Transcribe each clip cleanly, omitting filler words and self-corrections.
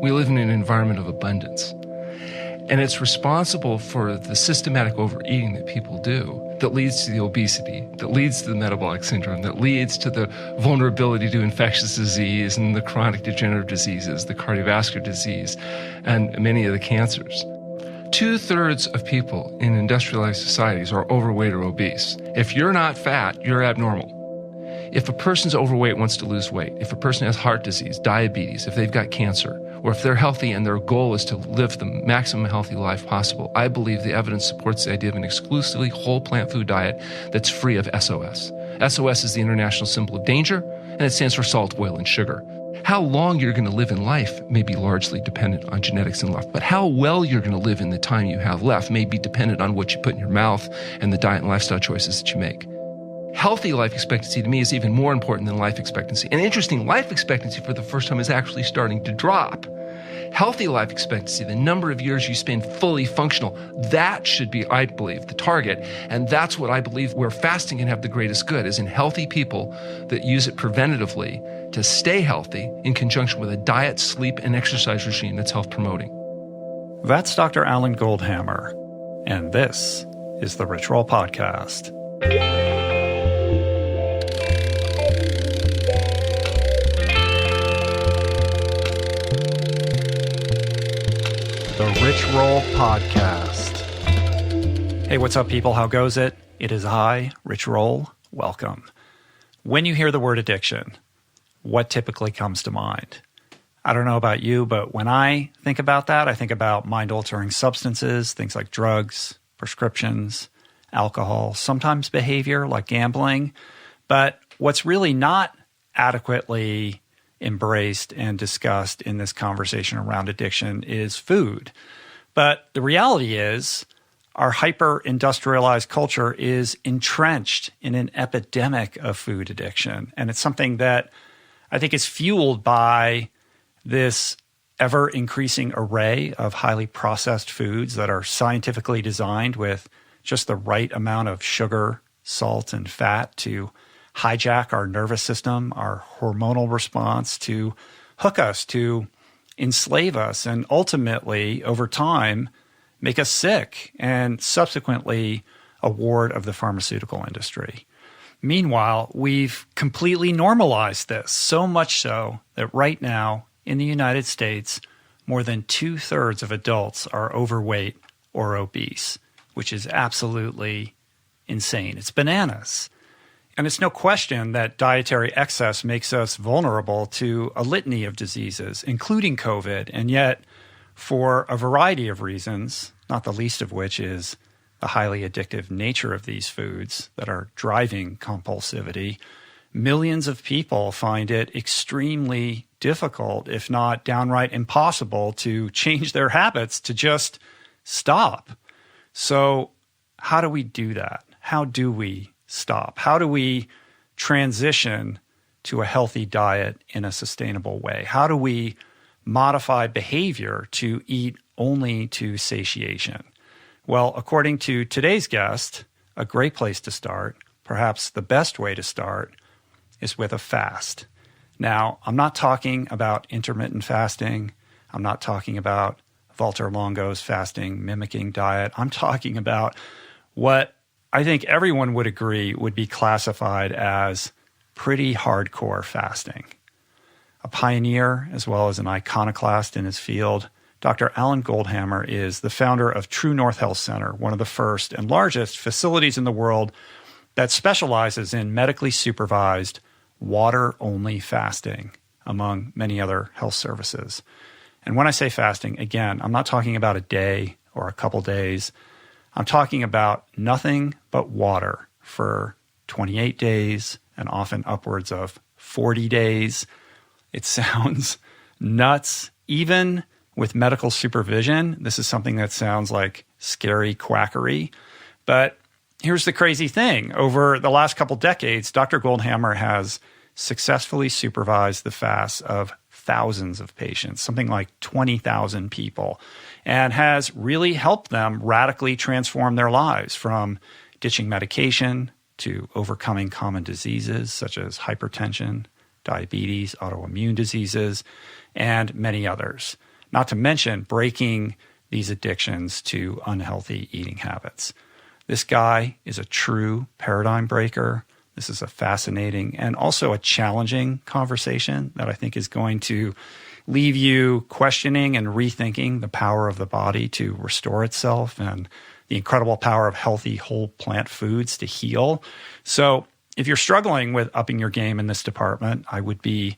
We live in an environment of abundance. And it's responsible for the systematic overeating that people do that leads to the obesity, that leads to the metabolic syndrome, that leads to the vulnerability to infectious disease and the chronic degenerative diseases, the cardiovascular disease, and many of the cancers. 2/3 of people in industrialized societies are overweight or obese. If you're not fat, you're abnormal. If a person's overweight, wants to lose weight, if a person has heart disease, diabetes, if they've got cancer, or if they're healthy and their goal is to live the maximum healthy life possible, I believe the evidence supports the idea of an exclusively whole plant food diet that's free of SOS. SOS is the international symbol of danger, and it stands for salt, oil, and sugar. How long you're going to live in life may be largely dependent on genetics and luck, but how well you're going to live in the time you have left may be dependent on what you put in your mouth and the diet and lifestyle choices that you make. Healthy life expectancy to me is even more important than life expectancy. And interesting, life expectancy for the first time is actually starting to drop. Healthy life expectancy, the number of years you spend fully functional, that should be, I believe, the target. And that's what I believe where fasting can have the greatest good, is in healthy people that use it preventatively to stay healthy in conjunction with a diet, sleep, and exercise regime that's health promoting. That's Dr. Alan Goldhamer, and this is the Rich Roll Podcast. The Rich Roll Podcast. Hey, what's up, people? How goes it? It is I, Rich Roll. Welcome. When you hear the word addiction, what typically comes to mind? I don't know about you, but when I think about that, I think about mind-altering substances, things like drugs, prescriptions, alcohol, sometimes behavior like gambling. But what's really not adequately embraced and discussed in this conversation around addiction is food. But the reality is our hyper-industrialized culture is entrenched in an epidemic of food addiction. And it's something that I think is fueled by this ever-increasing array of highly processed foods that are scientifically designed with just the right amount of sugar, salt, and fat to hijack our nervous system, our hormonal response, to hook us, to enslave us, and ultimately, over time, make us sick, and subsequently a ward of the pharmaceutical industry. Meanwhile, we've completely normalized this, so much so that right now in the United States, more than 2/3 of adults are overweight or obese, which is absolutely insane. It's bananas. And it's no question that dietary excess makes us vulnerable to a litany of diseases, including COVID. And yet, for a variety of reasons, not the least of which is the highly addictive nature of these foods that are driving compulsivity, millions of people find it extremely difficult, if not downright impossible, to change their habits, to just stop. So how do we do that? How do we stop? How do we transition to a healthy diet in a sustainable way? How do we modify behavior to eat only to satiation? Well, according to today's guest, a great place to start, perhaps the best way to start, is with a fast. Now, I'm not talking about intermittent fasting. I'm not talking about Walter Longo's fasting mimicking diet. I'm talking about what I think everyone would agree would be classified as pretty hardcore fasting. A pioneer as well as an iconoclast in his field, Dr. Alan Goldhamer is the founder of True North Health Center, one of the first and largest facilities in the world that specializes in medically supervised water-only fasting, among many other health services. And when I say fasting, again, I'm not talking about a day or a couple days. I'm talking about nothing but water for 28 days and often upwards of 40 days. It sounds nuts. Even with medical supervision, this is something that sounds like scary quackery. But here's the crazy thing. Over the last couple decades, Dr. Goldhamer has successfully supervised the fasts of thousands of patients, something like 20,000 people, and has really helped them radically transform their lives from ditching medication to overcoming common diseases such as hypertension, diabetes, autoimmune diseases, and many others. not to mention breaking these addictions to unhealthy eating habits. This guy is a true paradigm breaker. This is a fascinating and also a challenging conversation that I think is going to leave you questioning and rethinking the power of the body to restore itself and the incredible power of healthy whole plant foods to heal. So if you're struggling with upping your game in this department, I would be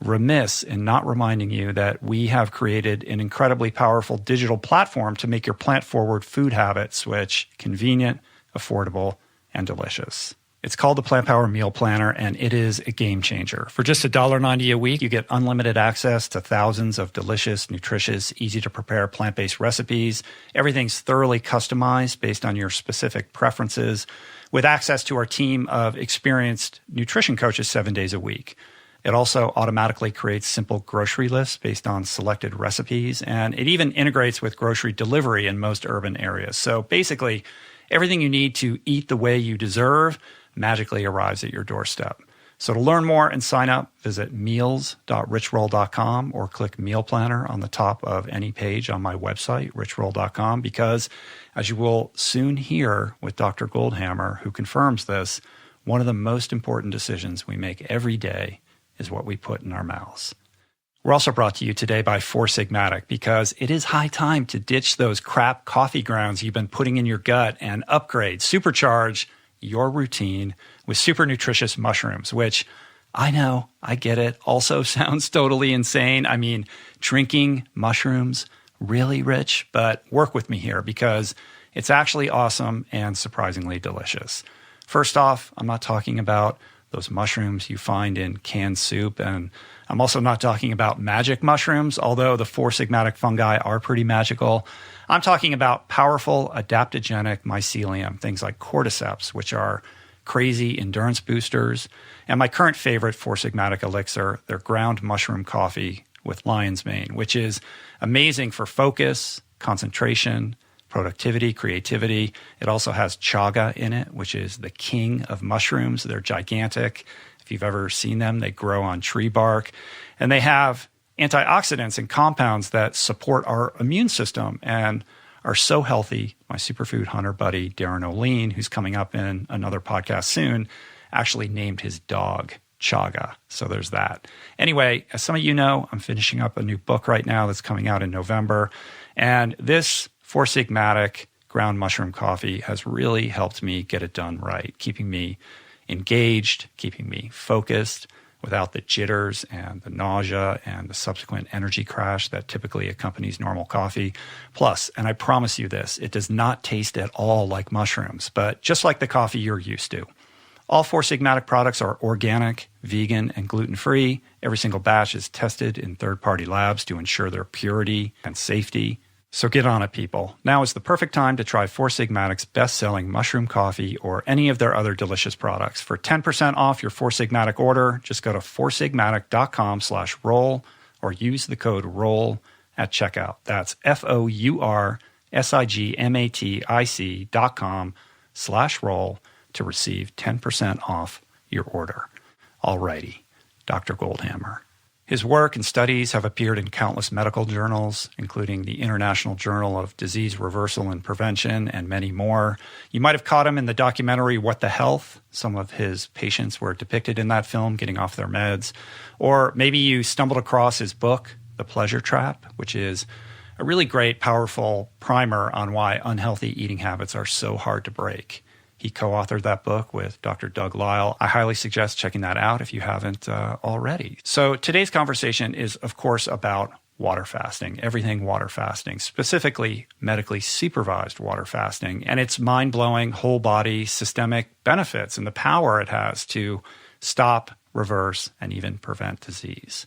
remiss in not reminding you that we have created an incredibly powerful digital platform to make your plant-forward food habit switch convenient, affordable, and delicious. It's called the Plant Power Meal Planner, and it is a game changer. For just $1.90 a week, you get unlimited access to thousands of delicious, nutritious, easy-to-prepare plant-based recipes. Everything's thoroughly customized based on your specific preferences, with access to our team of experienced nutrition coaches 7 days a week. It also automatically creates simple grocery lists based on selected recipes, and it even integrates with grocery delivery in most urban areas. So basically, everything you need to eat the way you deserve magically arrives at your doorstep. So to learn more and sign up, visit meals.richroll.com or click Meal Planner on the top of any page on my website, richroll.com, because as you will soon hear with Dr. Goldhamer, who confirms this, one of the most important decisions we make every day is what we put in our mouths. We're also brought to you today by Four Sigmatic, because it is high time to ditch those crap coffee grounds you've been putting in your gut and upgrade, supercharge your routine with super nutritious mushrooms, which I know, I get it, also sounds totally insane. I mean, drinking mushrooms, really rich, but work with me here because it's actually awesome and surprisingly delicious. First off, I'm not talking about those mushrooms you find in canned soup, and I'm also not talking about magic mushrooms, although the Four Sigmatic fungi are pretty magical. I'm talking about powerful adaptogenic mycelium, things like cordyceps, which are crazy endurance boosters, and my current favorite Four Sigmatic elixir, their ground mushroom coffee with lion's mane, which is amazing for focus, concentration, productivity, creativity. It also has chaga in it, which is the king of mushrooms. They're gigantic. If you've ever seen them, they grow on tree bark, and they have antioxidants and compounds that support our immune system and are so healthy. My superfood hunter buddy, Darren O'Lean, who's coming up in another podcast soon, actually named his dog Chaga. So there's that. Anyway, as some of you know, I'm finishing up a new book right now that's coming out in November. And this Four Sigmatic ground mushroom coffee has really helped me get it done right, keeping me engaged, keeping me focused, without the jitters and the nausea and the subsequent energy crash that typically accompanies normal coffee. Plus, and I promise you this, it does not taste at all like mushrooms, but just like the coffee you're used to. All Four Sigmatic products are organic, vegan, and gluten-free. Every single batch is tested in third-party labs to ensure their purity and safety. So get on it, people. Now is the perfect time to try Four Sigmatic's best-selling mushroom coffee or any of their other delicious products. For 10% off your Four Sigmatic order, just go to foursigmatic.com/roll or use the code ROLL at checkout. That's foursigmatic.com/roll to receive 10% off your order. Alrighty, Dr. Goldhamer. His work and studies have appeared in countless medical journals, including the International Journal of Disease Reversal and Prevention, and many more. You might have caught him in the documentary What the Health. Some of his patients were depicted in that film getting off their meds. Or maybe you stumbled across his book, The Pleasure Trap, which is a really great, powerful primer on why unhealthy eating habits are so hard to break. He co-authored that book with Dr. Doug Lisle. I highly suggest checking that out if you haven't already. So today's conversation is, of course, about water fasting, everything water fasting, specifically medically supervised water fasting, and its mind-blowing whole body systemic benefits and the power it has to stop, reverse, and even prevent disease.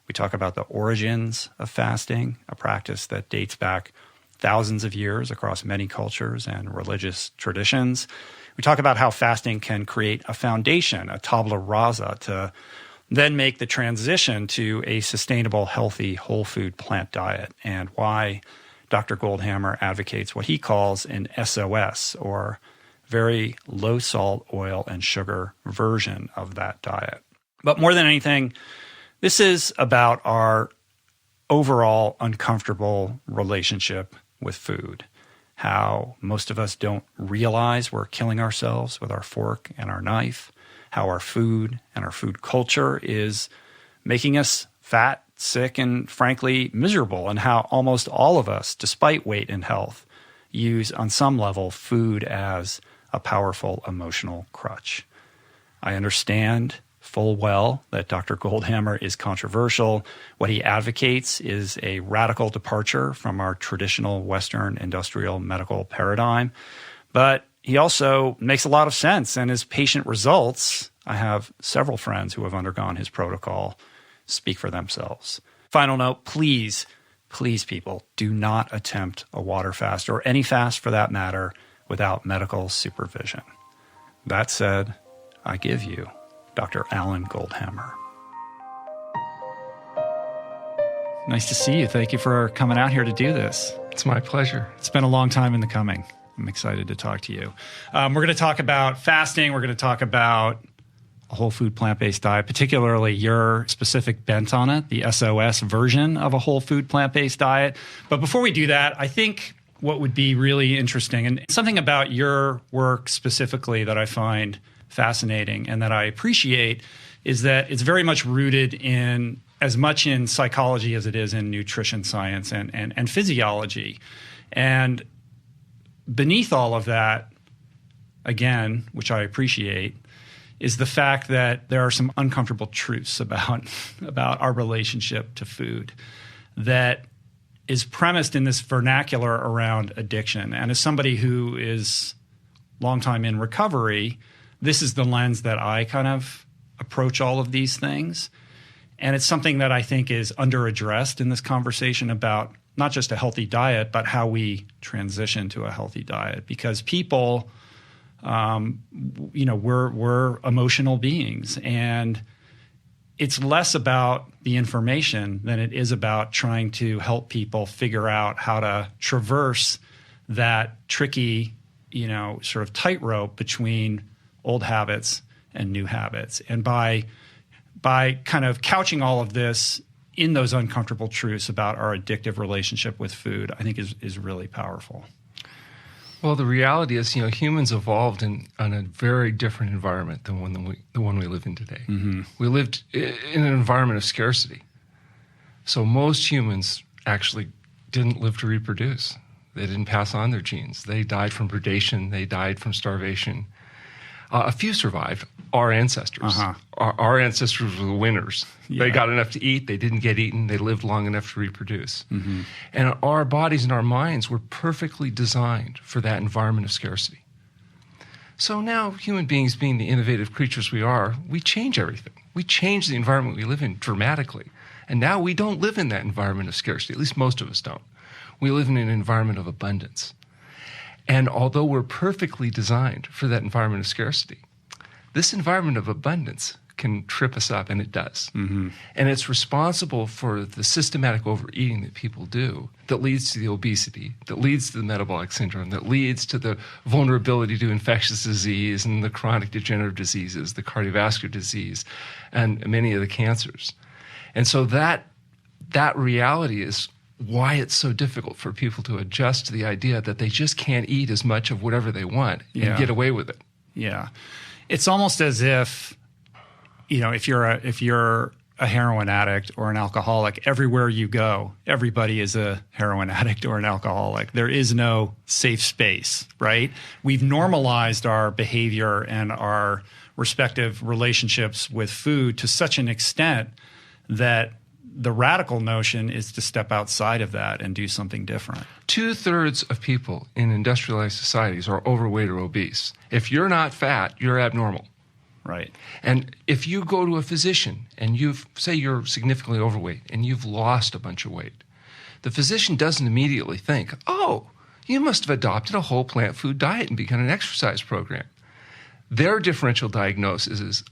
We talk about the origins of fasting, a practice that dates back thousands of years across many cultures and religious traditions. We talk about how fasting can create a foundation, a tabula rasa, to then make the transition to a sustainable, healthy, whole food plant diet, and why Dr. Goldhamer advocates what he calls an SOS, or very low salt, oil, and sugar version of that diet. But more than anything, this is about our overall uncomfortable relationship with food. How most of us don't realize we're killing ourselves with our fork and our knife. How our food and our food culture is making us fat, sick, and frankly miserable. And how almost all of us, despite weight and health, use on some level food as a powerful emotional crutch. I understand full well that Dr. Goldhamer is controversial. What he advocates is a radical departure from our traditional Western industrial medical paradigm. But he also makes a lot of sense, and his patient results, I have several friends who have undergone his protocol, speak for themselves. Final note, please people, do not attempt a water fast or any fast for that matter without medical supervision. That said, I give you Dr. Alan Goldhamer. Nice to see you. Thank you for coming out here to do this. It's my pleasure. It's been a long time in the coming. I'm excited to talk to you. We're going to talk about fasting. We're going to talk about a whole food plant-based diet, particularly your specific bent on it, the SOS version of a whole food plant-based diet. But before we do that, I think what would be really interesting, and something about your work specifically that I find fascinating and that I appreciate, is that it's very much rooted in as much in psychology as it is in nutrition science and physiology. And beneath all of that, again, which I appreciate, is the fact that there are some uncomfortable truths about our relationship to food that is premised in this vernacular around addiction. And as somebody who is long time in recovery, this is the lens that I kind of approach all of these things. And it's something that I think is under-addressed in this conversation about not just a healthy diet, but how we transition to a healthy diet. Because people, we're emotional beings, and it's less about the information than it is about trying to help people figure out how to traverse that tricky, sort of tightrope between old habits and new habits. And by kind of couching all of this in those uncomfortable truths about our addictive relationship with food, I think is really powerful. Well, the reality is, humans evolved in a very different environment than the one we live in today. Mm-hmm. We lived in an environment of scarcity. So most humans actually didn't live to reproduce. They didn't pass on their genes. They died from predation. They died from starvation. A few survived. Our ancestors. Uh-huh. Our ancestors were the winners. Yeah. They got enough to eat. They didn't get eaten. They lived long enough to reproduce. Mm-hmm. And our bodies and our minds were perfectly designed for that environment of scarcity. So now, human beings being the innovative creatures we are, we change everything. We change the environment we live in dramatically. And now we don't live in that environment of scarcity. At least most of us don't. We live in an environment of abundance. And although we're perfectly designed for that environment of scarcity, this environment of abundance can trip us up, and it does. Mm-hmm. And it's responsible for the systematic overeating that people do that leads to the obesity, that leads to the metabolic syndrome, that leads to the vulnerability to infectious disease and the chronic degenerative diseases, the cardiovascular disease, and many of the cancers. And so that reality is why it's so difficult for people to adjust to the idea that they just can't eat as much of whatever they want and get away with it. Yeah. It's almost as if, if you're a heroin addict or an alcoholic, everywhere you go, everybody is a heroin addict or an alcoholic. There is no safe space, right? We've normalized our behavior and our respective relationships with food to such an extent that the radical notion is to step outside of that and do something different. 2/3 of people in industrialized societies are overweight or obese. If you're not fat, you're abnormal. Right. And if you go to a physician and say you're significantly overweight and you've lost a bunch of weight, the physician doesn't immediately think, oh, you must have adopted a whole plant food diet and begun an exercise program. Their differential diagnosis is,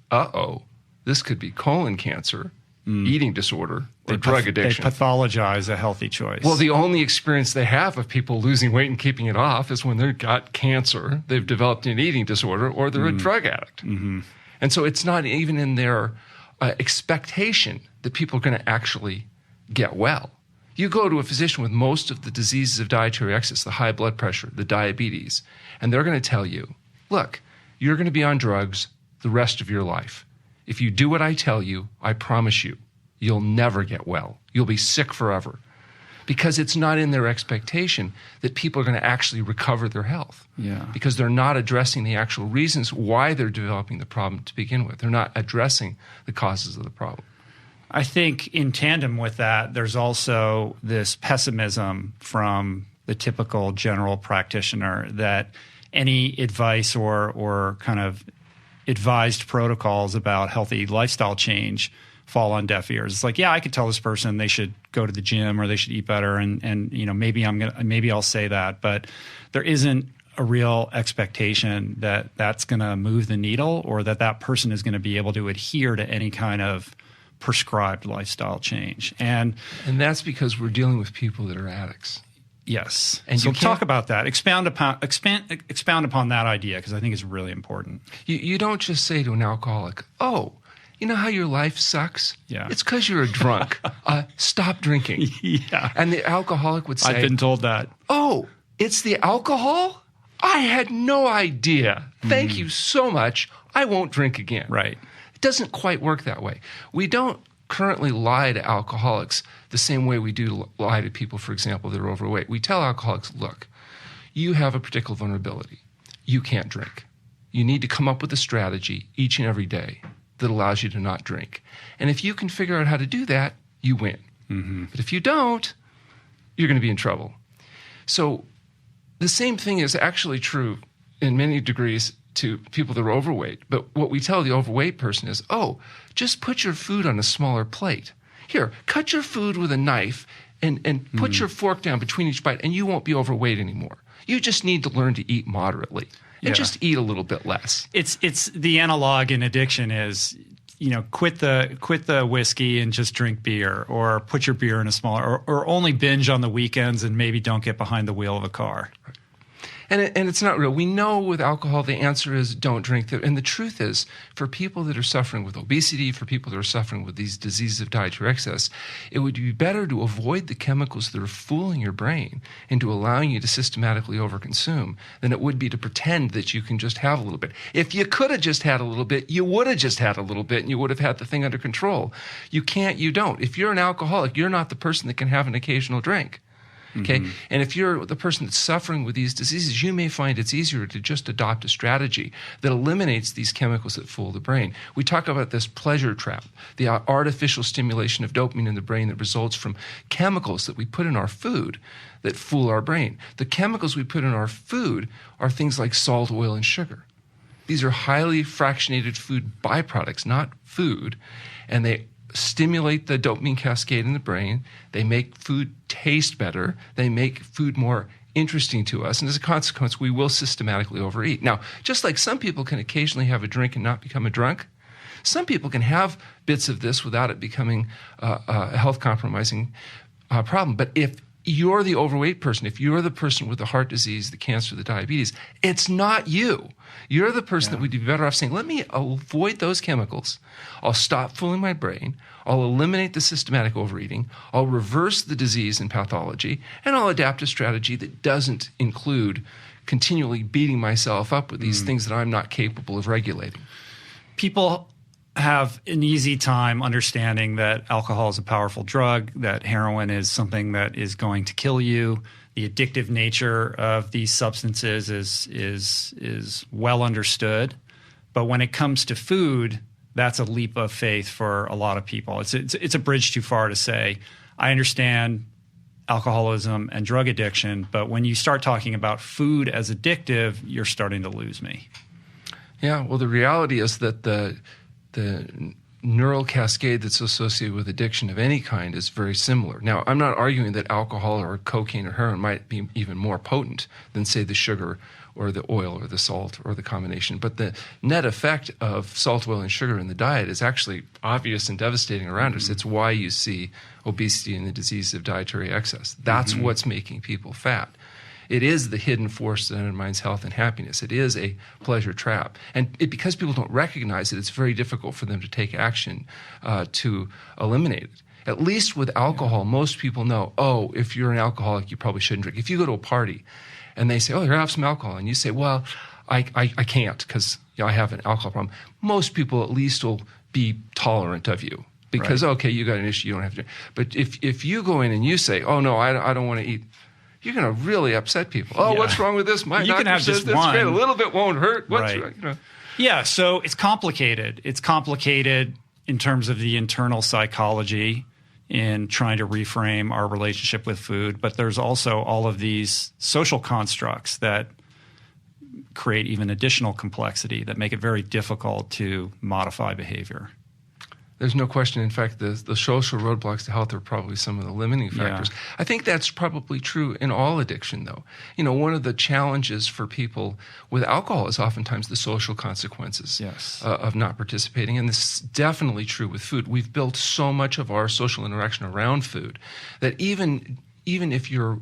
this could be colon cancer, eating disorder, or drug addiction. They pathologize a healthy choice. Well, the only experience they have of people losing weight and keeping it off is when they've got cancer, they've developed an eating disorder, or they're a drug addict. Mm-hmm. And so it's not even in their expectation that people are going to actually get well. You go to a physician with most of the diseases of dietary excess, the high blood pressure, the diabetes, and they're going to tell you, look, you're going to be on drugs the rest of your life. If you do what I tell you, I promise you, you'll never get well. You'll be sick forever. Because it's not in their expectation that people are going to actually recover their health. Yeah. Because they're not addressing the actual reasons why they're developing the problem to begin with. They're not addressing the causes of the problem. I think in tandem with that, there's also this pessimism from the typical general practitioner that any advice or kind of advised protocols about healthy lifestyle change fall on deaf ears. It's like, yeah, I could tell this person they should go to the gym or they should eat better, and you know, maybe I'll say that, but there isn't a real expectation that that's going to move the needle, or that person is going to be able to adhere to any kind of prescribed lifestyle change. And that's because we're dealing with people that are addicts. Yes. And so talk about that. Expound upon that idea, because I think it's really important. You don't just say to an alcoholic, oh, you know how your life sucks? Yeah. It's because you're a drunk. Stop drinking. Yeah. And the alcoholic would say, I've been told that. Oh, it's the alcohol? I had no idea. Thank you so much. I won't drink again. Right. It doesn't quite work that way. We don't currently lie to alcoholics the same way we do lie to people, for example, that are overweight. We tell alcoholics, look, you have a particular vulnerability. You can't drink. You need to come up with a strategy each and every day that allows you to not drink. And if you can figure out how to do that, you win. Mm-hmm. But if you don't, you're going to be in trouble. So the same thing is actually true in many degrees to people that are overweight. But what we tell the overweight person is, oh, just put your food on a smaller plate. Here, cut your food with a knife and put your fork down between each bite, and you won't be overweight anymore. You just need to learn to eat moderately. And just eat a little bit less. It's the analog in addiction is, you know, quit the whiskey and just drink beer, or put your beer in a smaller, or only binge on the weekends and maybe don't get behind the wheel of a car. Right. And it's not real. We know with alcohol the answer is don't drink. And the truth is, for people that are suffering with obesity, for people that are suffering with these diseases of dietary excess, it would be better to avoid the chemicals that are fooling your brain into allowing you to systematically overconsume than it would be to pretend that you can just have a little bit. If you could have just had a little bit, you would have just had a little bit and you would have had the thing under control. You can't, you don't. If you're an alcoholic, you're not the person that can have an occasional drink. Okay. Mm-hmm. And if you're the person that's suffering with these diseases, you may find it's easier to just adopt a strategy that eliminates these chemicals that fool the brain. We talk about this pleasure trap, the artificial stimulation of dopamine in the brain that results from chemicals that we put in our food that fool our brain. The chemicals we put in our food are things like salt, oil, and sugar. These are highly fractionated food byproducts, not food, and they stimulate the dopamine cascade in the brain. They make food taste better. They make food more interesting to us. And as a consequence, we will systematically overeat. Now, just like some people can occasionally have a drink and not become a drunk, some people can have bits of this without it becoming a health-compromising problem. But if you're the overweight person, if you're the person with the heart disease, the cancer, the diabetes, it's not you. You're the person that would be better off saying, let me avoid those chemicals. I'll stop fooling my brain. I'll eliminate the systematic overeating. I'll reverse the disease and pathology. And I'll adapt a strategy that doesn't include continually beating myself up with these things that I'm not capable of regulating. People have an easy time understanding that alcohol is a powerful drug, that heroin is something that is going to kill you. The addictive nature of these substances is well understood. But when it comes to food, that's a leap of faith for a lot of people. It's a bridge too far to say, I understand alcoholism and drug addiction, but when you start talking about food as addictive, you're starting to lose me. Yeah, well, the reality is that the neural cascade that's associated with addiction of any kind is very similar. Now, I'm not arguing that alcohol or cocaine or heroin might be even more potent than, say, the sugar or the oil or the salt or the combination. But the net effect of salt, oil, and sugar in the diet is actually obvious and devastating around us. It's why you see obesity and the disease of dietary excess. That's what's making people fat. It is the hidden force that undermines health and happiness. It is a pleasure trap. And because people don't recognize it, it's very difficult for them to take action to eliminate it. At least with alcohol, most people know, oh, if you're an alcoholic, you probably shouldn't drink. If you go to a party and they say, oh, here, have some alcohol, and you say, well, I can't because I have an alcohol problem, most people at least will be tolerant of you because, okay, you got an issue, you don't have to drink. But if you go in and you say, oh, no, I don't want to eat, you're going to really upset people. Oh, what's wrong with this? My doctor says this great. A little bit won't hurt. What's wrong? Yeah, so it's complicated. It's complicated in terms of the internal psychology in trying to reframe our relationship with food, but there's also all of these social constructs that create even additional complexity that make it very difficult to modify behavior. There's no question. In fact, the social roadblocks to health are probably some of the limiting factors. Yeah. I think that's probably true in all addiction, though. One of the challenges for people with alcohol is oftentimes the social consequences of not participating. And this is definitely true with food. We've built so much of our social interaction around food that even if you're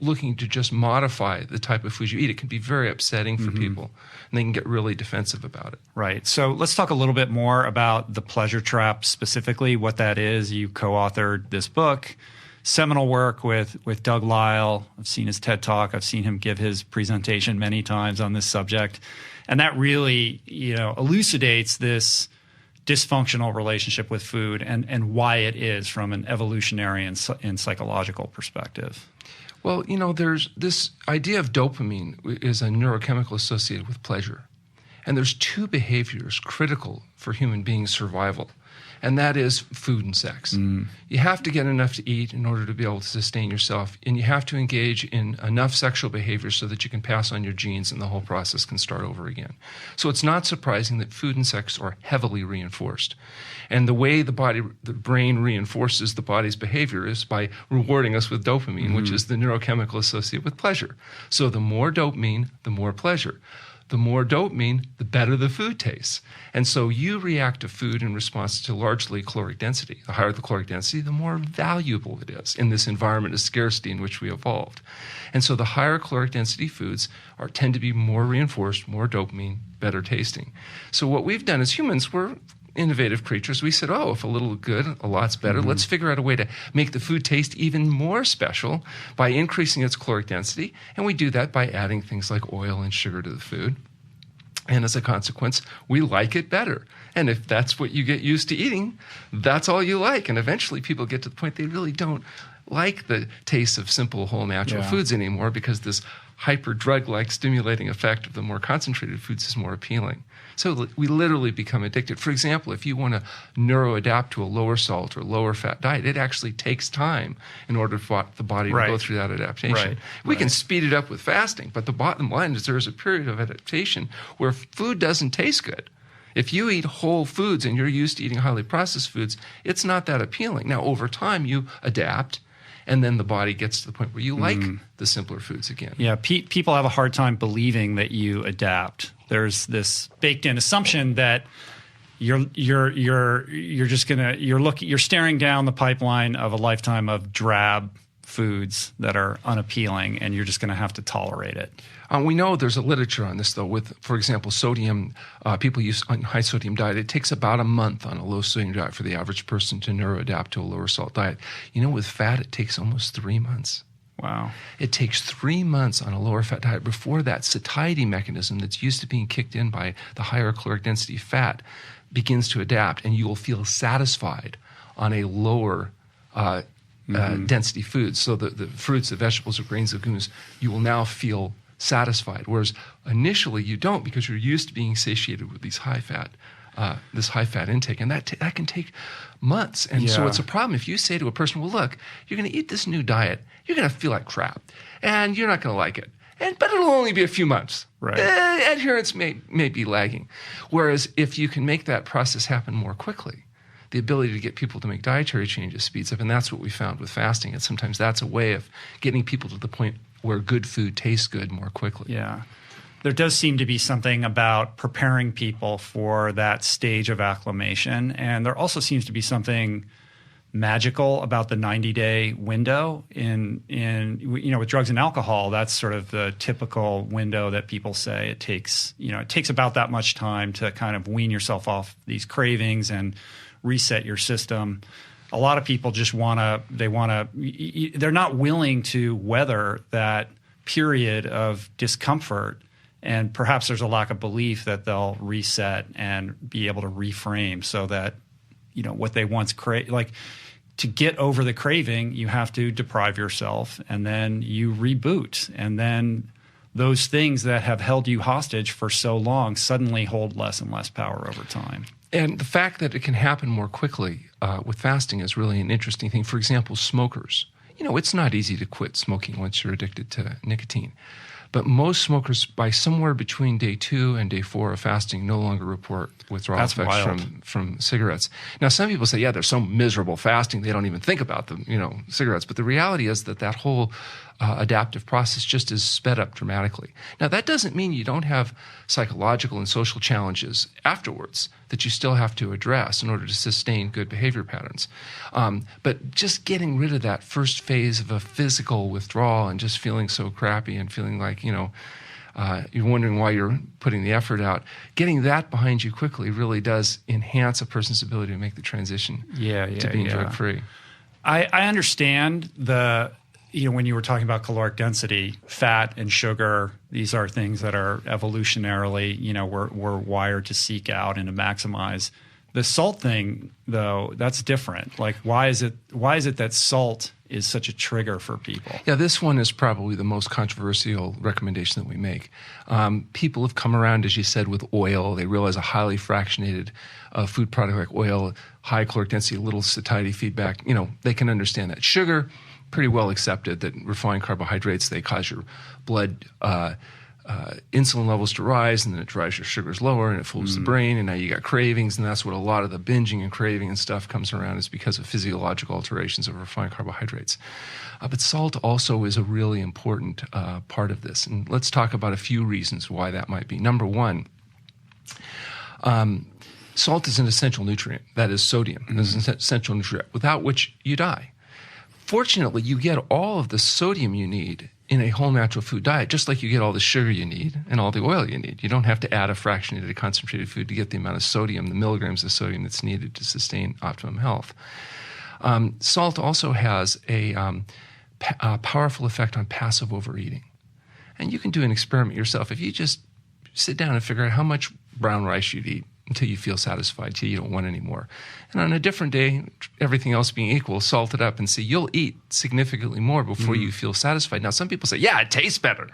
looking to just modify the type of food you eat, it can be very upsetting for people, and they can get really defensive about it. Right. So let's talk a little bit more about the pleasure trap specifically, what that is. You co-authored this book, seminal work with Doug Lisle. I've seen his TED Talk. I've seen him give his presentation many times on this subject. And that really, elucidates this dysfunctional relationship with food and why it is from an evolutionary and psychological perspective. Well, there's this idea of dopamine is a neurochemical associated with pleasure. And there's two behaviors critical for human beings' survival, and that is food and sex. You have to get enough to eat in order to be able to sustain yourself, and you have to engage in enough sexual behavior so that you can pass on your genes and the whole process can start over again. So it's not surprising that food and sex are heavily reinforced. And the way the brain reinforces the body's behavior is by rewarding us with dopamine, which is the neurochemical associated with pleasure. So the more dopamine, the more pleasure. The more dopamine, the better the food tastes. And so you react to food in response to largely caloric density. The higher the caloric density, the more valuable it is in this environment of scarcity in which we evolved. And so the higher caloric density foods tend to be more reinforced, more dopamine, better tasting. So what we've done as humans, we're innovative creatures. We said, if a little good, a lot's better. Let's figure out a way to make the food taste even more special by increasing its caloric density. And we do that by adding things like oil and sugar to the food. And as a consequence, we like it better. And if that's what you get used to eating, that's all you like. And eventually people get to the point they really don't like the taste of simple, whole, natural foods anymore because this hyper drug-like stimulating effect of the more concentrated foods is more appealing. So we literally become addicted. For example, if you want to neuroadapt to a lower salt or lower fat diet, it actually takes time in order for the body to go through that adaptation. We can speed it up with fasting, but the bottom line is there is a period of adaptation where food doesn't taste good. If you eat whole foods and you're used to eating highly processed foods, it's not that appealing. Now, over time, you adapt, and then the body gets to the point where you like the simpler foods again. Yeah, people have a hard time believing that you adapt. There's this baked-in assumption that you're staring down the pipeline of a lifetime of drab foods that are unappealing, and you're just going to have to tolerate it. We know there's a literature on this, though, with, for example, sodium. People use a high-sodium diet. It takes about a month on a low-sodium diet for the average person to neuroadapt to a lower-salt diet. With fat, it takes almost 3 months. Wow. It takes 3 months on a lower-fat diet before that satiety mechanism that's used to being kicked in by the higher caloric density fat begins to adapt, and you will feel satisfied on a lower density food. So the fruits, the vegetables, the grains, legumes, you will now feel satisfied, whereas initially you don't because you're used to being satiated with these this high fat intake, and that can take months. And so it's a problem if you say to a person, well, look, you're going to eat this new diet, you're going to feel like crap, and you're not going to like it. But it'll only be a few months. Right. Adherence may be lagging. Whereas if you can make that process happen more quickly, the ability to get people to make dietary changes speeds up, and that's what we found with fasting. And sometimes that's a way of getting people to the point where good food tastes good more quickly. Yeah. There does seem to be something about preparing people for that stage of acclimation. And there also seems to be something magical about the 90-day window with drugs and alcohol. That's sort of the typical window that people say it takes about that much time to kind of wean yourself off these cravings and reset your system. a lot of people just they're not willing to weather that period of discomfort. And perhaps there's a lack of belief that they'll reset and be able to reframe so that, what they once craved, like to get over the craving, you have to deprive yourself and then you reboot. And then those things that have held you hostage for so long suddenly hold less and less power over time. And the fact that it can happen more quickly with fasting is really an interesting thing. For example, smokers. It's not easy to quit smoking once you're addicted to nicotine. But most smokers, by somewhere between day 2 and day 4 of fasting, no longer report withdrawal effects from cigarettes. Now, some people say, they're so miserable fasting, they don't even think about them, cigarettes. But the reality is that whole adaptive process just is sped up dramatically. Now, that doesn't mean you don't have psychological and social challenges afterwards that you still have to address in order to sustain good behavior patterns. But just getting rid of that first phase of a physical withdrawal and just feeling so crappy and feeling like, you're wondering why you're putting the effort out, getting that behind you quickly really does enhance a person's ability to make the transition to being drug-free. I understand when you were talking about caloric density, fat and sugar, these are things that are evolutionarily, we're wired to seek out and to maximize. The salt thing, though, that's different. Like, why is it that salt is such a trigger for people? Yeah, this one is probably the most controversial recommendation that we make. People have come around, as you said, with oil. They realize a highly fractionated food product like oil, high caloric density, little satiety feedback. They can understand that. Sugar, pretty well accepted that refined carbohydrates, they cause your blood insulin levels to rise, and then it drives your sugars lower, and it fools the brain, and now you got cravings, and that's what a lot of the binging and craving and stuff comes around, is because of physiological alterations of refined carbohydrates. But salt also is a really important part of this, and let's talk about a few reasons why that might be. Number one, salt is an essential nutrient. That is sodium. It is an essential nutrient, without which you die. Fortunately, you get all of the sodium you need in a whole natural food diet, just like you get all the sugar you need and all the oil you need. You don't have to add a fractionated concentrated food to get the amount of sodium, the milligrams of sodium that's needed to sustain optimum health. Salt also has a powerful effect on passive overeating. And you can do an experiment yourself. If you just sit down and figure out how much brown rice you'd eat until you feel satisfied, till you don't want any more. And on a different day, everything else being equal, salt it up and see you'll eat significantly more before you feel satisfied. Now, some people say, it tastes better.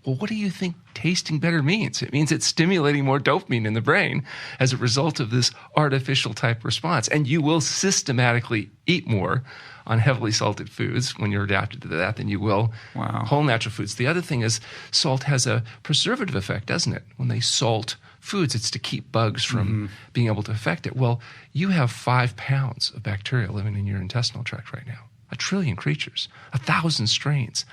Well, what do you think tasting better means? It means it's stimulating more dopamine in the brain as a result of this artificial type response. And you will systematically eat more on heavily salted foods when you're adapted to that than you will whole natural foods. The other thing is salt has a preservative effect, doesn't it? When they salt foods, it's to keep bugs from being able to affect it. Well, you have 5 pounds of bacteria living in your intestinal tract right now. 1 trillion creatures, 1,000 strains.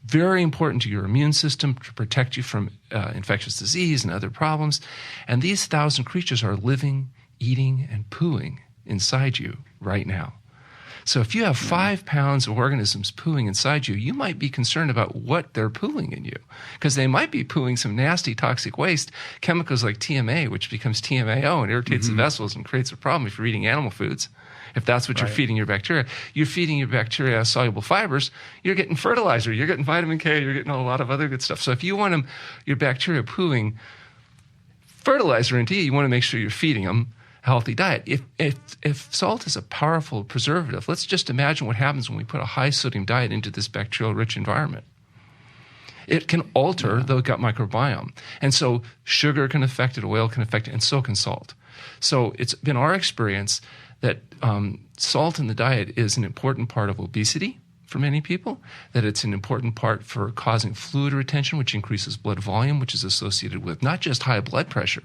Very important to your immune system to protect you from infectious disease and other problems. And these 1,000 creatures are living, eating, and pooing inside you right now. So if you have 5 pounds of organisms pooing inside you, you might be concerned about what they're pooing in you, because they might be pooing some nasty toxic waste, chemicals like TMA, which becomes TMAO and irritates the vessels and creates a problem if you're eating animal foods. If that's what you're feeding your bacteria, you're feeding your bacteria soluble fibers, you're getting fertilizer, you're getting vitamin K, you're getting a lot of other good stuff. So if you want your bacteria pooing fertilizer into you want to make sure you're feeding them a healthy diet. If salt is a powerful preservative, let's just imagine what happens when we put a high sodium diet into this bacterial-rich environment. It can alter the gut microbiome. And so sugar can affect it, oil can affect it, and so can salt. So it's been our experience that salt in the diet is an important part of obesity for many people, that it's an important part for causing fluid retention, which increases blood volume, which is associated with not just high blood pressure,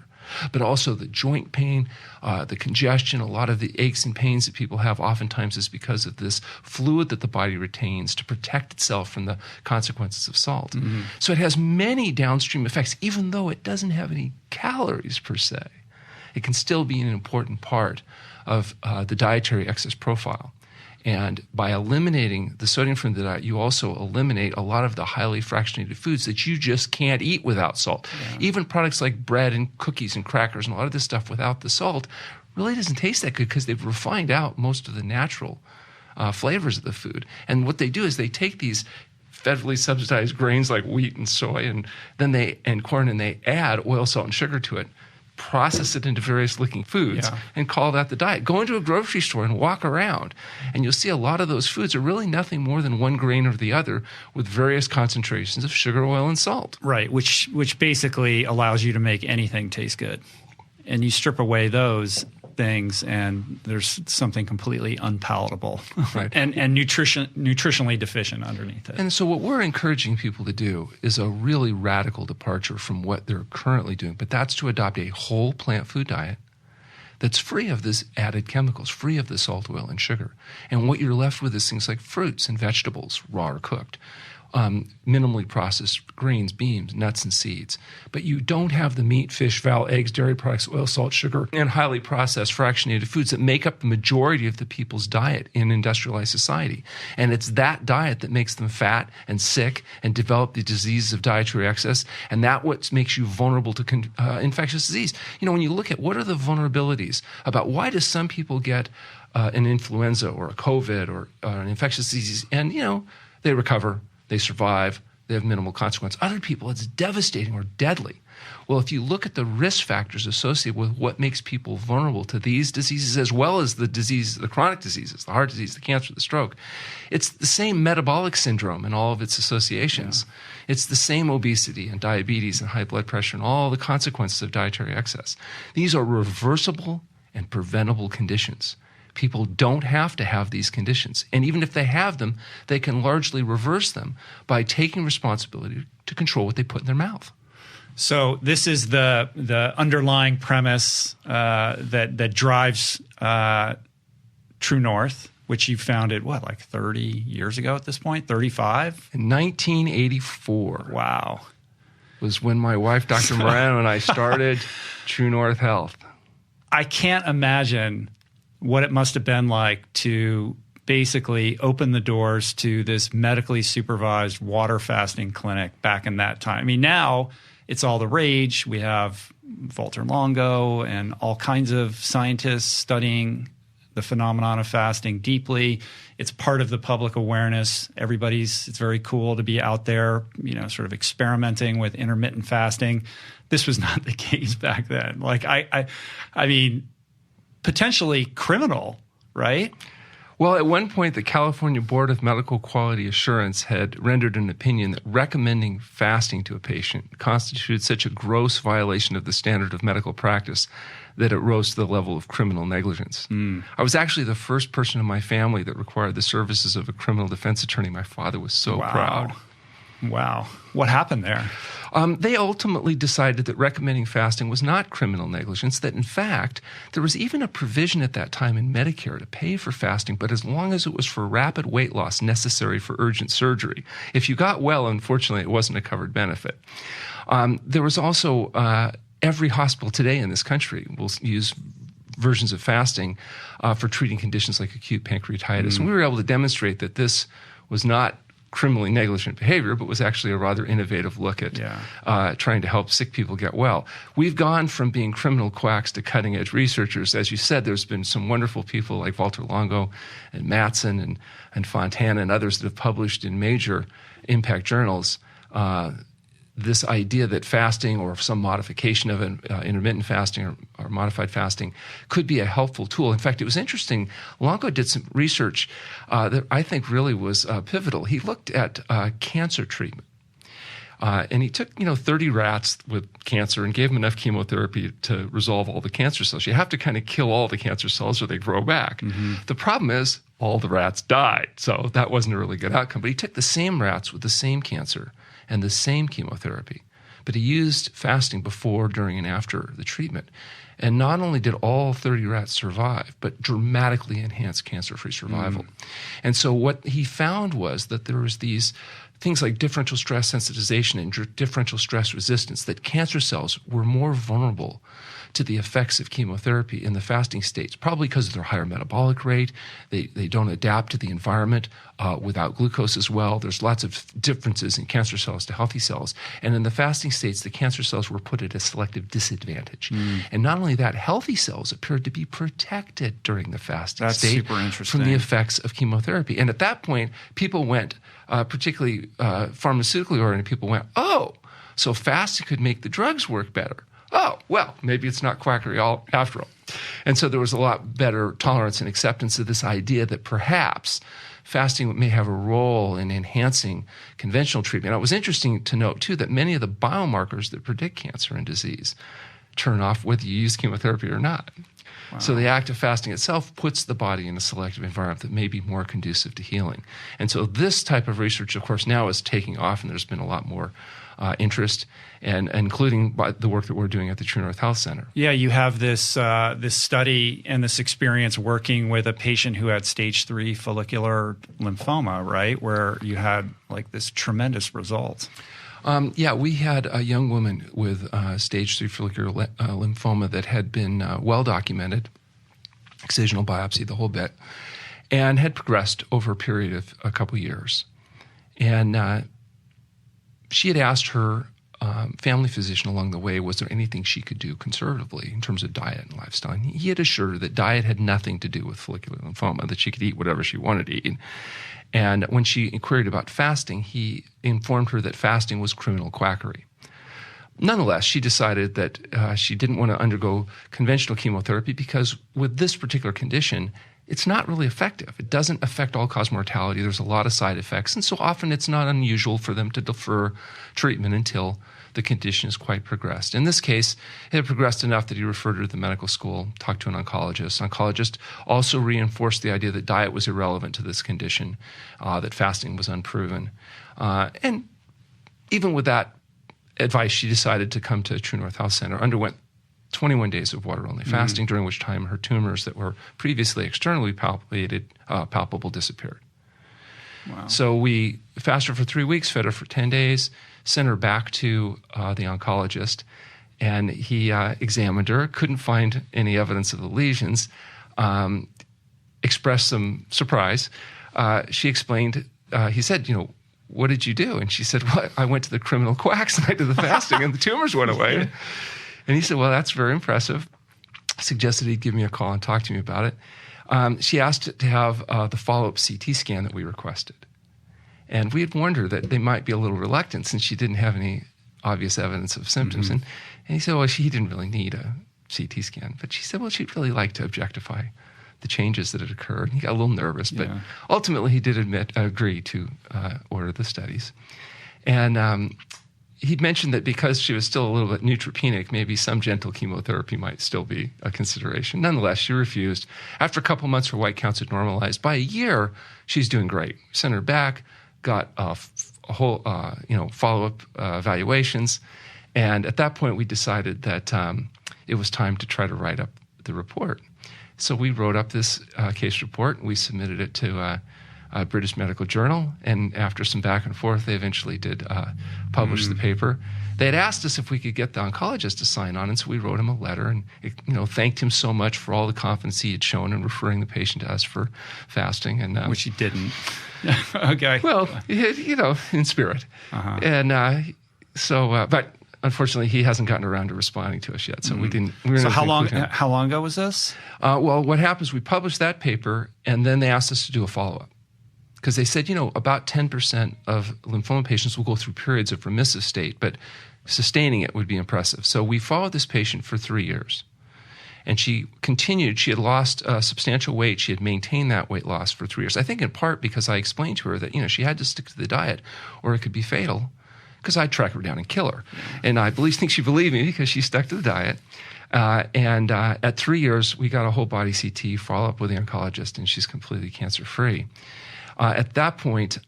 but also the joint pain, the congestion. A lot of the aches and pains that people have oftentimes is because of this fluid that the body retains to protect itself from the consequences of salt. Mm-hmm. So it has many downstream effects, even though it doesn't have any calories per se. It can still be an important part of the dietary excess profile. And by eliminating the sodium from the diet, you also eliminate a lot of the highly fractionated foods that you just can't eat without salt. Yeah. Even products like bread and cookies and crackers and a lot of this stuff without the salt really doesn't taste that good because they've refined out most of the natural flavors of the food. And what they do is they take these federally subsidized grains like wheat and soy and corn, and they add oil, salt, and sugar to it, process it into various looking foods, and call that the diet. Go into a grocery store and walk around, and you'll see a lot of those foods are really nothing more than one grain or the other with various concentrations of sugar, oil, and salt. Right, which basically allows you to make anything taste good. And you strip away those things, and there's something completely unpalatable and nutritionally deficient underneath it. And so what we're encouraging people to do is a really radical departure from what they're currently doing, but that's to adopt a whole plant food diet that's free of these added chemicals, free of the salt, oil, and sugar. And what you're left with is things like fruits and vegetables, raw or cooked, minimally processed grains, beans, nuts, and seeds. But you don't have the meat, fish, fowl, eggs, dairy products, oil, salt, sugar, and highly processed fractionated foods that make up the majority of the people's diet in industrialized society. And it's that diet that makes them fat and sick and develop the diseases of dietary excess, and that what makes you vulnerable to infectious disease. You know, when you look at what are the vulnerabilities about why do some people get an influenza or a COVID or an infectious disease, and, you know, they recover, they survive, they have minimal consequence. Other people, it's devastating or deadly. Well, if you look at the risk factors associated with what makes people vulnerable to these diseases, as well as the diseases, the chronic diseases, the heart disease, the cancer, the stroke, it's the same metabolic syndrome and all of its associations. Yeah. It's the same obesity and diabetes and high blood pressure and all the consequences of dietary excess. These are reversible and preventable conditions. People don't have to have these conditions. And even if they have them, they can largely reverse them by taking responsibility to control what they put in their mouth. So this is the underlying premise that drives True North, which you founded, like 30 years ago at this point, 35? In 1984. Wow. Was when my wife, Dr. Morano, and I started True North Health. I can't imagine what it must have been like to basically open the doors to this medically supervised water fasting clinic back in that time. I mean, now it's all the rage. We have Walter Longo and all kinds of scientists studying the phenomenon of fasting deeply. It's part of the public awareness. It's very cool to be out there, sort of experimenting with intermittent fasting. This was not the case back then. I mean, potentially criminal, right? Well, at one point, the California Board of Medical Quality Assurance had rendered an opinion that recommending fasting to a patient constituted such a gross violation of the standard of medical practice that it rose to the level of criminal negligence. I was actually the first person in my family that required the services of a criminal defense attorney. My father was so proud. Wow. What happened there? They ultimately decided that recommending fasting was not criminal negligence, that in fact, there was even a provision at that time in Medicare to pay for fasting, but as long as it was for rapid weight loss necessary for urgent surgery. If you got well, unfortunately, it wasn't a covered benefit. There was also every hospital today in this country will use versions of fasting for treating conditions like acute pancreatitis. And we were able to demonstrate that this was not criminally negligent behavior, but was actually a rather innovative look at trying to help sick people get well. We've gone from being criminal quacks to cutting-edge researchers. As you said, there's been some wonderful people like Walter Longo and Mattson and Fontana and others that have published in major impact journals this idea that fasting or some modification of intermittent fasting or modified fasting could be a helpful tool. In fact, it was interesting. Longo did some research that I think really was pivotal. He looked at cancer treatment. And he took, 30 rats with cancer and gave them enough chemotherapy to resolve all the cancer cells. You have to kind of kill all the cancer cells or they grow back. The problem is all the rats died. So that wasn't a really good outcome. But he took the same rats with the same cancer and the same chemotherapy. But he used fasting before, during, and after the treatment. And not only did all 30 rats survive, but dramatically enhanced cancer-free survival. And so what he found was that there was these things like differential stress sensitization and differential stress resistance, that cancer cells were more vulnerable to the effects of chemotherapy in the fasting states, probably because of their higher metabolic rate. They don't adapt to the environment without glucose as well. There's lots of differences in cancer cells to healthy cells. And in the fasting states, the cancer cells were put at a selective disadvantage. And not only only that, healthy cells appeared to be protected during the fasting That's state super interesting. from the effects of chemotherapy. And at that point, people went, particularly pharmaceutically oriented people went, oh, so fasting could make the drugs work better. Oh, well, maybe it's not quackery after all. And so there was a lot better tolerance and acceptance of this idea that perhaps fasting may have a role in enhancing conventional treatment. Now, it was interesting to note, too, that many of the biomarkers that predict cancer and disease turn off whether you use chemotherapy or not. Wow. So the act of fasting itself puts the body in a selective environment that may be more conducive to healing. And so this type of research, of course, now is taking off, and there's been a lot more interest, and including by the work that we're doing at the True North Health Center. Yeah, you have this this study and this experience working with a patient who had stage 3 follicular lymphoma, right? Where you had like this tremendous result. Yeah, we had a young woman with stage 3 follicular lymphoma that had been well documented, excisional biopsy, the whole bit, and had progressed over a period of a couple years. And she had asked her family physician along the way, was there anything she could do conservatively in terms of diet and lifestyle? And he had assured her that diet had nothing to do with follicular lymphoma, that she could eat whatever she wanted to eat. And when she inquired about fasting, he informed her that fasting was criminal quackery. Nonetheless, she decided that she didn't want to undergo conventional chemotherapy because with this particular condition, it's not really effective. It doesn't affect all-cause mortality. There's a lot of side effects, and so often it's not unusual for them to defer treatment until the condition is quite progressed. In this case, it had progressed enough that he referred her to the medical school, talked to an oncologist. Oncologist also reinforced the idea that diet was irrelevant to this condition, that fasting was unproven. And even with that advice, she decided to come to True North Health Center, underwent 21 days of water-only fasting, during which time her tumors that were previously externally palpable disappeared. Wow. So we fasted her for 3 weeks, fed her for 10 days, sent her back to the oncologist, and he examined her, couldn't find any evidence of the lesions, expressed some surprise. She explained, he said, what did you do? And she said, well, I went to the criminal quacks and I did the fasting and the tumors went away. And he said, well, that's very impressive. Suggested he'd give me a call and talk to me about it. She asked to have the follow-up CT scan that we requested. And we had warned her that they might be a little reluctant since she didn't have any obvious evidence of symptoms. And he said, well, she didn't really need a CT scan. But she said, well, she'd really like to objectify the changes that had occurred. And he got a little nervous, but ultimately he did agree to order the studies. And he'd mentioned that because she was still a little bit neutropenic, maybe some gentle chemotherapy might still be a consideration. Nonetheless, she refused. After a couple months, her white counts had normalized. By a year, she's doing great. Sent her back, got a whole, follow-up evaluations. And at that point, we decided that it was time to try to write up the report. So we wrote up this case report. We submitted it to a British Medical Journal, and after some back and forth, they eventually did publish the paper. They had asked us if we could get the oncologist to sign on, and so we wrote him a letter and thanked him so much for all the confidence he had shown in referring the patient to us for fasting. And which he didn't. Okay. Well, in spirit. And but unfortunately, he hasn't gotten around to responding to us yet, so we didn't. So how long ago was this? Well, what happens? We published that paper, and then they asked us to do a follow-up. Because they said, about 10% of lymphoma patients will go through periods of remissive state, but sustaining it would be impressive. So we followed this patient for 3 years. And she continued. She had lost substantial weight. She had maintained that weight loss for 3 years. I think in part because I explained to her that, she had to stick to the diet or it could be fatal, because I'd track her down and kill her. And I think she believed me because she stuck to the diet. And at 3 years, we got a whole body CT follow-up with the oncologist, and she's completely cancer-free. At that point,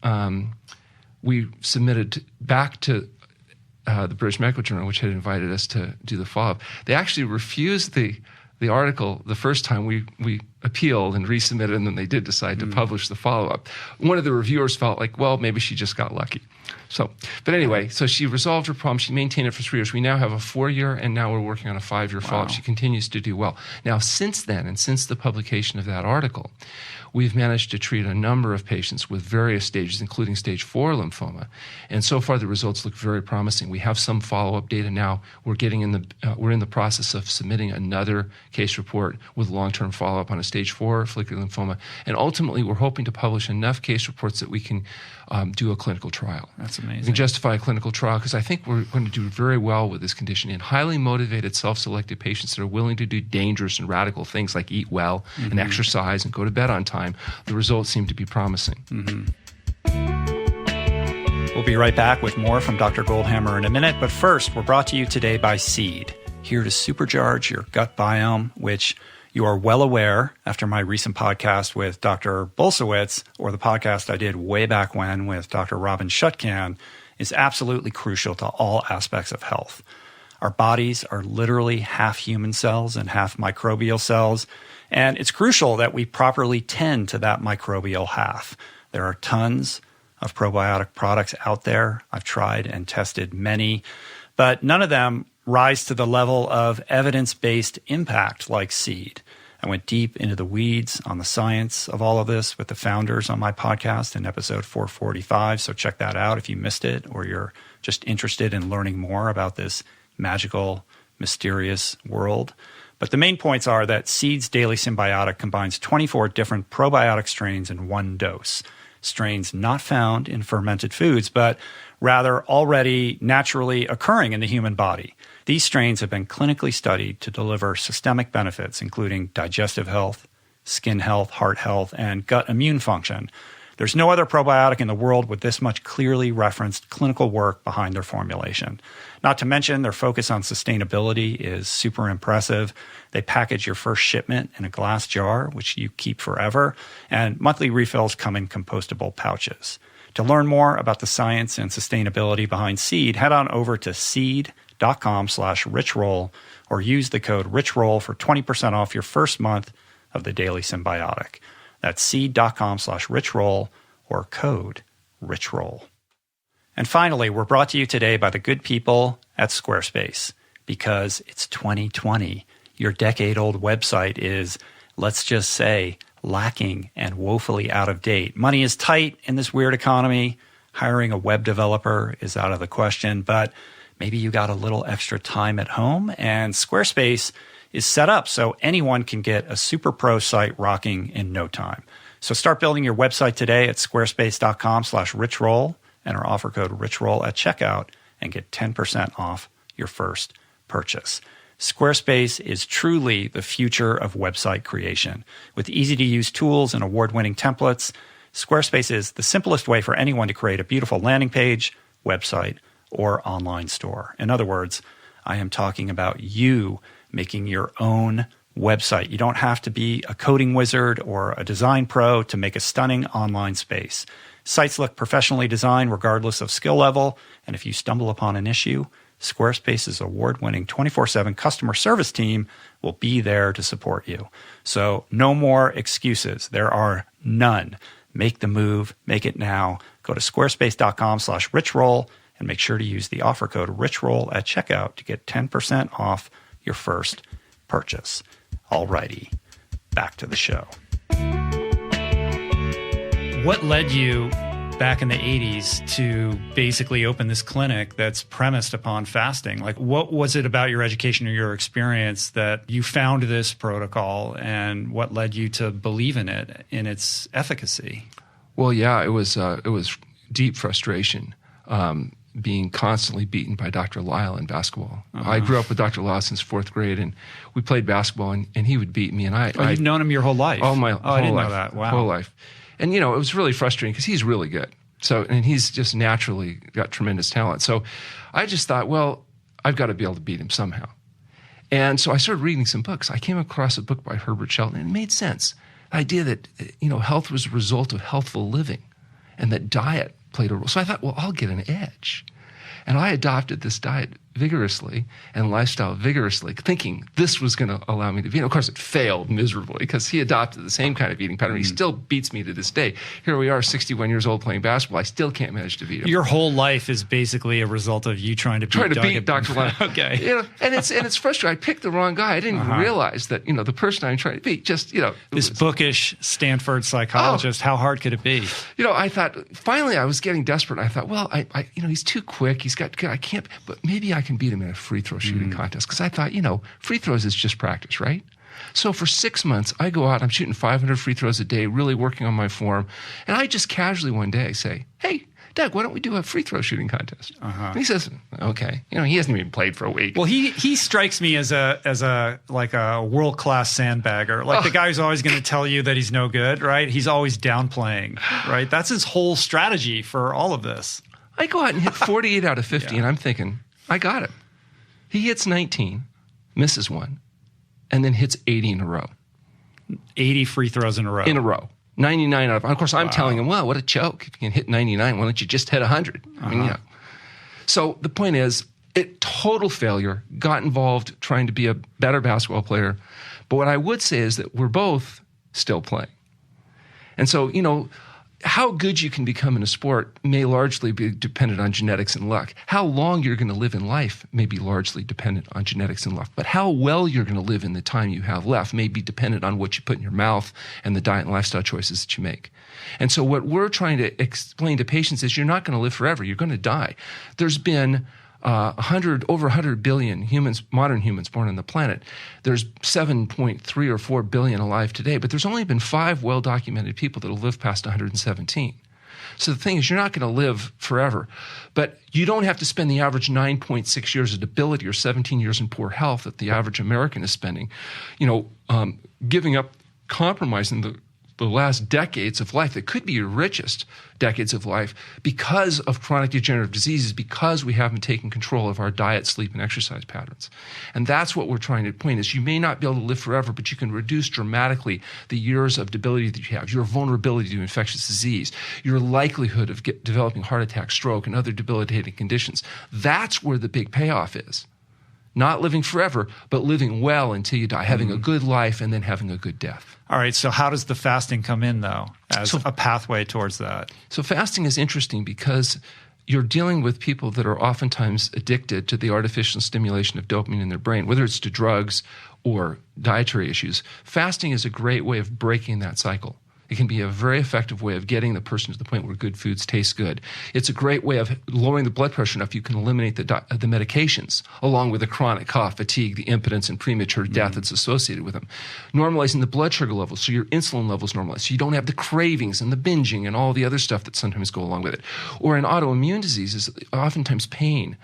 we submitted back to the British Medical Journal, which had invited us to do the follow-up. They actually refused the article the first time. We appealed and resubmitted, and then they did decide to publish the follow-up. One of the reviewers felt like, well, maybe she just got lucky. But anyway, so she resolved her problem. She maintained it for 3 years. We now have a 4-year, and now we're working on a 5-year follow-up. She continues to do well. Now, since then, and since the publication of that article, we've managed to treat a number of patients with various stages, including stage 4 lymphoma. And so far, the results look very promising. We have some follow-up data now. We're in the process of submitting another case report with long-term follow-up on a stage 4 follicular lymphoma. And ultimately, we're hoping to publish enough case reports that we can do a clinical trial. That's amazing. We can justify a clinical trial because I think we're going to do very well with this condition in highly motivated, self-selected patients that are willing to do dangerous and radical things like eat well and exercise and go to bed on time. The results seem to be promising. We'll be right back with more from Dr. Goldhamer in a minute, but first, we're brought to you today by Seed, here to supercharge your gut biome, which you are well aware after my recent podcast with Dr. Bolsewitz, or the podcast I did way back when with Dr. Robin Shutkan, is absolutely crucial to all aspects of health. Our bodies are literally half human cells and half microbial cells, and it's crucial that we properly tend to that microbial half. There are tons of probiotic products out there. I've tried and tested many, but none of them rise to the level of evidence-based impact like Seed. I went deep into the weeds on the science of all of this with the founders on my podcast in episode 445, so check that out if you missed it or you're just interested in learning more about this magical, mysterious world. But the main points are that Seed's Daily Symbiotic combines 24 different probiotic strains in one dose. Strains not found in fermented foods, but rather already naturally occurring in the human body. These strains have been clinically studied to deliver systemic benefits, including digestive health, skin health, heart health, and gut immune function. There's no other probiotic in the world with this much clearly referenced clinical work behind their formulation. Not to mention, their focus on sustainability is super impressive. They package your first shipment in a glass jar, which you keep forever, and monthly refills come in compostable pouches. To learn more about the science and sustainability behind Seed, head on over to seed.com/richroll or use the code richroll for 20% off your first month of the Daily Symbiotic. That's seed.com/richroll or code richroll. And finally, we're brought to you today by the good people at Squarespace, because it's 2020. Your decade-old website is, let's just say, lacking and woefully out of date. Money is tight in this weird economy. Hiring a web developer is out of the question, but maybe you got a little extra time at home, and Squarespace is set up so anyone can get a super pro site rocking in no time. So start building your website today at squarespace.com/richroll. Enter offer code richroll at checkout and get 10% off your first purchase. Squarespace is truly the future of website creation. With easy-to-use tools and award-winning templates, Squarespace is the simplest way for anyone to create a beautiful landing page, website, or online store. In other words, I am talking about you making your own website. You don't have to be a coding wizard or a design pro to make a stunning online space. Sites look professionally designed regardless of skill level, and if you stumble upon an issue, Squarespace's award-winning 24/7 customer service team will be there to support you. So no more excuses. There are none. Make the move. Make it now. Go to squarespace.com/richroll and make sure to use the offer code richroll at checkout to get 10% off your first purchase. Alrighty, back to the show. What led you back in the 80s to basically open this clinic that's premised upon fasting? Like, what was it about your education or your experience that you found this protocol, and what led you to believe in it, in its efficacy? Well, yeah, it was deep frustration, being constantly beaten by Dr. Lisle in basketball. I grew up with Dr. Lisle since 4th grade, and we played basketball, and he would beat me. And you've known him your whole life? Oh, my whole I didn't life, know that. Wow. Whole life. And, it was really frustrating because he's really good. So, and he's just naturally got tremendous talent. So I just thought, well, I've got to be able to beat him somehow. And so I started reading some books. I came across a book by Herbert Shelton, and it made sense. The idea that, health was a result of healthful living and that diet played a role. So I thought, well, I'll get an edge. And I adopted this diet vigorously and lifestyle vigorously, thinking this was going to allow me to be. And of course, it failed miserably because he adopted the same kind of eating pattern. He still beats me to this day. Here we are, 61 years old, playing basketball. I still can't manage to beat him. Your whole life is basically a result of you trying to beat Dr. Lyon. Okay. And it's frustrating. I picked the wrong guy. I didn't even realize that, the person I'm trying to beat just, this bookish Stanford psychologist, how hard could it be? I thought, finally I was getting desperate. I thought, well, I he's too quick. I can't, but maybe I can beat him in a free throw shooting contest. Because I thought, free throws is just practice, right? So for 6 months, I go out, I'm shooting 500 free throws a day, really working on my form. And I just casually one day say, hey, Doug, why don't we do a free throw shooting contest? And he says, okay. He hasn't even played for a week. Well, he strikes me as a world-class sandbagger, like the guy who's always going to tell you that he's no good, right? He's always downplaying, right? That's his whole strategy for all of this. I go out and hit 48 out of 50, and I'm thinking, I got it. He hits 19, misses one, and then hits 80 in a row. 80 free throws in a row. 99 out of course, I'm telling him, well, what a joke. If you can hit 99, why don't you just hit 100? I mean, So the point is, total failure, got involved trying to be a better basketball player. But what I would say is that we're both still playing. And so, how good you can become in a sport may largely be dependent on genetics and luck. How long you're going to live in life may be largely dependent on genetics and luck. But how well you're going to live in the time you have left may be dependent on what you put in your mouth and the diet and lifestyle choices that you make. And so what we're trying to explain to patients is you're not going to live forever. You're going to die. There's been over 100 billion humans, modern humans born on the planet. There's 7.3 or 4 billion alive today, but there's only been 5 well-documented people that will live past 117. So the thing is, you're not going to live forever, but you don't have to spend the average 9.6 years of debility or 17 years in poor health that the average American is spending, giving up, compromising the last decades of life that could be your richest decades of life because of chronic degenerative diseases, because we haven't taken control of our diet, sleep, and exercise patterns. And that's what we're trying to point is you may not be able to live forever, but you can reduce dramatically the years of debility that you have, your vulnerability to infectious disease, your likelihood of developing heart attack, stroke, and other debilitating conditions. That's where the big payoff is. Not living forever, but living well until you die, having a good life and then having a good death. All right, so how does the fasting come in, though, as a pathway towards that? So fasting is interesting because you're dealing with people that are oftentimes addicted to the artificial stimulation of dopamine in their brain, whether it's to drugs or dietary issues. Fasting is a great way of breaking that cycle. It can be a very effective way of getting the person to the point where good foods taste good. It's a great way of lowering the blood pressure enough you can eliminate the medications, along with the chronic cough, fatigue, the impotence, and premature death that's associated with them. Normalizing the blood sugar levels so your insulin levels normalize, so you don't have the cravings and the binging and all the other stuff that sometimes go along with it. Or in autoimmune diseases, oftentimes pain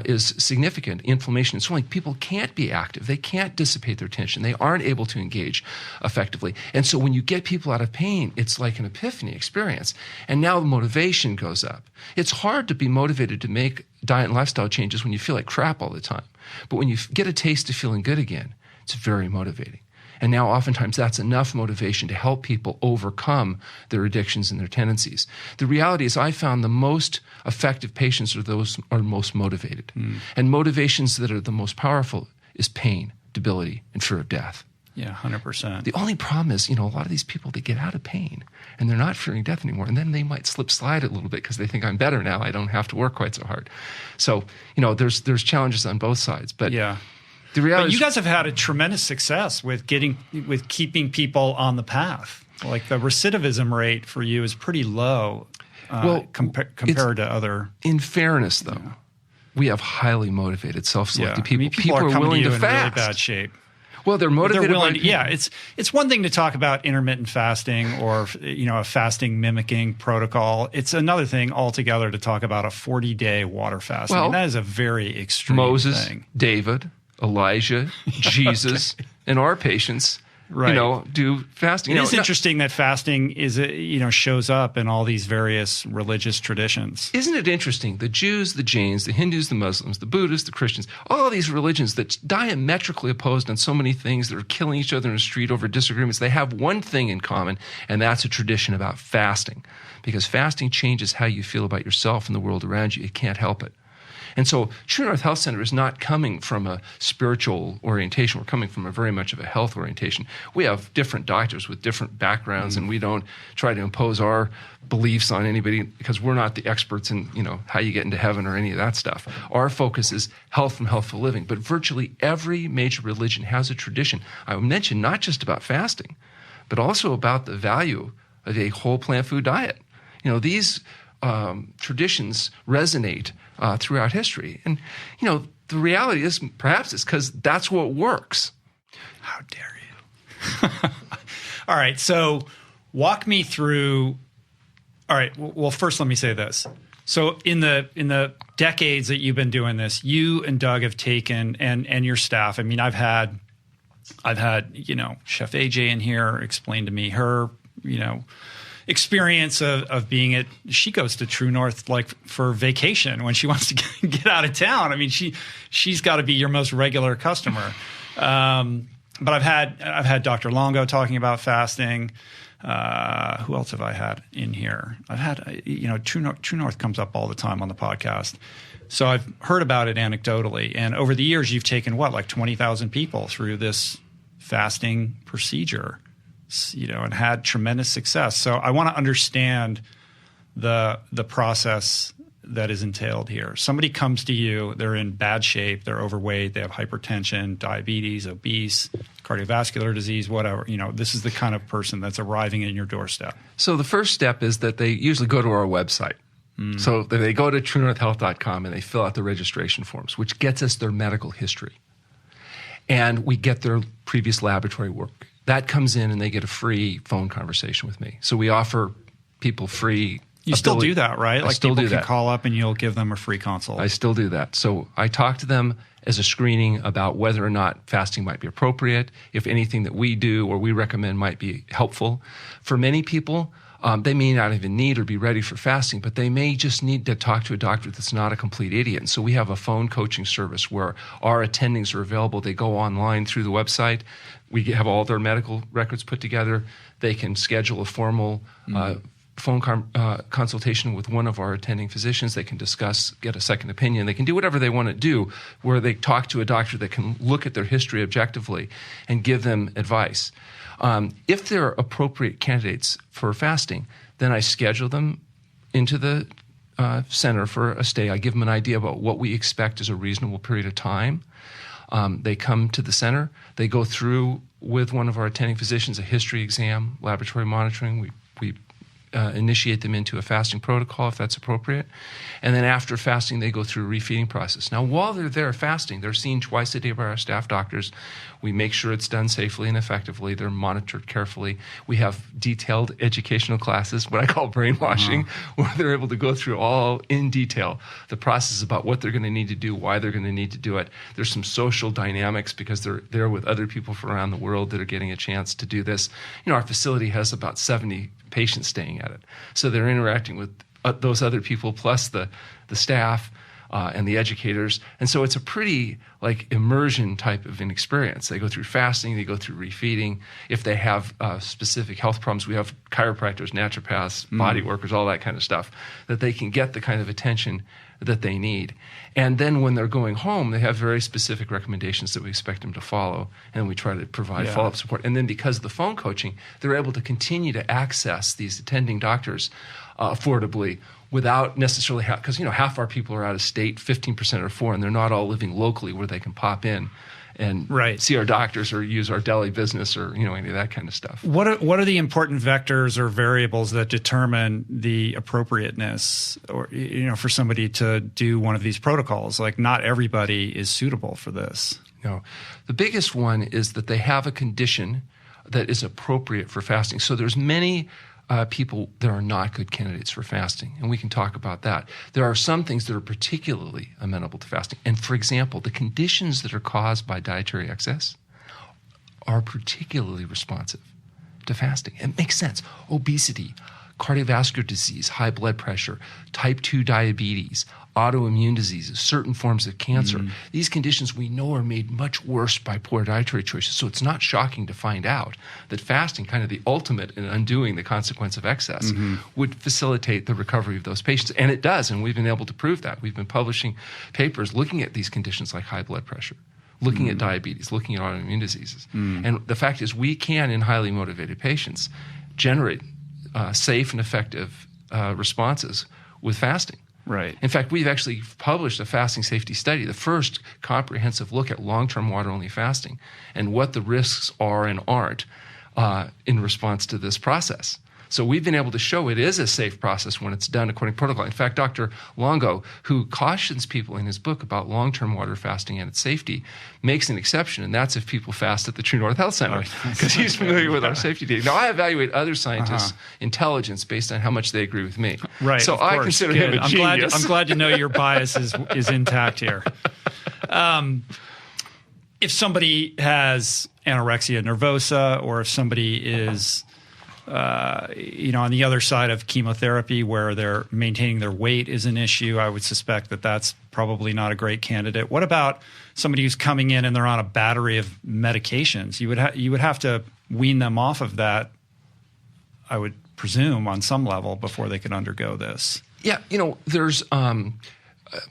is significant, inflammation and swelling. People can't be active. They can't dissipate their tension. They aren't able to engage effectively. And so when you get people out of pain, it's like an epiphany experience. And now the motivation goes up. It's hard to be motivated to make diet and lifestyle changes when you feel like crap all the time. But when you get a taste of feeling good again, it's very motivating. And now oftentimes that's enough motivation to help people overcome their addictions and their tendencies. The reality is I found the most effective patients are those who are most motivated. And motivations that are the most powerful is pain, debility, and fear of death. Yeah, 100%. The only problem is, a lot of these people, they get out of pain and they're not fearing death anymore. And then they might slide a little bit because they think I'm better now. I don't have to work quite so hard. So, there's challenges on both sides. But yeah. The reality but you guys have had a tremendous success with keeping people on the path. Like the recidivism rate for you is pretty low compared to other. In fairness, though, we have highly motivated, self-selected people. People are willing to fast. In really bad shape. Well, they're motivated. It's one thing to talk about intermittent fasting or a fasting mimicking protocol. It's another thing altogether to talk about a 40-day water fast. Well, that is a very extreme Moses, thing. David, Elijah, Jesus, and our patients, do fasting. It is interesting that fasting is, shows up in all these various religious traditions. Isn't it interesting? The Jews, the Jains, the Hindus, the Muslims, the Buddhists, the Christians, all of these religions that diametrically opposed on so many things that are killing each other in the street over disagreements, they have one thing in common, and that's a tradition about fasting. Because fasting changes how you feel about yourself and the world around you. It can't help it. And so True North Health Center is not coming from a spiritual orientation. We're coming from a very much of a health orientation. We have different doctors with different backgrounds, and we don't try to impose our beliefs on anybody because we're not the experts in, how you get into heaven or any of that stuff. Our focus is health and healthful living. But virtually every major religion has a tradition. I mentioned not just about fasting, but also about the value of a whole plant food diet. These traditions resonate throughout history. And, the reality is perhaps it's because that's what works. How dare you? All right. So walk me through. All right. Well, first, let me say this. So in the decades that you've been doing this, you and Doug have taken and your staff. I mean, I've had Chef AJ in here explain to me her, experience of being at. She goes to True North like for vacation when she wants to get out of town. I mean, she's got to be your most regular customer. But I've had Dr. Longo talking about fasting. Who else have I had in here? I've had, True North comes up all the time on the podcast. So I've heard about it anecdotally. And over the years, you've taken like 20,000 people through this fasting procedure, and had tremendous success. So I want to understand the process that is entailed here. Somebody comes to you, they're in bad shape, they're overweight, they have hypertension, diabetes, obese, cardiovascular disease, whatever. This is the kind of person that's arriving in your doorstep. So the first step is that they usually go to our website. So they go to truenorthhealth.com and they fill out the registration forms, which gets us their medical history. And we get their previous laboratory work. That comes in and they get a free phone conversation with me. So we offer people free. You still do that, right? I still do that. People can call up and you'll give them a free consult. I still do that. So I talk to them as a screening about whether or not fasting might be appropriate, if anything that we do or we recommend might be helpful. For many people, they may not even need or be ready for fasting, but they may just need to talk to a doctor that's not a complete idiot. And so we have a phone coaching service where our attendings are available. They go online through the website. We have all their medical records put together. They can schedule a formal phone consultation with one of our attending physicians. They can discuss, get a second opinion. They can do whatever they want to do where they talk to a doctor that can look at their history objectively and give them advice. If they're appropriate candidates for fasting, then I schedule them into the center for a stay. I give them an idea about what we expect is a reasonable period of time. They come to the center. They go through with one of our attending physicians a history exam, laboratory monitoring. We initiate them into a fasting protocol if that's appropriate. And then after fasting, they go through a refeeding process. Now, while they're there fasting, they're seen twice a day by our staff doctors. We make sure it's done safely and effectively. They're monitored carefully. We have detailed educational classes, what I call brainwashing, where they're able to go through all in detail the process about what they're going to need to do, why they're going to need to do it. There's some social dynamics because they're there with other people from around the world that are getting a chance to do this. Our facility has about 70 patients staying at it. So they're interacting with those other people plus the staff and the educators. And so it's a pretty immersion type of an experience. They go through fasting, they go through refeeding. If they have specific health problems, we have chiropractors, naturopaths, body workers, all that kind of stuff, that they can get the kind of attention that they need. And then when they're going home, they have very specific recommendations that we expect them to follow, and we try to provide follow-up support. And then because of the phone coaching, they're able to continue to access these attending doctors affordably without necessarily because half our people are out of state, 15% are foreign, and they're not all living locally where they can pop in and see our doctors or use our deli business or any of that kind of stuff. What are the important vectors or variables that determine the appropriateness or for somebody to do one of these protocols? Not everybody is suitable for this. No. The biggest one is that they have a condition that is appropriate for fasting. So there's many people that are not good candidates for fasting, and we can talk about that. There are some things that are particularly amenable to fasting. And for example, the conditions that are caused by dietary excess are particularly responsive to fasting. It makes sense. Obesity, cardiovascular disease, high blood pressure, type 2 diabetes, autoimmune diseases, certain forms of cancer. These conditions we know are made much worse by poor dietary choices. So it's not shocking to find out that fasting, kind of the ultimate in undoing the consequence of excess, would facilitate the recovery of those patients. And it does, and we've been able to prove that. We've been publishing papers looking at these conditions like high blood pressure, looking at diabetes, looking at autoimmune diseases. And the fact is we can, in highly motivated patients, generate safe and effective responses with fasting. Right. In fact, we've actually published a fasting safety study, the first comprehensive look at long-term water-only fasting and what the risks are and aren't in response to this process. So we've been able to show it is a safe process when it's done according to protocol. In fact, Dr. Longo, who cautions people in his book about long-term water fasting and its safety, makes an exception, and that's if people fast at the True North Health Center, because he's familiar with our safety data. Now, I evaluate other scientists' intelligence based on how much they agree with me. Right. So I consider him a genius. I'm glad to know your bias is intact here. If somebody has anorexia nervosa, or if somebody is on the other side of chemotherapy where they're maintaining their weight is an issue, I would suspect that that's probably not a great candidate. What about somebody who's coming in and they're on a battery of medications? You would have to wean them off of that, I would presume, on some level before they could undergo this. Yeah, there's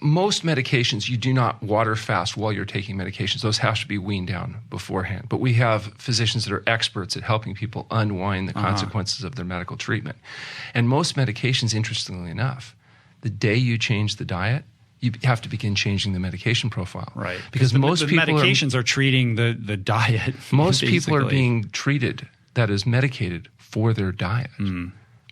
most medications you do not water fast while you're taking medications. Those have to be weaned down beforehand. But we have physicians that are experts at helping people unwind the consequences of their medical treatment. And most medications, interestingly enough, the day you change the diet, you have to begin changing the medication profile. Right. Because most people medications are treating the diet. Most people are being treated, that is medicated, for their diet.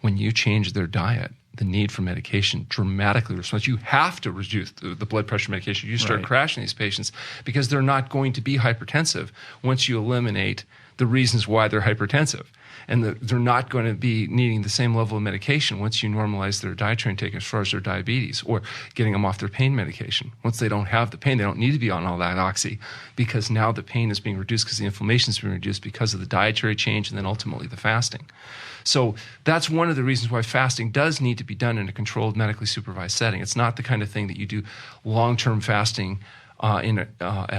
When you change their diet, the need for medication dramatically responds. You have to reduce the blood pressure medication. You start crashing these patients because they're not going to be hypertensive once you eliminate the reasons why they're hypertensive. And they're not going to be needing the same level of medication once you normalize their dietary intake as far as their diabetes or getting them off their pain medication. Once they don't have the pain, they don't need to be on all that oxy because now the pain is being reduced because the inflammation is being reduced because of the dietary change and then ultimately the fasting. So that's one of the reasons why fasting does need to be done in a controlled, medically supervised setting. It's not the kind of thing that you do long-term fasting at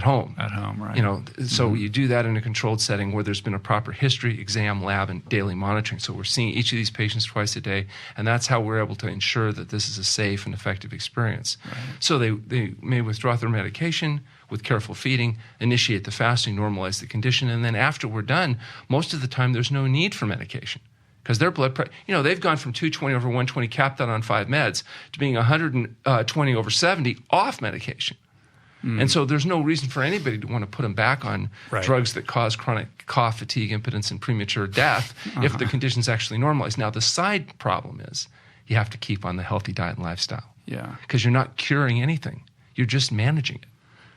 home. At home, right. So you do that in a controlled setting where there's been a proper history, exam, lab, and daily monitoring. So we're seeing each of these patients twice a day, and that's how we're able to ensure that this is a safe and effective experience. Right. So they may withdraw their medication with careful feeding, initiate the fasting, normalize the condition, and then after we're done, most of the time there's no need for medication. Because their blood pressure, they've gone from 220 over 120 capped out on 5 meds to being 120 over 70 off medication. And so there's no reason for anybody to want to put them back on drugs that cause chronic cough, fatigue, impotence, and premature death if the condition's actually normalized. Now, the side problem is you have to keep on the healthy diet and lifestyle. Yeah. Because you're not curing anything. You're just managing it.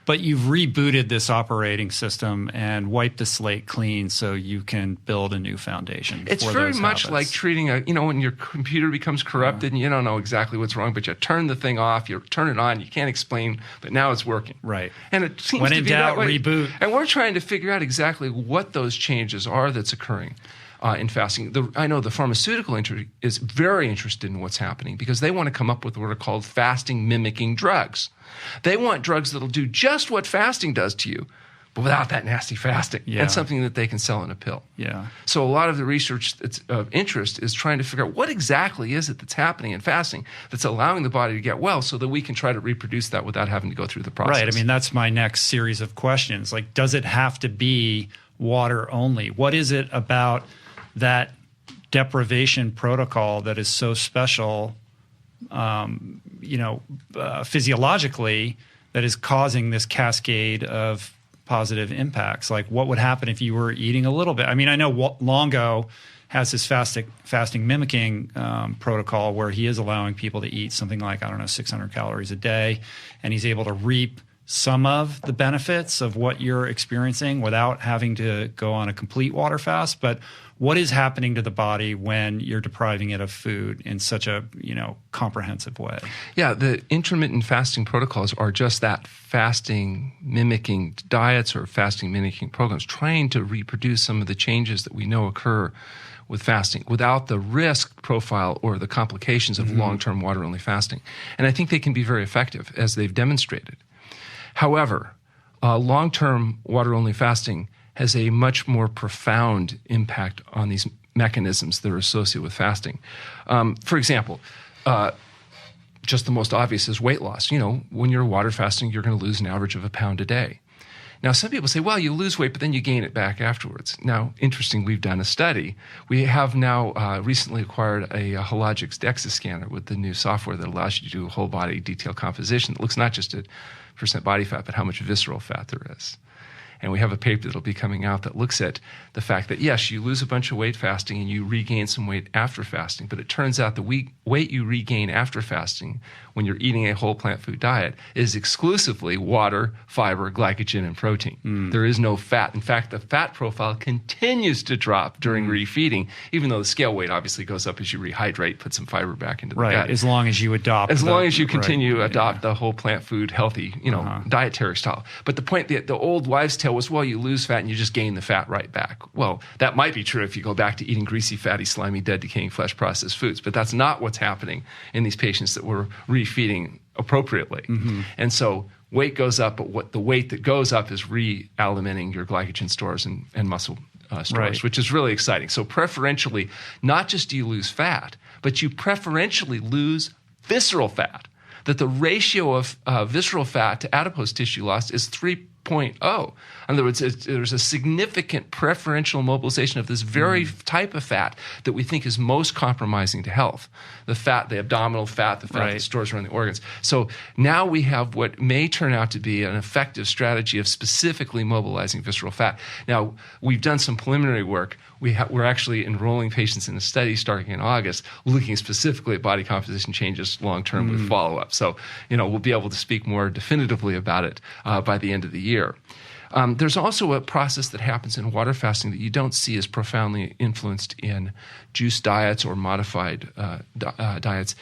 But you've rebooted this operating system and wiped the slate clean so you can build a new foundation. It's very much like treating when your computer becomes corrupted and you don't know exactly what's wrong, but you turn the thing off, you turn it on, you can't explain, but now it's working. Right. And it seems when to in be doubt, that way. Reboot. And we're trying to figure out exactly what those changes are that's occurring in fasting. I know the pharmaceutical industry is very interested in what's happening because they want to come up with what are called fasting mimicking drugs. They want drugs that'll do just what fasting does to you, but without that nasty fasting, and something that they can sell in a pill. Yeah. So a lot of the research that's of interest is trying to figure out what exactly is it that's happening in fasting that's allowing the body to get well so that we can try to reproduce that without having to go through the process. Right. I mean, that's my next series of questions. Like, does it have to be water only? What is it about that deprivation protocol that is so special, physiologically, that is causing this cascade of positive impacts? Like, what would happen if you were eating a little bit? I mean, I know Longo has his fasting mimicking protocol where he is allowing people to eat something like, 600 calories a day, and he's able to reap some of the benefits of what you're experiencing without having to go on a complete water fast. But what is happening to the body when you're depriving it of food in such a comprehensive way? Yeah, the intermittent fasting protocols are just that, fasting mimicking diets or fasting mimicking programs, trying to reproduce some of the changes that we know occur with fasting without the risk profile or the complications of long-term water-only fasting. And I think they can be very effective, as they've demonstrated. However, long-term water-only fasting has a much more profound impact on these mechanisms that are associated with fasting. For example, just the most obvious is weight loss. When you're water fasting, you're going to lose an average of 1 pound a day. Now, some people say, well, you lose weight, but then you gain it back afterwards. Now, interesting, we've done a study. We have now recently acquired a Hologic's DEXA scanner with the new software that allows you to do a whole body detailed composition that looks not just at percent body fat, but how much visceral fat there is. And we have a paper that'll be coming out that looks at the fact that, yes, you lose a bunch of weight fasting and you regain some weight after fasting, but it turns out the weight you regain after fasting when you're eating a whole plant food diet is exclusively water, fiber, glycogen, and protein. There is no fat. In fact, the fat profile continues to drop during refeeding, even though the scale weight obviously goes up as you rehydrate, put some fiber back into the gut. As long as you adopt. As long as you continue to adopt the whole plant food healthy, dietary style. But the point, the old wives' tale was, well, you lose fat and you just gain the fat right back. Well, that might be true if you go back to eating greasy, fatty, slimy, dead, decaying flesh processed foods, but that's not what's happening in these patients that we're refeeding appropriately. And so weight goes up, but the weight that goes up is re-alimenting your glycogen stores and muscle stores, which is really exciting. So preferentially, not just do you lose fat, but you preferentially lose visceral fat. That the ratio of visceral fat to adipose tissue loss is 3.0. In other words, there's a significant preferential mobilization of this very type of fat that we think is most compromising to health. The fat, the abdominal fat, the fat that stores around the organs. So now we have what may turn out to be an effective strategy of specifically mobilizing visceral fat. Now, we've done some preliminary work. We're actually enrolling patients in a study starting in August, looking specifically at body composition changes long-term with follow-up. So, we'll be able to speak more definitively about it by the end of the year. There's also a process that happens in water fasting that you don't see as profoundly influenced in juice diets or modified diets,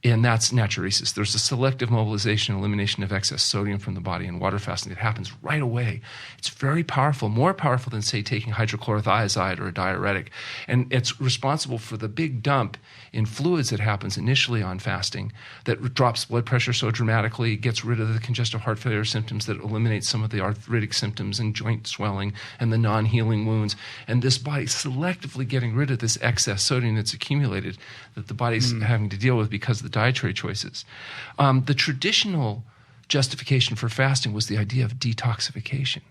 and that's natriuresis. There's a selective mobilization and elimination of excess sodium from the body in water fasting that happens right away. It's very powerful, more powerful than, say, taking hydrochlorothiazide or a diuretic. And it's responsible for the big dump in fluids that happens initially on fasting that drops blood pressure so dramatically, gets rid of the congestive heart failure symptoms, that eliminates some of the arthritic symptoms and joint swelling and the non-healing wounds. And this body selectively getting rid of this excess sodium that's accumulated that the body's having to deal with because of the dietary choices. The traditional justification for fasting was the idea of detoxification.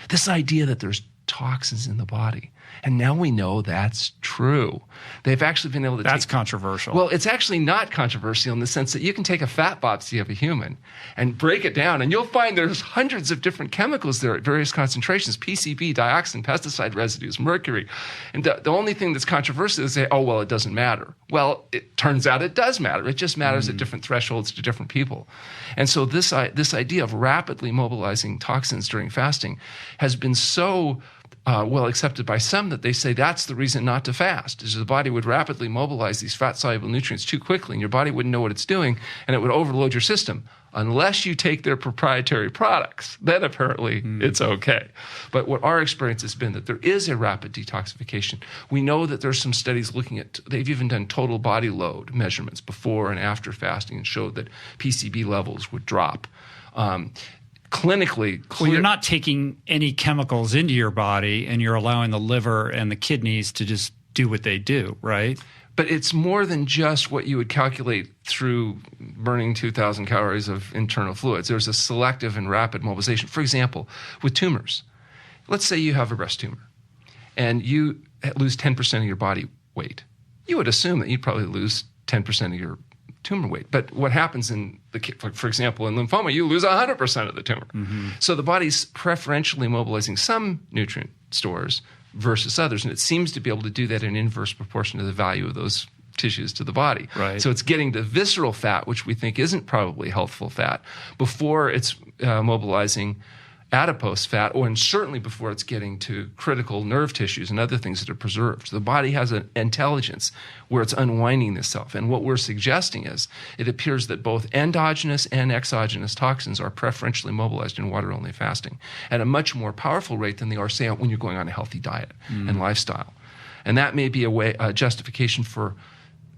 This idea that there's toxins in the body. And now we know that's true. They've actually been able to That's controversial. Well, it's actually not controversial in the sense that you can take a fat biopsy of a human and break it down, and you'll find there's hundreds of different chemicals there at various concentrations, PCB, dioxin, pesticide residues, mercury. And the only thing that's controversial is say, oh, well, it doesn't matter. Well, it turns out it does matter. It just matters at different thresholds to different people. And so this idea of rapidly mobilizing toxins during fasting has been so well accepted by some that they say that's the reason not to fast, is the body would rapidly mobilize these fat-soluble nutrients too quickly, and your body wouldn't know what it's doing, and it would overload your system. Unless you take their proprietary products, then apparently it's okay. But what our experience has been that there is a rapid detoxification. We know that there's some studies looking at, they've even done total body load measurements before and after fasting and showed that PCB levels would drop. Clinically, well, you're not taking any chemicals into your body, and you're allowing the liver and the kidneys to just do what they do, right? But it's more than just what you would calculate through burning 2,000 calories of internal fluids. There's a selective and rapid mobilization. For example, with tumors, let's say you have a breast tumor, and you lose 10% of your body weight. You would assume that you'd probably lose 10% of your tumor weight. But what happens for example, in lymphoma, you lose 100% of the tumor. So the body's preferentially mobilizing some nutrient stores versus others, and it seems to be able to do that in inverse proportion to the value of those tissues to the body. Right. So it's getting the visceral fat, which we think isn't probably healthful fat, before it's mobilizing adipose fat, and certainly before it's getting to critical nerve tissues and other things that are preserved. So the body has an intelligence where it's unwinding itself. And what we're suggesting is it appears that both endogenous and exogenous toxins are preferentially mobilized in water-only fasting at a much more powerful rate than they are, say, when you're going on a healthy diet and lifestyle. And that may be a justification for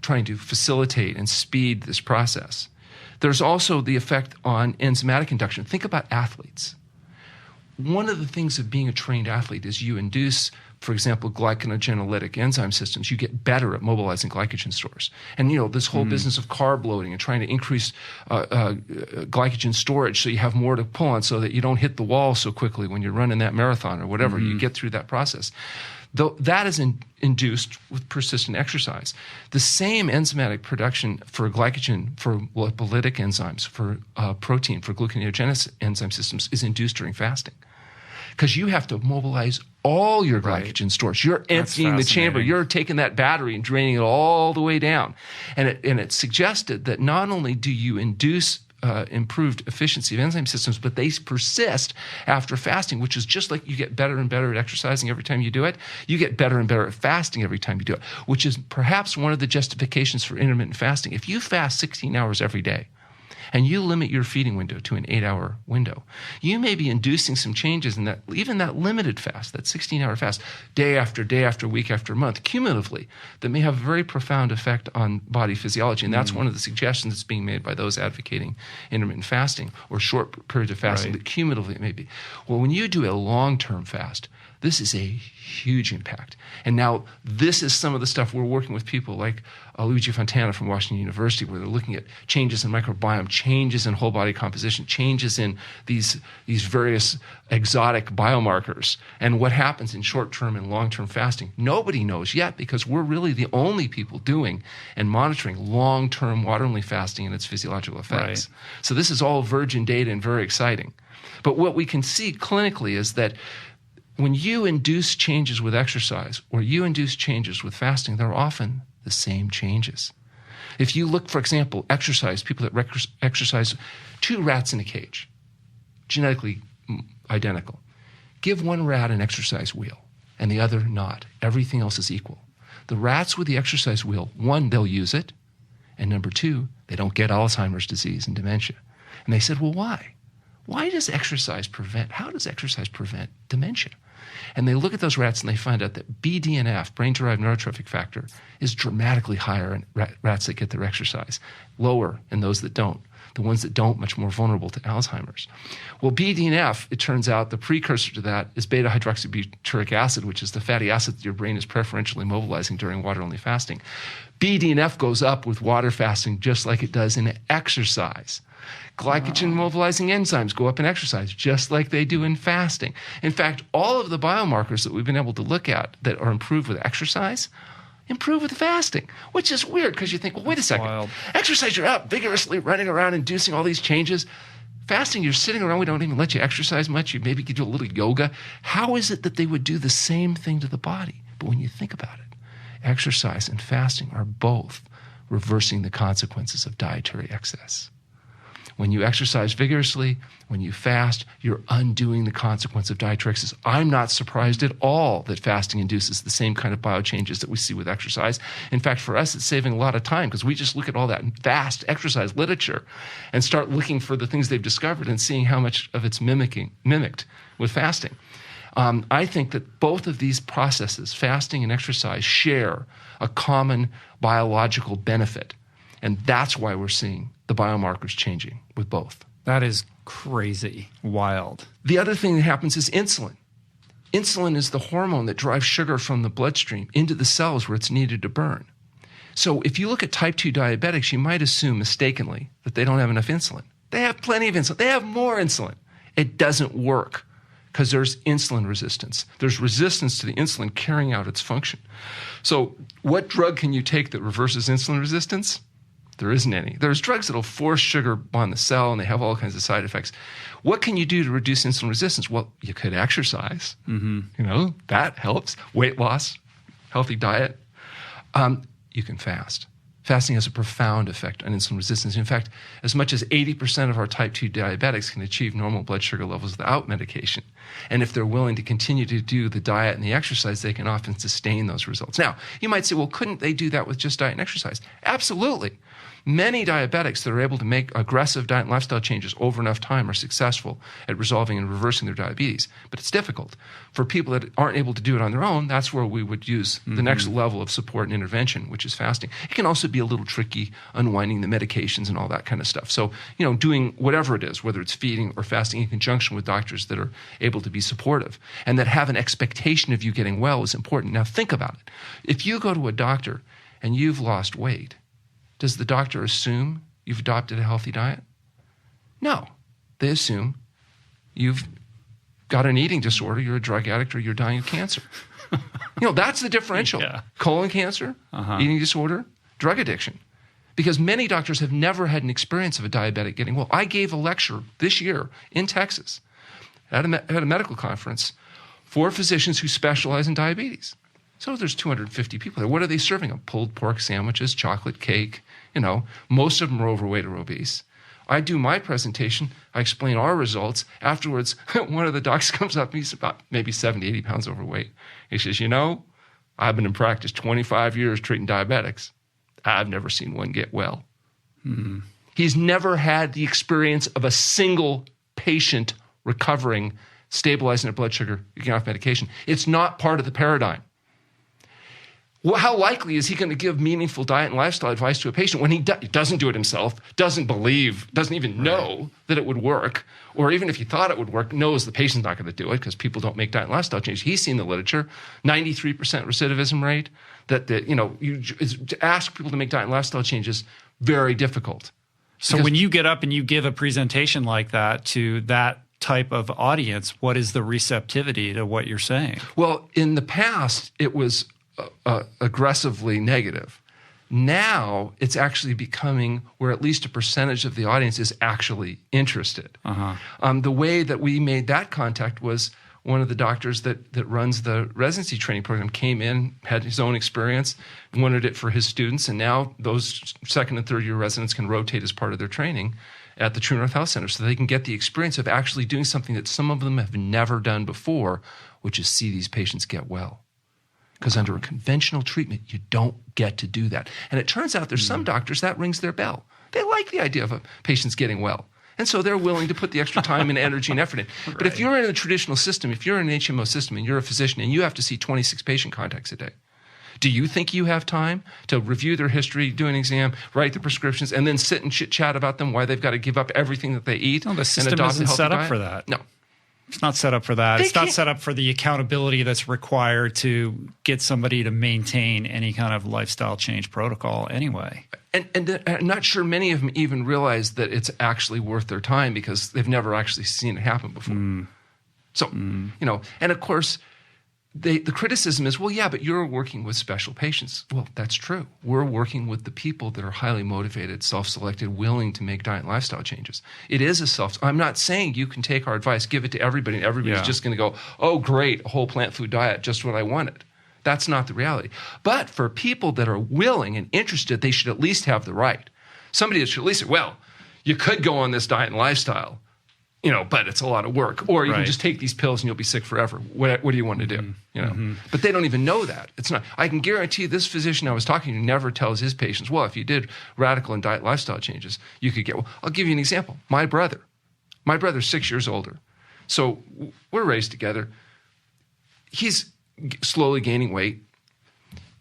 trying to facilitate and speed this process. There's also the effect on enzymatic induction. Think about athletes. One of the things of being a trained athlete is you induce, for example, glycogenolytic enzyme systems. You get better at mobilizing glycogen stores. And, this whole business of carb loading and trying to increase glycogen storage so you have more to pull on so that you don't hit the wall so quickly when you're running that marathon or whatever. You get through that process. Though that is induced with persistent exercise. The same enzymatic production for glycogen, for lipolytic enzymes, for protein, for gluconeogenesis enzyme systems is induced during fasting. Because you have to mobilize all your glycogen stores. You're emptying the chamber. You're taking that battery and draining it all the way down. And it suggested that not only do you induce improved efficiency of enzyme systems, but they persist after fasting, which is just like you get better and better at exercising every time you do it. You get better and better at fasting every time you do it, which is perhaps one of the justifications for intermittent fasting. If you fast 16 hours every day, and you limit your feeding window to an 8-hour window, you may be inducing some changes in that, even that limited fast, that 16-hour fast, day after day after week after month, cumulatively, that may have a very profound effect on body physiology. And that's one of the suggestions that's being made by those advocating intermittent fasting or short periods of fasting, that cumulatively it may be. Well, when you do a long-term fast, this is a huge impact. And now this is some of the stuff we're working with people like Luigi Fontana from Washington University, where they're looking at changes in microbiome, changes in whole body composition, changes in these various exotic biomarkers, and what happens in short-term and long-term fasting. Nobody knows yet, because we're really the only people doing and monitoring long-term water-only fasting and its physiological effects. So this is all virgin data and very exciting. But what we can see clinically is that when you induce changes with exercise or you induce changes with fasting, they're often the same changes. If you look, for example, people that exercise 2 rats in a cage, genetically identical. Give one rat an exercise wheel and the other not. Everything else is equal. The rats with the exercise wheel, 1, they'll use it, and number 2, they don't get Alzheimer's disease and dementia. And they said, well, why? How does exercise prevent dementia? And they look at those rats and they find out that BDNF, brain-derived neurotrophic factor, is dramatically higher in rats that get their exercise, lower in those that don't. The ones that don't, much more vulnerable to Alzheimer's. Well, BDNF, it turns out, the precursor to that is beta-hydroxybutyric acid, which is the fatty acid that your brain is preferentially mobilizing during water-only fasting. BDNF goes up with water fasting just like it does in exercise. Glycogen-mobilizing enzymes go up in exercise just like they do in fasting. In fact, all of the biomarkers that we've been able to look at that are improved with exercise improve with fasting, which is weird because you think, well, wait a second. Wild. Exercise, you're out vigorously running around inducing all these changes. Fasting, you're sitting around, we don't even let you exercise much. You maybe do a little yoga. How is it that they would do the same thing to the body? But when you think about it, exercise and fasting are both reversing the consequences of dietary excess. When you exercise vigorously, when you fast, you're undoing the consequence of dietary excess. I'm not surprised at all that fasting induces the same kind of biochanges that we see with exercise. In fact, for us, it's saving a lot of time because we just look at all that vast exercise literature and start looking for the things they've discovered and seeing how much of it's mimicked with fasting. I think that both of these processes, fasting and exercise, share a common biological benefit. And that's why we're seeing the biomarkers changing with both. That is crazy. Wild. The other thing that happens is insulin. Insulin is the hormone that drives sugar from the bloodstream into the cells where it's needed to burn. So if you look at type 2 diabetics, you might assume mistakenly that they don't have enough insulin. They have plenty of insulin. They have more insulin. It doesn't work because there's insulin resistance. There's resistance to the insulin carrying out its function. So what drug can you take that reverses insulin resistance? There isn't any. There's drugs that will force sugar on the cell, and they have all kinds of side effects. What can you do to reduce insulin resistance? Well, you could exercise. That helps. Weight loss, healthy diet. You can fast. Fasting has a profound effect on insulin resistance. In fact, as much as 80% of our type 2 diabetics can achieve normal blood sugar levels without medication. And if they're willing to continue to do the diet and the exercise, they can often sustain those results. Now, you might say, well, couldn't they do that with just diet and exercise? Absolutely. Many diabetics that are able to make aggressive diet and lifestyle changes over enough time are successful at resolving and reversing their diabetes. But it's difficult. For people that aren't able to do it on their own, that's where we would use the next level of support and intervention, which is fasting. It can also be a little tricky unwinding the medications and all that kind of stuff. So, doing whatever it is, whether it's feeding or fasting in conjunction with doctors that are able to be supportive and that have an expectation of you getting well is important. Now, think about it. If you go to a doctor and you've lost weight, does the doctor assume you've adopted a healthy diet? No. They assume you've got an eating disorder, you're a drug addict, or you're dying of cancer. That's the differential. Yeah. Colon cancer, eating disorder, drug addiction. Because many doctors have never had an experience of a diabetic getting well. I gave a lecture this year in Texas at a medical conference for physicians who specialize in diabetes. So there's 250 people there. What are they serving them? Pulled pork sandwiches, chocolate cake. Most of them are overweight or obese. I do my presentation. I explain our results. Afterwards, one of the docs comes up. He's about maybe 70, 80 pounds overweight. He says, I've been in practice 25 years treating diabetics. I've never seen one get well. Mm-hmm. He's never had the experience of a single patient recovering, stabilizing their blood sugar, getting off medication. It's not part of the paradigm. Well, how likely is he going to give meaningful diet and lifestyle advice to a patient when he doesn't do it himself, doesn't believe, doesn't even know that it would work, or even if he thought it would work, knows the patient's not going to do it because people don't make diet and lifestyle changes. He's seen the literature, 93% recidivism rate, to ask people to make diet and lifestyle changes, very difficult. So when you get up and you give a presentation like that to that type of audience, what is the receptivity to what you're saying? Well, in the past, it was aggressively negative. Now it's actually becoming where at least a percentage of the audience is actually interested. The way that we made that contact was one of the doctors that runs the residency training program came in, had his own experience, wanted it for his students, and now those second and third year residents can rotate as part of their training at the True North Health Center so they can get the experience of actually doing something that some of them have never done before, which is see these patients get well. Because under a conventional treatment, you don't get to do that. And it turns out there's some doctors that rings their bell. They like the idea of a patient's getting well. And so they're willing to put the extra time and energy and effort in. But if you're in a traditional system, if you're in an HMO system and you're a physician and you have to see 26 patient contacts a day, do you think you have time to review their history, do an exam, write the prescriptions, and then sit and chit-chat about them, why they've got to give up everything that they eat? No, the system isn't set up for that. No. It's not set up for that. It's not set up for the accountability that's required to get somebody to maintain any kind of lifestyle change protocol anyway. And I'm not sure many of them even realize that it's actually worth their time because they've never actually seen it happen before. So, and of course, the criticism is, well, yeah, but you're working with special patients. Well, that's true. We're working with the people that are highly motivated, self-selected, willing to make diet and lifestyle changes. It is I'm not saying you can take our advice, give it to everybody, and everybody's just going to go, oh, great, a whole plant food diet, just what I wanted. That's not the reality. But for people that are willing and interested, they should at least have the right. Somebody should at least say, well, you could go on this diet and lifestyle, but it's a lot of work. Or you can just take these pills and you'll be sick forever. What do you want to do? But they don't even know that. It's not. I can guarantee this physician I was talking to never tells his patients, well, if you did radical and diet lifestyle changes, you could get well. I'll give you an example. My brother's 6 years older. So we're raised together. He's slowly gaining weight.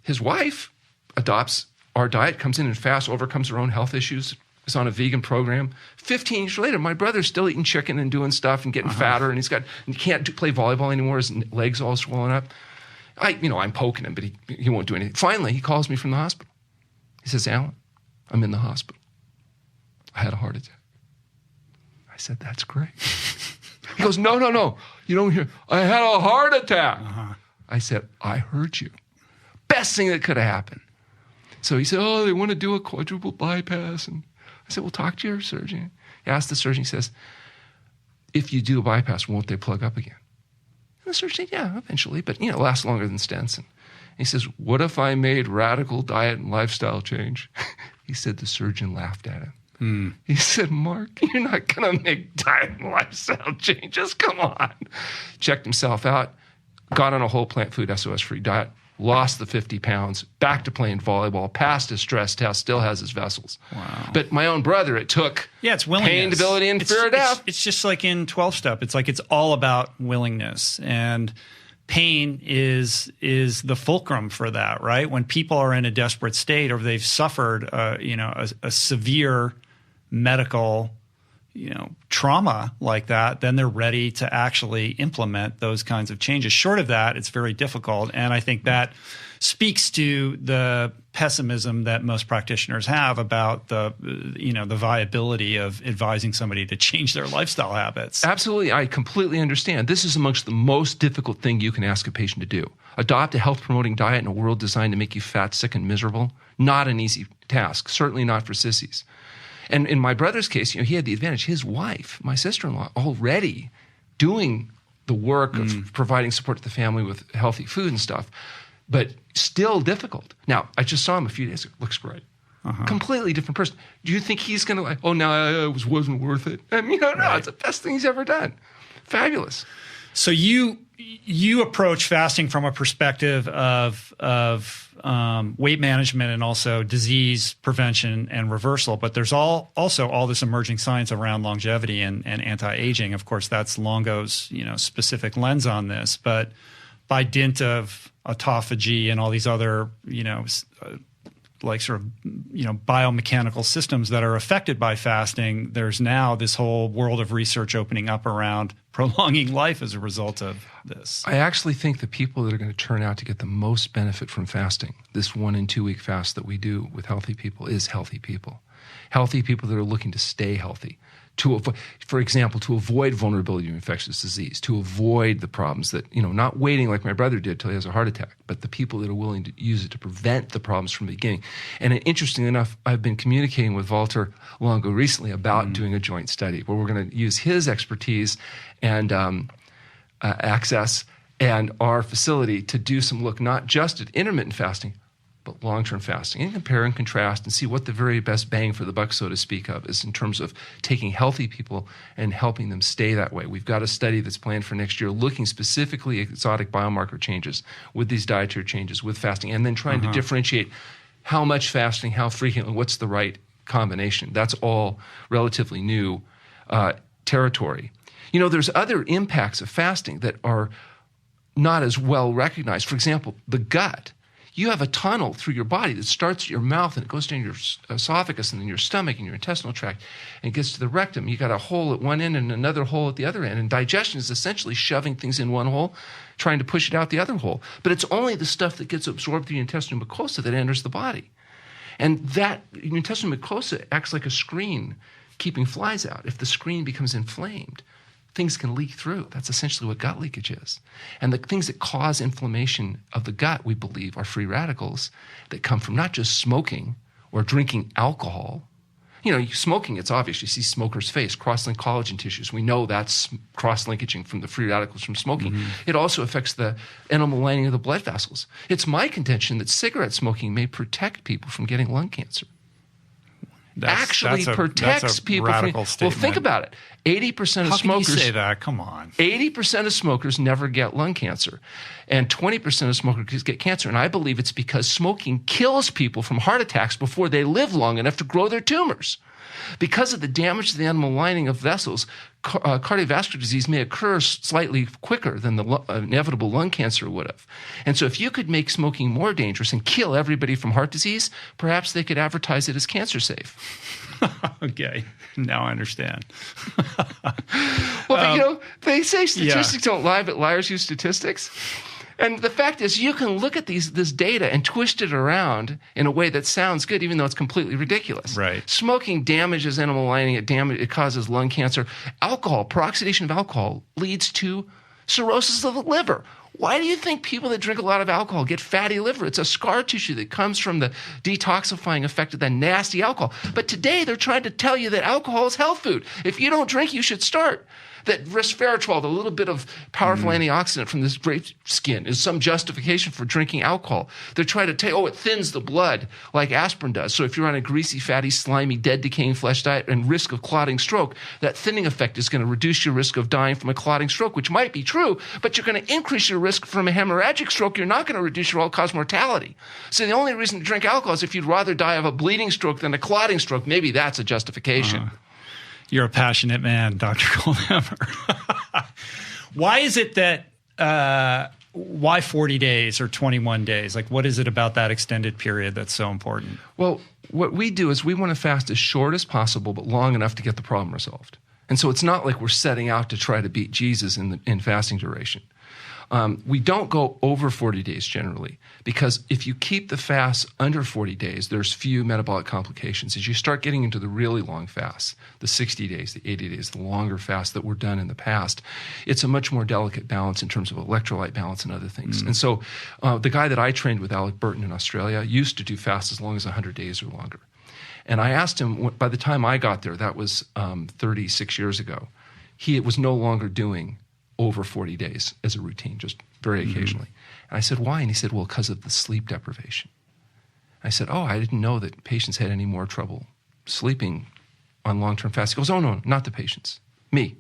His wife adopts our diet, comes in and fasts, overcomes her own health issues, is on a vegan program. 15 years later, my brother's still eating chicken and doing stuff and getting fatter, and he can't play volleyball anymore. His legs all swollen up. I'm poking him, but he won't do anything. Finally, he calls me from the hospital. He says, Alan, I'm in the hospital. I had a heart attack. I said, that's great. He goes, no. You don't hear. I had a heart attack. I said, I heard you. Best thing that could have happened. So he said, oh, they want to do a quadruple bypass. And I said, well, talk to your surgeon. He asked the surgeon, he says, if you do a bypass, won't they plug up again? And the surgeon said, yeah, eventually, but it lasts longer than stents. And he says, what if I made radical diet and lifestyle change? He said the surgeon laughed at him. He said, Mark, you're not going to make diet and lifestyle changes. Come on. Checked himself out, got on a whole plant food SOS-free diet, lost the 50 pounds, back to playing volleyball, passed his stress test, still has his vessels. Wow. But my own brother, it took it's willingness. Pain, debility, and fear of death. It's just like in 12-step. It's like it's all about willingness. And pain is the fulcrum for that, right? When people are in a desperate state or they've suffered a severe medical trauma like that, then they're ready to actually implement those kinds of changes. Short of that, it's very difficult. And I think that speaks to the pessimism that most practitioners have about the viability of advising somebody to change their lifestyle habits. Absolutely. I completely understand. This is amongst the most difficult thing you can ask a patient to do. Adopt a health-promoting diet in a world designed to make you fat, sick, and miserable. Not an easy task. Certainly not for sissies. And in my brother's case, he had the advantage. His wife, my sister-in-law, already doing the work of providing support to the family with healthy food and stuff, but still difficult. Now, I just saw him a few days ago. Looks great. Completely different person. Do you think he's going to no, it wasn't worth it? I mean, no, it's the best thing he's ever done. Fabulous. So you approach fasting from a perspective of weight management and also disease prevention and reversal, but there's also all this emerging science around longevity and anti-aging. Of course, that's Longo's specific lens on this, but by dint of autophagy and all these other biomechanical systems that are affected by fasting, there's now this whole world of research opening up around prolonging life as a result of this. I actually think the people that are going to turn out to get the most benefit from fasting, this 1 and 2 week fast that we do with healthy people, is healthy people. Healthy people that are looking to stay healthy. For example, to avoid vulnerability to infectious disease, to avoid the problems that, not waiting like my brother did till he has a heart attack, but the people that are willing to use it to prevent the problems from the beginning. And interestingly enough, I've been communicating with Walter Longo recently about doing a joint study where we're going to use his expertise and access and our facility to do some look not just at intermittent fasting, but long-term fasting, and compare and contrast and see what the very best bang for the buck, so to speak, of is in terms of taking healthy people and helping them stay that way. We've got a study that's planned for next year looking specifically at exotic biomarker changes with these dietary changes, with fasting, and then trying to differentiate how much fasting, how frequently, what's the right combination. That's all relatively new territory. There's other impacts of fasting that are not as well recognized. For example, the gut. You have a tunnel through your body that starts at your mouth and it goes down your esophagus and then your stomach and your intestinal tract and gets to the rectum. You got a hole at one end and another hole at the other end. And digestion is essentially shoving things in one hole, trying to push it out the other hole. But it's only the stuff that gets absorbed through the intestinal mucosa that enters the body. And that intestinal mucosa acts like a screen keeping flies out. If the screen becomes inflamed, things can leak through. That's essentially what gut leakage is. And the things that cause inflammation of the gut, we believe, are free radicals that come from not just smoking or drinking alcohol. Smoking, it's obvious. You see smokers' face, cross-linked collagen tissues. We know that's cross-linkaging from the free radicals from smoking. It also affects the enamel lining of the blood vessels. It's my contention that cigarette smoking may protect people from getting lung cancer. Protects people radical from. Statement. Well, think about it. 80% of smokers. How can you say that? Come on. 80% of smokers never get lung cancer, and 20% of smokers get cancer. And I believe it's because smoking kills people from heart attacks before they live long enough to grow their tumors. Because of the damage to the enamel lining of vessels, cardiovascular disease may occur slightly quicker than the inevitable lung cancer would have. And so if you could make smoking more dangerous and kill everybody from heart disease, perhaps they could advertise it as cancer safe. Okay, now I understand. Well, they say statistics don't lie, but liars use statistics. And the fact is, you can look at this data and twist it around in a way that sounds good, even though it's completely ridiculous. Right. Smoking damages enamel lining. It causes lung cancer. Alcohol, peroxidation of alcohol, leads to cirrhosis of the liver. Why do you think people that drink a lot of alcohol get fatty liver? It's a scar tissue that comes from the detoxifying effect of that nasty alcohol. But today they're trying to tell you that alcohol is health food. If you don't drink, you should start. That resveratrol, the little bit of powerful antioxidant from this grape skin, is some justification for drinking alcohol. They're trying to tell it thins the blood like aspirin does. So if you're on a greasy, fatty, slimy, dead, decaying flesh diet and risk of clotting stroke, that thinning effect is going to reduce your risk of dying from a clotting stroke, which might be true, but you're going to increase your risk from a hemorrhagic stroke, you're not going to reduce your all-cause mortality. So the only reason to drink alcohol is if you'd rather die of a bleeding stroke than a clotting stroke. Maybe that's a justification. You're a passionate man, Dr. Goldhamer. Why is it that why 40 days or 21 days? Like, what is it about that extended period that's so important? Well, what we do is we want to fast as short as possible, but long enough to get the problem resolved. And so it's not like we're setting out to try to beat Jesus in fasting duration. We don't go over 40 days generally, because if you keep the fast under 40 days, there's few metabolic complications. As you start getting into the really long fasts, the 60 days, the 80 days, the longer fasts that were done in the past, it's a much more delicate balance in terms of electrolyte balance and other things. And so the guy that I trained with, Alec Burton in Australia, used to do fasts as long as 100 days or longer. And I asked him, by the time I got there, that was 36 years ago, he was no longer doing over 40 days as a routine, just very occasionally. And I said, why? And he said, well, because of the sleep deprivation. I said, oh, I didn't know that patients had any more trouble sleeping on long-term fast. He goes, oh, no, not the patients, me.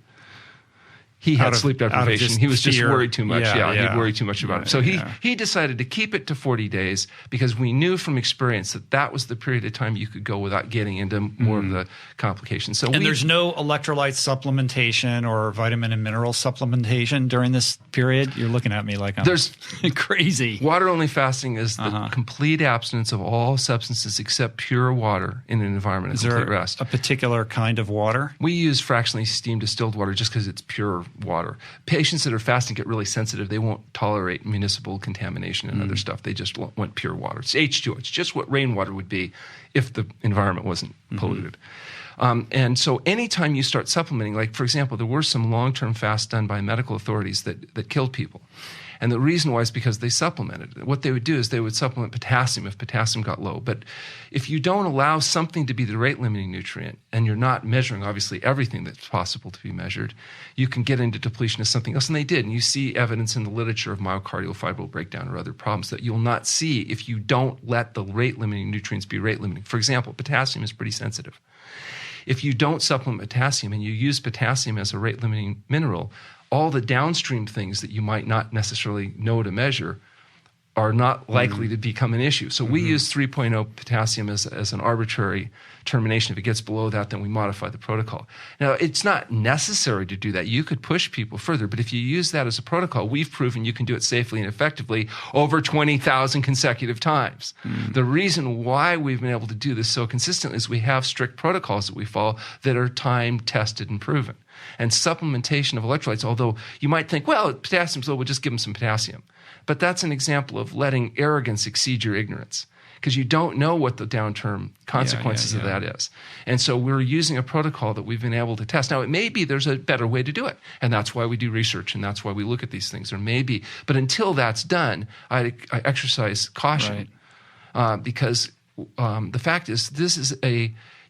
He had sleep deprivation. He was just worried too much. He'd worried too much about it. So he decided to keep it to 40 days because we knew from experience that that was the period of time you could go without getting into more of the complications. So there's no electrolyte supplementation or vitamin and mineral supplementation during this period? You're looking at me like I'm crazy. Water-only fasting is the complete abstinence of all substances except pure water in an environment of complete rest. Is there a particular kind of water? We use fractionally steamed distilled water just because it's pure water. Patients that are fasting get really sensitive. They won't tolerate municipal contamination and other stuff. They just want pure water. It's H2O. It's just what rainwater would be if the environment wasn't polluted. And so anytime you start supplementing, like, for example, there were some long-term fasts done by medical authorities that killed people. And the reason why is because they supplemented. What they would do is they would supplement potassium if potassium got low. But if you don't allow something to be the rate-limiting nutrient, and you're not measuring, obviously, everything that's possible to be measured, you can get into depletion of something else. And they did. And you see evidence in the literature of myocardial fibril breakdown or other problems that you'll not see if you don't let the rate-limiting nutrients be rate-limiting. For example, potassium is pretty sensitive. If you don't supplement potassium and you use potassium as a rate-limiting mineral, all the downstream things that you might not necessarily know to measure are not likely to become an issue. So we use 3.0 potassium as an arbitrary termination. If it gets below that, then we modify the protocol. Now, it's not necessary to do that. You could push people further, but if you use that as a protocol, we've proven you can do it safely and effectively over 20,000 consecutive times. The reason why we've been able to do this so consistently is we have strict protocols that we follow that are time-tested and proven. And supplementation of electrolytes, although you might think, well, potassium's low, we'll just give them some potassium. But that's an example of letting arrogance exceed your ignorance, because you don't know what the downterm consequences of that is. And so we're using a protocol that we've been able to test. Now, it may be there's a better way to do it, and that's why we do research, and that's why we look at these things. There may be. But until that's done, I exercise caution, because the fact is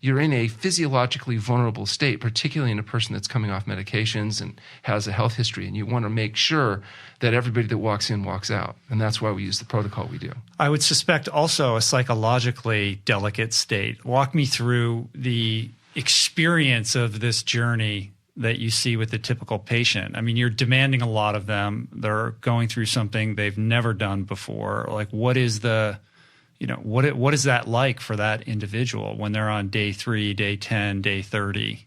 you're in a physiologically vulnerable state, particularly in a person that's coming off medications and has a health history, and you want to make sure that everybody that walks in walks out. And that's why we use the protocol we do. I would suspect also a psychologically delicate state. Walk me through the experience of this journey that you see with the typical patient. I mean, you're demanding a lot of them. They're going through something they've never done before. Like, what is what is that like for that individual when they're on day 3, day 10, day 30?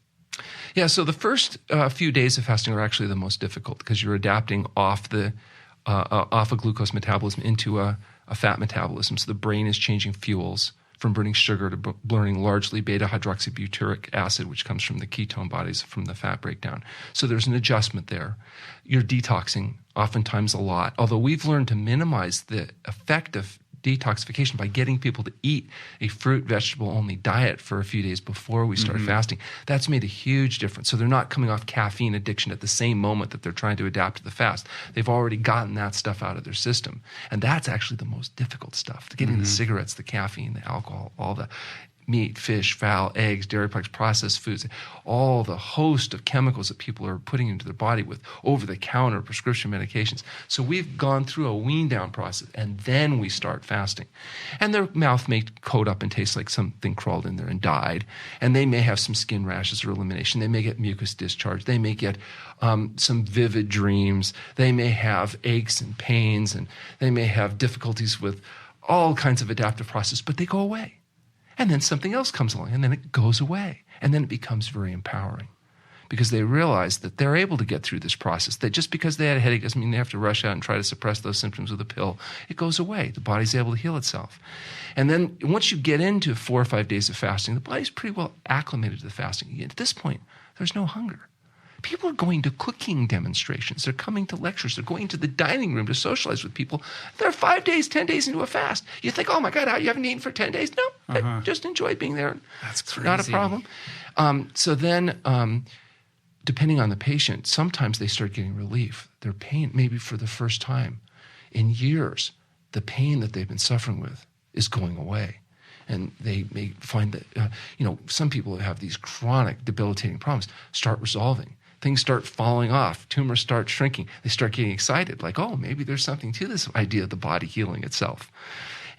Yeah, so the first few days of fasting are actually the most difficult because you're adapting off a glucose metabolism into a fat metabolism. So the brain is changing fuels from burning sugar to burning largely beta-hydroxybutyric acid, which comes from the ketone bodies from the fat breakdown. So there's an adjustment there. You're detoxing oftentimes a lot, although we've learned to minimize the effect of detoxification by getting people to eat a fruit, vegetable-only diet for a few days before we start fasting. That's made a huge difference. So they're not coming off caffeine addiction at the same moment that they're trying to adapt to the fast. They've already gotten that stuff out of their system. And that's actually the most difficult stuff, getting the cigarettes, the caffeine, the alcohol, all the meat, fish, fowl, eggs, dairy products, processed foods, all the host of chemicals that people are putting into their body with over-the-counter prescription medications. So we've gone through a wean-down process, and then we start fasting. And their mouth may coat up and taste like something crawled in there and died, and they may have some skin rashes or elimination. They may get mucus discharge. They may get some vivid dreams. They may have aches and pains, and they may have difficulties with all kinds of adaptive processes, but they go away. And then something else comes along, and then it goes away. And then it becomes very empowering because they realize that they're able to get through this process, that just because they had a headache doesn't mean they have to rush out and try to suppress those symptoms with a pill. It goes away. The body's able to heal itself. And then once you get into 4 or 5 days of fasting, the body's pretty well acclimated to the fasting. At this point, there's no hunger. People are going to cooking demonstrations. They're coming to lectures. They're going to the dining room to socialize with people. They're 5 days, 10 days into a fast. You think, oh my God, you haven't eaten for 10 days? No, I just enjoy being there. That's crazy. It's not a problem. So then, depending on the patient, sometimes they start getting relief. Their pain, maybe for the first time in years, the pain that they've been suffering with is going away. And they may find that, some people that have these chronic debilitating problems start resolving. Things start falling off. Tumors start shrinking. They start getting excited, like, oh, maybe there's something to this idea of the body healing itself.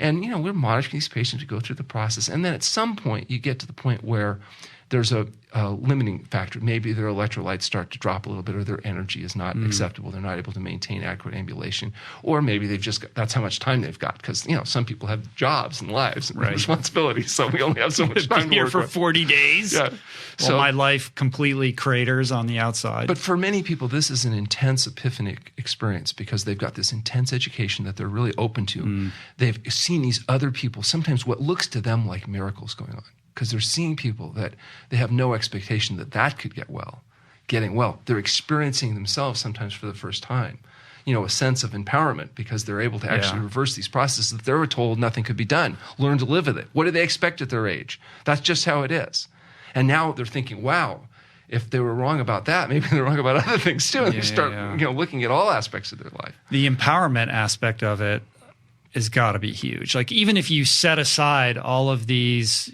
And, we're monitoring these patients to go through the process. And then at some point, you get to the point where there's a limiting factor. Maybe their electrolytes start to drop a little bit, or their energy is not acceptable. They're not able to maintain adequate ambulation. Or maybe that's how much time they've got. Because, some people have jobs and lives and responsibilities. So we only have so much time to here work for with. 40 days. Yeah. Well, my life completely craters on the outside. But for many people, this is an intense epiphanic experience because they've got this intense education that they're really open to. They've seen these other people, sometimes what looks to them like miracles going on. Because they're seeing people that they have no expectation that could getting well. They're experiencing themselves sometimes for the first time, a sense of empowerment because they're able to actually reverse these processes that they were told nothing could be done. Learn to live with it. What do they expect at their age? That's just how it is. And now they're thinking, wow, if they were wrong about that, maybe they're wrong about other things too. And they start looking at all aspects of their life. The empowerment aspect of it has got to be huge. Like, even if you set aside all of these,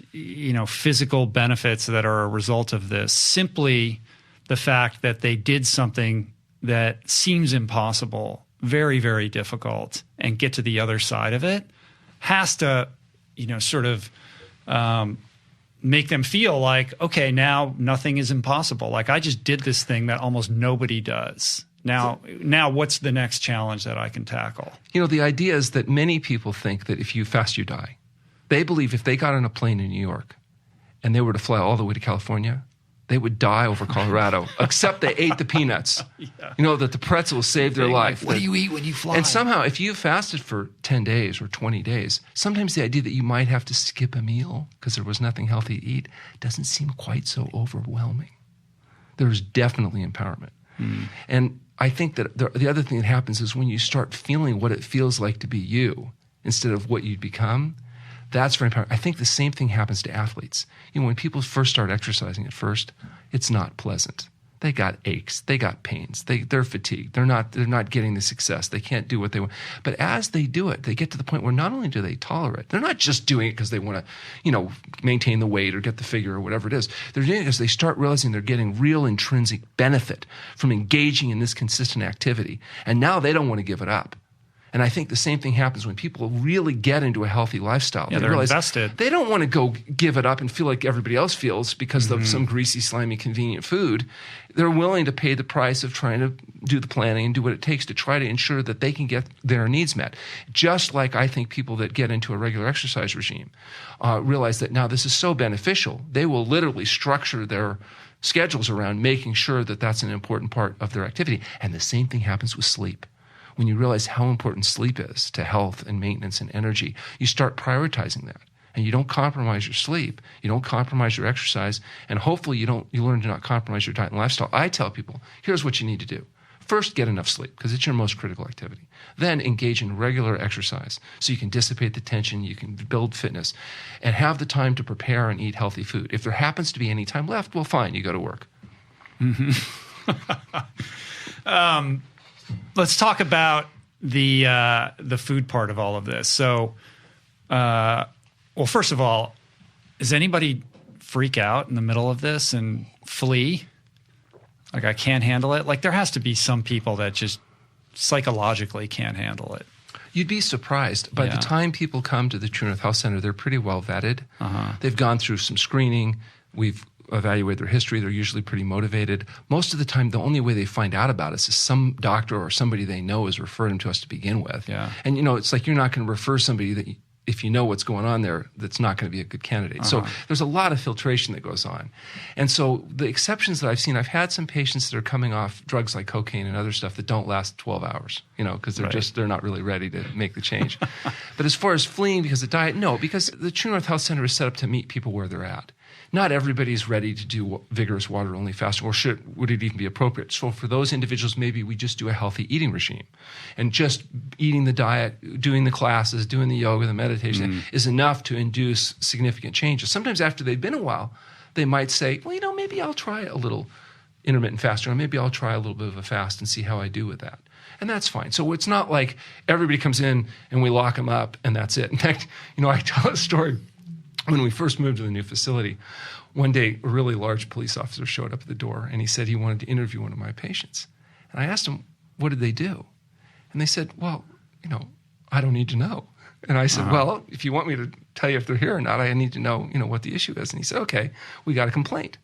physical benefits that are a result of this, simply the fact that they did something that seems impossible, very, very difficult, and get to the other side of it has to, sort of make them feel like, okay, now nothing is impossible. Like, I just did this thing that almost nobody does. Now, what's the next challenge that I can tackle? The idea is that many people think that if you fast, you die. They believe if they got on a plane in New York and they were to fly all the way to California, they would die over Colorado, except they ate the peanuts. That the pretzels saved their life. What do you eat when you fly? And somehow, if you fasted for 10 days or 20 days, sometimes the idea that you might have to skip a meal because there was nothing healthy to eat doesn't seem quite so overwhelming. There's definitely empowerment. And I think that the other thing that happens is when you start feeling what it feels like to be you instead of what you'd become, that's very empowering. I think the same thing happens to athletes. When people first start exercising at first, it's not pleasant. They got aches. They got pains. They're fatigued. They're not getting the success. They can't do what they want. But as they do it, they get to the point where not only do they tolerate, they're not just doing it because they want to, maintain the weight or get the figure or whatever it is. They're doing it because they start realizing they're getting real intrinsic benefit from engaging in this consistent activity. And now they don't want to give it up. And I think the same thing happens when people really get into a healthy lifestyle. Yeah, they're invested. They don't want to go give it up and feel like everybody else feels because of some greasy, slimy, convenient food. They're willing to pay the price of trying to do the planning and do what it takes to try to ensure that they can get their needs met. Just like I think people that get into a regular exercise regime realize that now this is so beneficial, they will literally structure their schedules around making sure that that's an important part of their activity. And the same thing happens with sleep. When you realize how important sleep is to health and maintenance and energy, you start prioritizing that. And you don't compromise your sleep, you don't compromise your exercise, and hopefully you learn to not compromise your diet and lifestyle. I tell people, here's what you need to do. First, get enough sleep, because it's your most critical activity. Then engage in regular exercise so you can dissipate the tension, you can build fitness, and have the time to prepare and eat healthy food. If there happens to be any time left, well, fine, you go to work. Let's talk about the food part of all of this. So, well, first of all, Does anybody freak out in the middle of this and flee? Like, I can't handle it. Like, there has to be some people that just psychologically can't handle it. You'd be surprised. By the time people come to the True North Health Center, they're pretty well vetted. They've gone through some screening. We've evaluated their history. They're usually pretty motivated. Most of the time, the only way they find out about us is some doctor or somebody they know is referring them to us to begin with. Yeah. And, it's like you're not going to refer somebody that if you know what's going on there, that's not going to be a good candidate. So there's a lot of filtration that goes on. And so the exceptions that I've seen, I've had some patients that are coming off drugs like cocaine and other stuff that don't last 12 hours, because they're not really ready to make the change. But as far as fleeing because of diet, no, because the True North Health Center is set up to meet people where they're at. Not everybody's ready to do vigorous water-only fasting, or would it even be appropriate? So for those individuals, maybe we just do a healthy eating regime. And just eating the diet, doing the classes, doing the yoga, the meditation is enough to induce significant changes. Sometimes after they've been a while, they might say, well, maybe I'll try a little intermittent fasting, or maybe I'll try a little bit of a fast and see how I do with that. And that's fine. So it's not like everybody comes in and we lock them up and that's it. In fact, I tell a story. When we first moved to the new facility, one day a really large police officer showed up at the door and he said he wanted to interview one of my patients. And I asked him, what did they do? And they said, well, I don't need to know. And I said, well, if you want me to tell you if they're here or not, I need to know, what the issue is. And he said, okay, we got a complaint.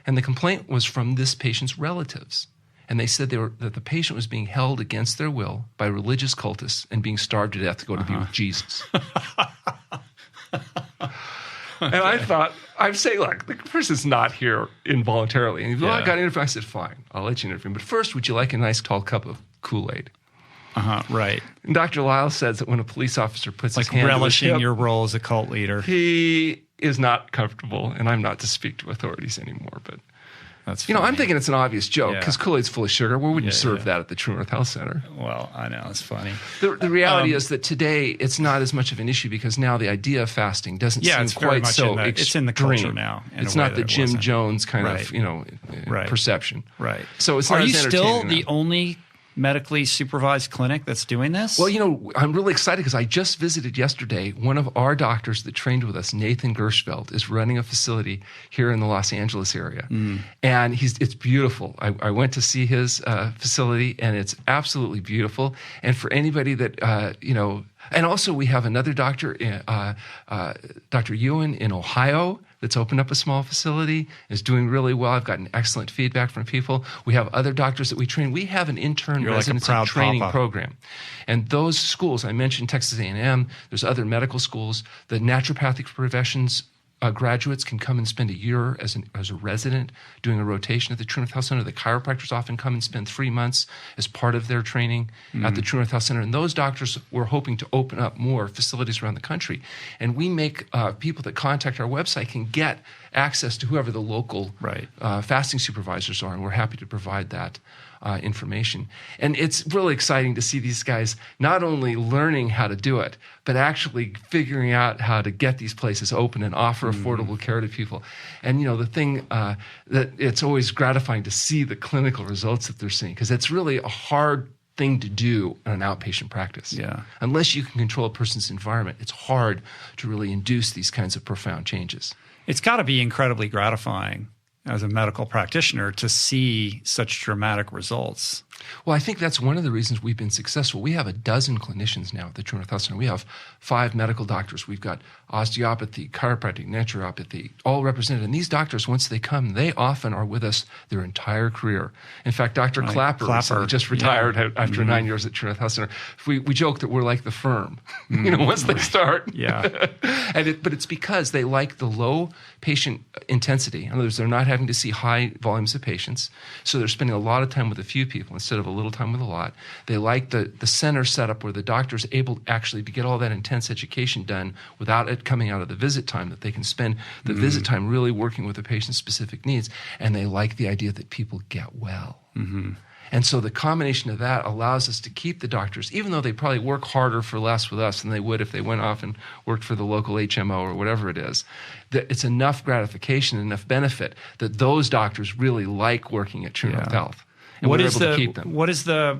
And the complaint was from this patient's relatives. And they said that the patient was being held against their will by religious cultists and being starved to death to go to be with Jesus. And I thought, I'm saying, look, the person's not here involuntarily. And he said, I got an interview. I said, fine, I'll let you interview him. But first, would you like a nice tall cup of Kool-Aid? Right. And Dr. Lisle says that when a police officer puts his hand relishing on his hip, your role as a cult leader, he is not comfortable. And I'm not to speak to authorities anymore, but that's funny. I'm thinking it's an obvious joke because Kool-Aid's full of sugar. Where would you serve that at the True North Health Center? Well, I know. It's funny. The reality is that today it's not as much of an issue because now the idea of fasting doesn't seem quite so extreme. It's in the culture now. It's not the Jim Jones kind of perception. Right. So it's not as entertaining. Are you still the only medically supervised clinic that's doing this? Well, I'm really excited because I just visited yesterday. One of our doctors that trained with us, Nathan Gershfeld, is running a facility here in the Los Angeles area. And it's beautiful. I went to see his facility, and it's absolutely beautiful. And for anybody that, and also we have another doctor, Dr. Ewan in Ohio, that's opened up a small facility, is doing really well. I've gotten excellent feedback from people. We have other doctors that we train. We have an intern residency training program. And those schools, I mentioned Texas A&M, there's other medical schools. The naturopathic professions graduates can come and spend a year as a resident doing a rotation at the True North Health Center. The chiropractors often come and spend 3 months as part of their training at the True North Health Center. And those doctors, we're hoping to open up more facilities around the country. And we make people that contact our website can get access to whoever the local fasting supervisors are. And we're happy to provide that information. And it's really exciting to see these guys not only learning how to do it, but actually figuring out how to get these places open and offer affordable care to people. And, the thing that it's always gratifying to see the clinical results that they're seeing, because it's really a hard thing to do in an outpatient practice. Yeah. Unless you can control a person's environment, it's hard to really induce these kinds of profound changes. It's got to be incredibly gratifying as a medical practitioner to see such dramatic results. Well, I think that's one of the reasons we've been successful. We have a dozen clinicians now at the True North Health Center. We have 5 medical doctors. We've got osteopathy, chiropractic, naturopathy, all represented. And these doctors, once they come, they often are with us their entire career. In fact, Dr. Clapper just retired after 9 years at True North Health Center. We joke that we're like the firm, once they start. But it's because they like the low patient intensity. In other words, they're not having to see high volumes of patients. So they're spending a lot of time with a few people instead of a little time with a lot. They like the center setup where the doctor's able actually to get all that intense education done without it coming out of the visit time, that they can spend the visit time really working with the patient's specific needs. And they like the idea that people get well. And so the combination of that allows us to keep the doctors, even though they probably work harder for less with us than they would if they went off and worked for the local HMO or whatever it is, that it's enough gratification, enough benefit that those doctors really like working at True North Health. And we're able to keep them. What is the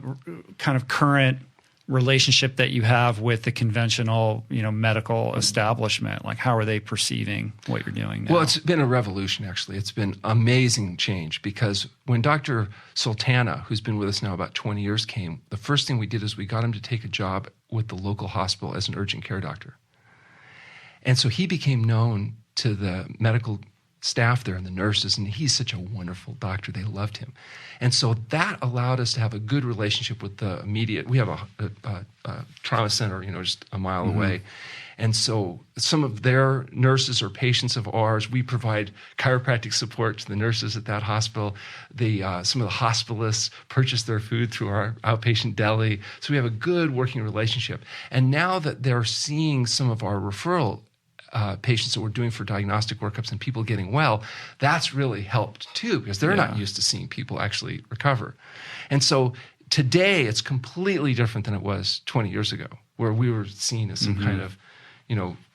kind of current relationship that you have with the conventional, medical establishment? Like, how are they perceiving what you're doing now? Well, it's been a revolution, actually. It's been amazing change, because when Dr. Sultana, who's been with us now about 20 years, came, the first thing we did is we got him to take a job with the local hospital as an urgent care doctor. And so he became known to the medical staff there and the nurses, and he's such a wonderful doctor. They loved him. And so that allowed us to have a good relationship with the immediate. We have a trauma center, just a mile away. And so some of their nurses are patients of ours. We provide chiropractic support to the nurses at that hospital. Some of the hospitalists purchase their food through our outpatient deli. So we have a good working relationship. And now that they're seeing some of our referral patients that we're doing for diagnostic workups and people getting well, that's really helped too, because they're not used to seeing people actually recover. And so today it's completely different than it was 20 years ago, where we were seen as some kind of,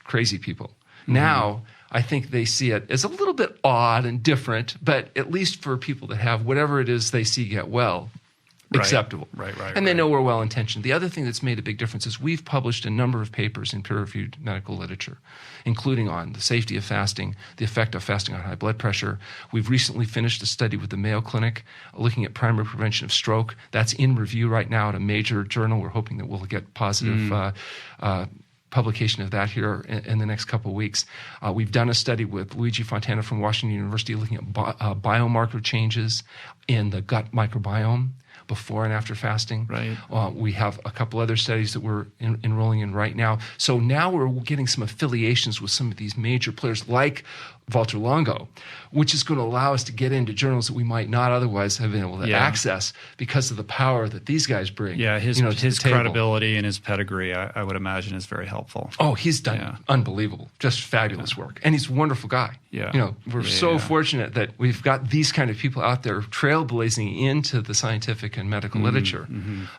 crazy people. Now, I think they see it as a little bit odd and different, but at least for people that have whatever it is they see get well, acceptable. Right. And they know we're well-intentioned. The other thing that's made a big difference is we've published a number of papers in peer-reviewed medical literature, including on the safety of fasting, the effect of fasting on high blood pressure. We've recently finished a study with the Mayo Clinic looking at primary prevention of stroke. That's in review right now at a major journal. We're hoping that we'll get positive publication of that here in the next couple of weeks. We've done a study with Luigi Fontana from Washington University looking at biomarker changes in the gut microbiome before and after fasting. Right. We have a couple other studies that we're enrolling in right now. So now we're getting some affiliations with some of these major players like Walter Longo, which is going to allow us to get into journals that we might not otherwise have been able to access because of the power that these guys bring. Yeah, his his credibility and his pedigree, I would imagine, is very helpful. Oh, he's done unbelievable, just fabulous work. And he's a wonderful guy. Yeah. We're so fortunate that we've got these kind of people out there trailblazing into the scientific and medical literature.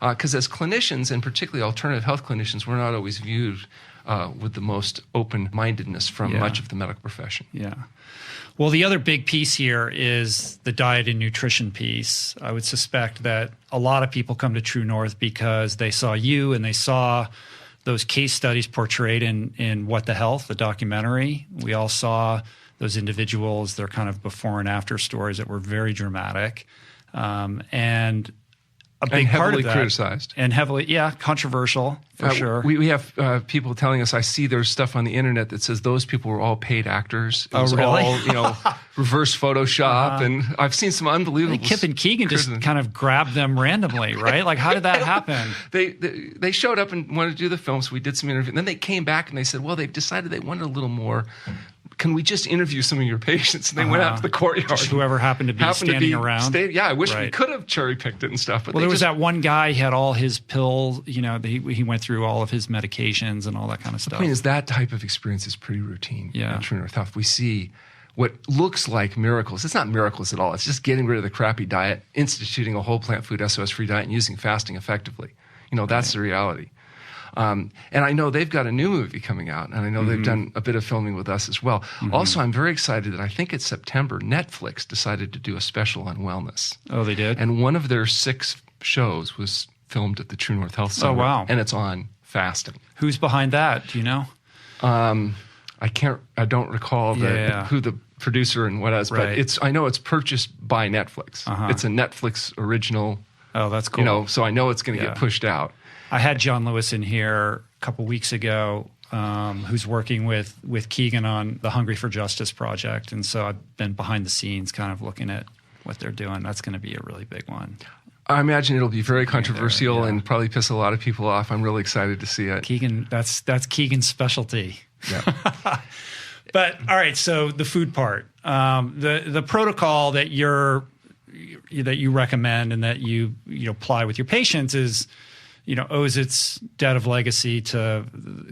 Because as clinicians, and particularly alternative health clinicians, we're not always viewed with the most open-mindedness from much of the medical profession. Yeah. Well, the other big piece here is the diet and nutrition piece. I would suspect that a lot of people come to True North because they saw you and they saw those case studies portrayed in What the Health, the documentary. We all saw those individuals, their kind of before and after stories that were very dramatic. And a big part of that, criticized. And heavily, controversial, for sure. We have people telling us, I see there's stuff on the internet that says those people were all paid actors. It was really? all, reverse Photoshop. And I've seen some unbelievable... Kip and Keegan just kind of grabbed them randomly, right? Like, how did that happen? They showed up and wanted to do the film, so we did some interviews. And then they came back and they said, well, they've decided they wanted a little more... Can we just interview some of your patients? And they went out to the courtyard. Just whoever happened to be standing around. I wish we could have cherry-picked it and stuff. But there was that one guy, he had all his pills, he went through all of his medications and all that kind of stuff. The point is that type of experience is pretty routine in True North Health. We see what looks like miracles. It's not miracles at all. It's just getting rid of the crappy diet, instituting a whole plant food SOS-free diet, and using fasting effectively. That's the reality. And I know they've got a new movie coming out, and I know they've done a bit of filming with us as well. Also, I'm very excited that I think it's September, Netflix decided to do a special on wellness. Oh, they did? And one of their 6 shows was filmed at the True North Health Center. Oh, wow. And it's on fasting. Who's behind that? Do you know? I don't recall who the producer and what else, but I know it's purchased by Netflix. It's a Netflix original. Oh, that's cool. So I know it's going to get pushed out. I had John Lewis in here a couple weeks ago, who's working with Keegan on the Hungry for Justice project. And so I've been behind the scenes kind of looking at what they're doing. That's going to be a really big one. I imagine it'll be very controversial and probably piss a lot of people off. I'm really excited to see it. Keegan, that's Keegan's specialty. Yeah. But all right, so the food part, the protocol that you recommend and that you apply with your patients is, owes its debt of legacy to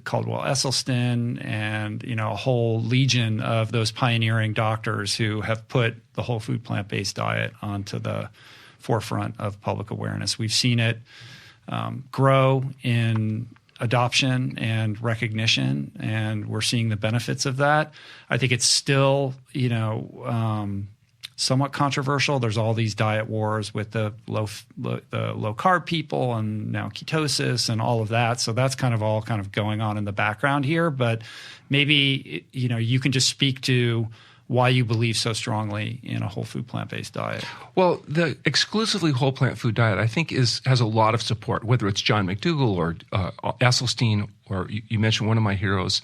Caldwell Esselstyn and, a whole legion of those pioneering doctors who have put the whole food plant-based diet onto the forefront of public awareness. We've seen it grow in adoption and recognition, and we're seeing the benefits of that. I think it's still, somewhat controversial. There's all these diet wars with the low carb people and now ketosis and all of that. So that's all going on in the background here. But maybe, you can just speak to why you believe so strongly in a whole food plant-based diet. Well, the exclusively whole plant food diet, I think, has a lot of support, whether it's John McDougall or Esselstyn, or you mentioned one of my heroes,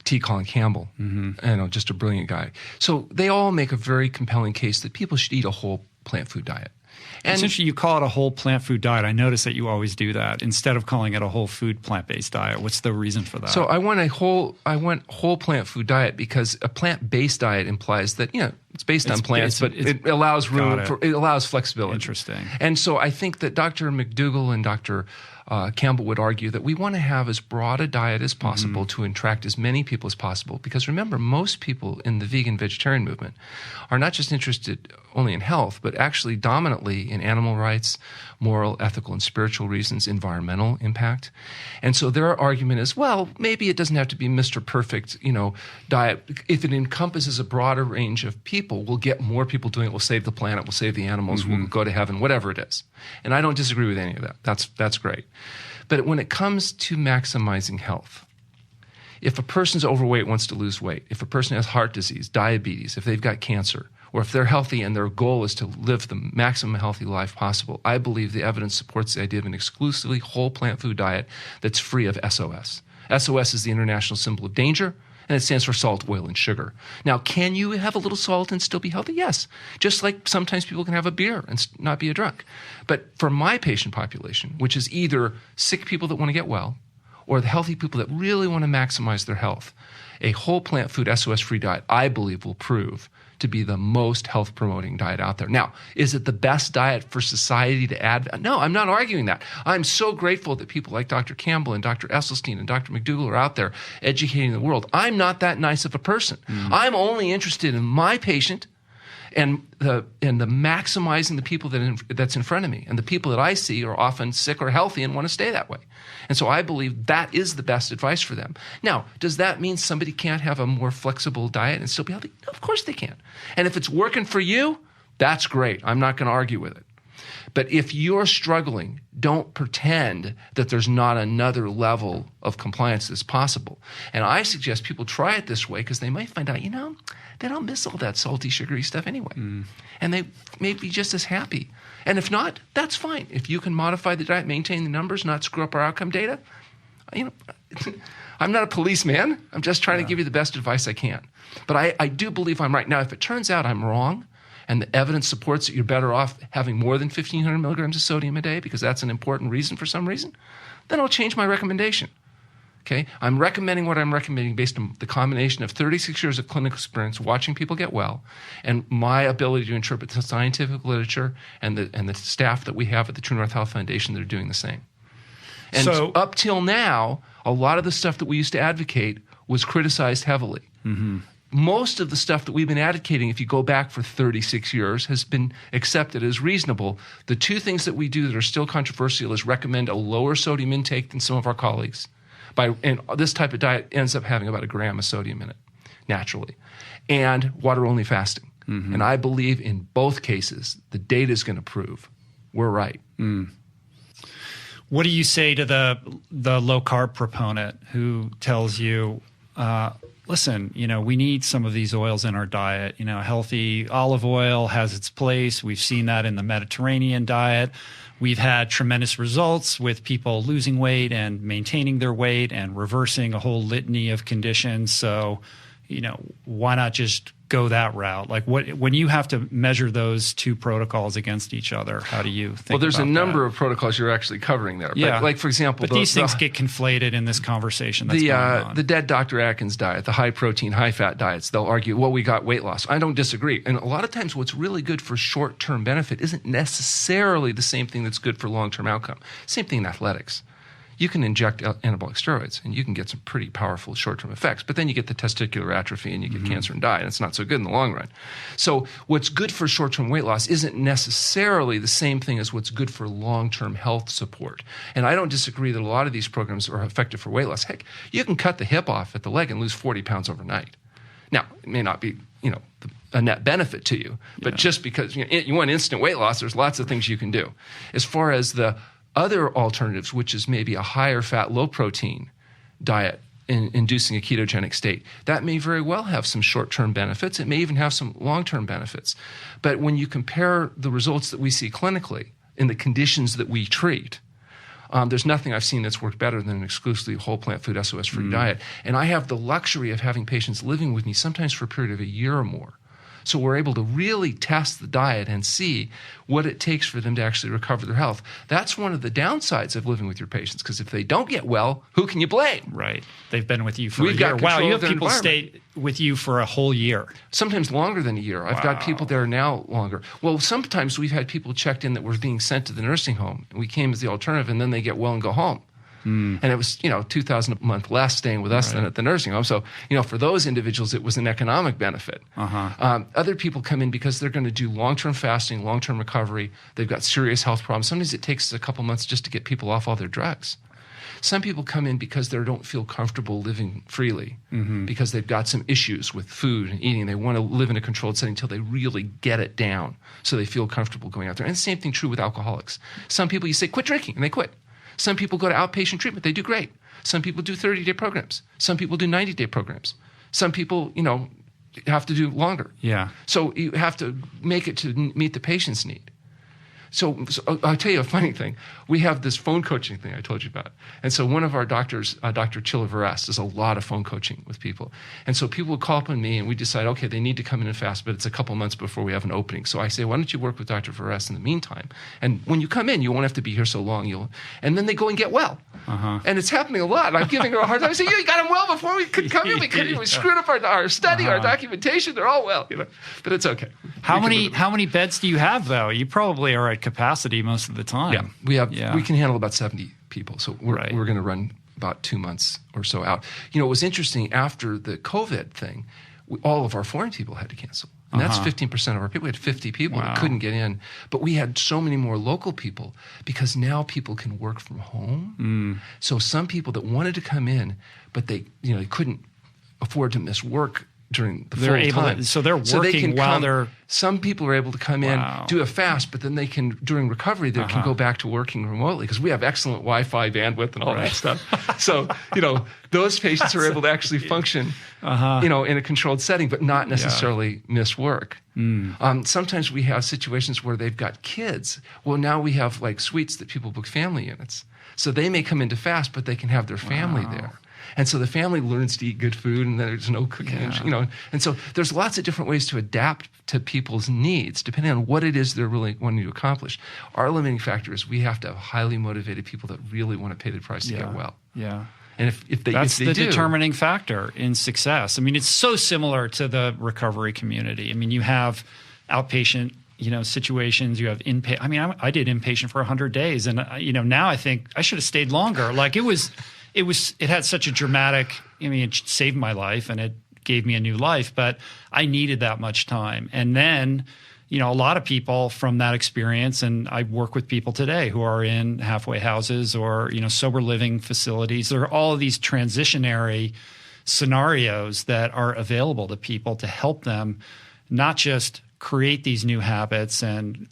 T. Colin Campbell, just a brilliant guy. So they all make a very compelling case that people should eat a whole plant food diet. And it's interesting you call it a whole plant food diet. I notice that you always do that instead of calling it a whole food plant-based diet. What's the reason for that? So I want whole plant food diet because a plant-based diet implies that, it's based on plants, but it allows it allows flexibility. Interesting. And so I think that Dr. McDougall and Dr. Campbell would argue that we want to have as broad a diet as possible to attract as many people as possible. Because remember, most people in the vegan vegetarian movement are not just interested only in health, but actually dominantly in animal rights, moral, ethical, and spiritual reasons, environmental impact. And so their argument is, well, maybe it doesn't have to be Mr. Perfect, diet. If it encompasses a broader range of people, we'll get more people doing it. We'll save the planet. We'll save the animals. We'll go to heaven, whatever it is. And I don't disagree with any of that. That's great. But when it comes to maximizing health, if a person's overweight, wants to lose weight, if a person has heart disease, diabetes, if they've got cancer, or if they're healthy and their goal is to live the maximum healthy life possible, I believe the evidence supports the idea of an exclusively whole plant food diet that's free of SOS. SOS is the international symbol of danger, and it stands for salt, oil, and sugar. Now, can you have a little salt and still be healthy? Yes. Just like sometimes people can have a beer and not be a drunk. But for my patient population, which is either sick people that want to get well or the healthy people that really want to maximize their health, a whole plant food SOS-free diet, I believe, will prove to be the most health-promoting diet out there. Now, is it the best diet for society to add? No, I'm not arguing that. I'm so grateful that people like Dr. Campbell and Dr. Esselstyn and Dr. McDougall are out there educating the world. I'm not that nice of a person. I'm only interested in my patient and the maximizing the people that's in front of me. And the people that I see are often sick or healthy and want to stay that way. And so I believe that is the best advice for them. Now, does that mean somebody can't have a more flexible diet and still be healthy? No, of course they can. And if it's working for you, that's great. I'm not going to argue with it. But if you're struggling, don't pretend that there's not another level of compliance that's possible. And I suggest people try it this way because they might find out, they don't miss all that salty, sugary stuff anyway. And they may be just as happy. And if not, that's fine. If you can modify the diet, maintain the numbers, not screw up our outcome data, I'm not a policeman. I'm just trying to give you the best advice I can. But I do believe I'm right. Now, if it turns out I'm wrong, and the evidence supports that you're better off having more than 1,500 milligrams of sodium a day because that's an important reason for some reason, then I'll change my recommendation. Okay? I'm recommending what I'm recommending based on the combination of 36 years of clinical experience watching people get well and my ability to interpret the scientific literature and the staff that we have at the True North Health Foundation that are doing the same. And so, up till now, a lot of the stuff that we used to advocate was criticized heavily. Most of the stuff that we've been advocating, if you go back for 36 years, has been accepted as reasonable. The two things that we do that are still controversial is recommend a lower sodium intake than some of our colleagues. And this type of diet ends up having about 1 gram of sodium in it, naturally. And water-only fasting. And I believe in both cases, the data is going to prove we're right. What do you say to the low-carb proponent who tells you, listen, we need some of these oils in our diet. Healthy olive oil has its place. We've seen that in the Mediterranean diet. We've had tremendous results with people losing weight and maintaining their weight and reversing a whole litany of conditions. So, why not just go that route? Like, when you have to measure those two protocols against each other, how do you think about that? Well, there's a number of protocols you're actually covering there. Yeah. But like, for example... But these things get conflated in this conversation that's going on. The dead Dr. Atkins diet, the high-protein, high-fat diets, they'll argue, well, we got weight loss. I don't disagree. And a lot of times what's really good for short-term benefit isn't necessarily the same thing that's good for long-term outcome. Same thing in athletics. You can inject anabolic steroids, and you can get some pretty powerful short-term effects. But then you get the testicular atrophy, and you get cancer and die, and it's not so good in the long run. So what's good for short-term weight loss isn't necessarily the same thing as what's good for long-term health support. And I don't disagree that a lot of these programs are effective for weight loss. Heck, you can cut the hip off at the leg and lose 40 pounds overnight. Now, it may not be, a net benefit to you. But just because you want instant weight loss, there's lots of things you can do. As far as the other alternatives, which is maybe a higher fat, low protein diet, inducing a ketogenic state, that may very well have some short-term benefits. It may even have some long-term benefits. But when you compare the results that we see clinically in the conditions that we treat, there's nothing I've seen that's worked better than an exclusively whole plant food SOS-free diet. And I have the luxury of having patients living with me sometimes for a period of a year or more. So we're able to really test the diet and see what it takes for them to actually recover their health. That's one of the downsides of living with your patients, because if they don't get well, who can you blame? Right. They've been with you for a year. Wow, you have people stay with you for a whole year. Sometimes longer than a year. I've got people there now longer. Well, sometimes we've had people checked in that were being sent to the nursing home. We came as the alternative, and then they get well and go home. And it was, $2,000 a month less staying with us than at the nursing home. So, for those individuals, it was an economic benefit. Other people come in because they're going to do long-term fasting, long-term recovery. They've got serious health problems. Sometimes it takes a couple months just to get people off all their drugs. Some people come in because they don't feel comfortable living freely, because they've got some issues with food and eating. They want to live in a controlled setting until they really get it down so they feel comfortable going out there. And the same thing true with alcoholics. Some people, you say, quit drinking, and they quit. Some people go to outpatient treatment. They do great. Some people do 30-day programs. Some people do 90-day programs. Some people, have to do longer. Yeah. So you have to make it to meet the patient's need. So I'll tell you a funny thing. We have this phone coaching thing I told you about. And so one of our doctors, Dr. Chilaveras, does a lot of phone coaching with people. And so people would call up on me, and we decide, okay, they need to come in and fast, but it's a couple months before we have an opening. So I say, why don't you work with Dr. Veras in the meantime? And when you come in, you won't have to be here so long. And then they go and get well. And it's happening a lot. I'm giving her a hard time. I say, you got them well before we could come in. We screwed up our study, our documentation. They're all well. But it's okay. How many beds do you have, though? You probably are at capacity most of the time. Yeah, we can handle about 70 people. So we're going to run about 2 months or so out. It was interesting after the COVID thing, all of our foreign people had to cancel. And that's 15% of our people. We had 50 people that couldn't get in. But we had so many more local people because now people can work from home. So some people that wanted to come in, but they couldn't afford to miss work during the full time. So they're working while they're... Some people are able to come in, do a fast, but then they can, during recovery, they can go back to working remotely because we have excellent Wi-Fi bandwidth and all that stuff. So, those patients are able to actually function, in a controlled setting, but not necessarily miss work. Sometimes we have situations where they've got kids. Well, now we have like suites that people book family units. So they may come in to fast, but they can have their family there. And so the family learns to eat good food, and there's no cooking, And so there's lots of different ways to adapt to people's needs, depending on what it is they're really wanting to accomplish. Our limiting factor is we have to have highly motivated people that really want to pay the price to get well. Yeah. And if they That's do, the determining factor in success. I mean, it's so similar to the recovery community. I mean, you have outpatient situations, you have inpatient. I mean, I did inpatient for 100 days, and now I think I should have stayed longer. Like it had such a dramatic, it saved my life and it gave me a new life, but I needed that much time. And then, a lot of people from that experience, and I work with people today who are in halfway houses or, sober living facilities. There are all of these transitionary scenarios that are available to people to help them not just create these new habits and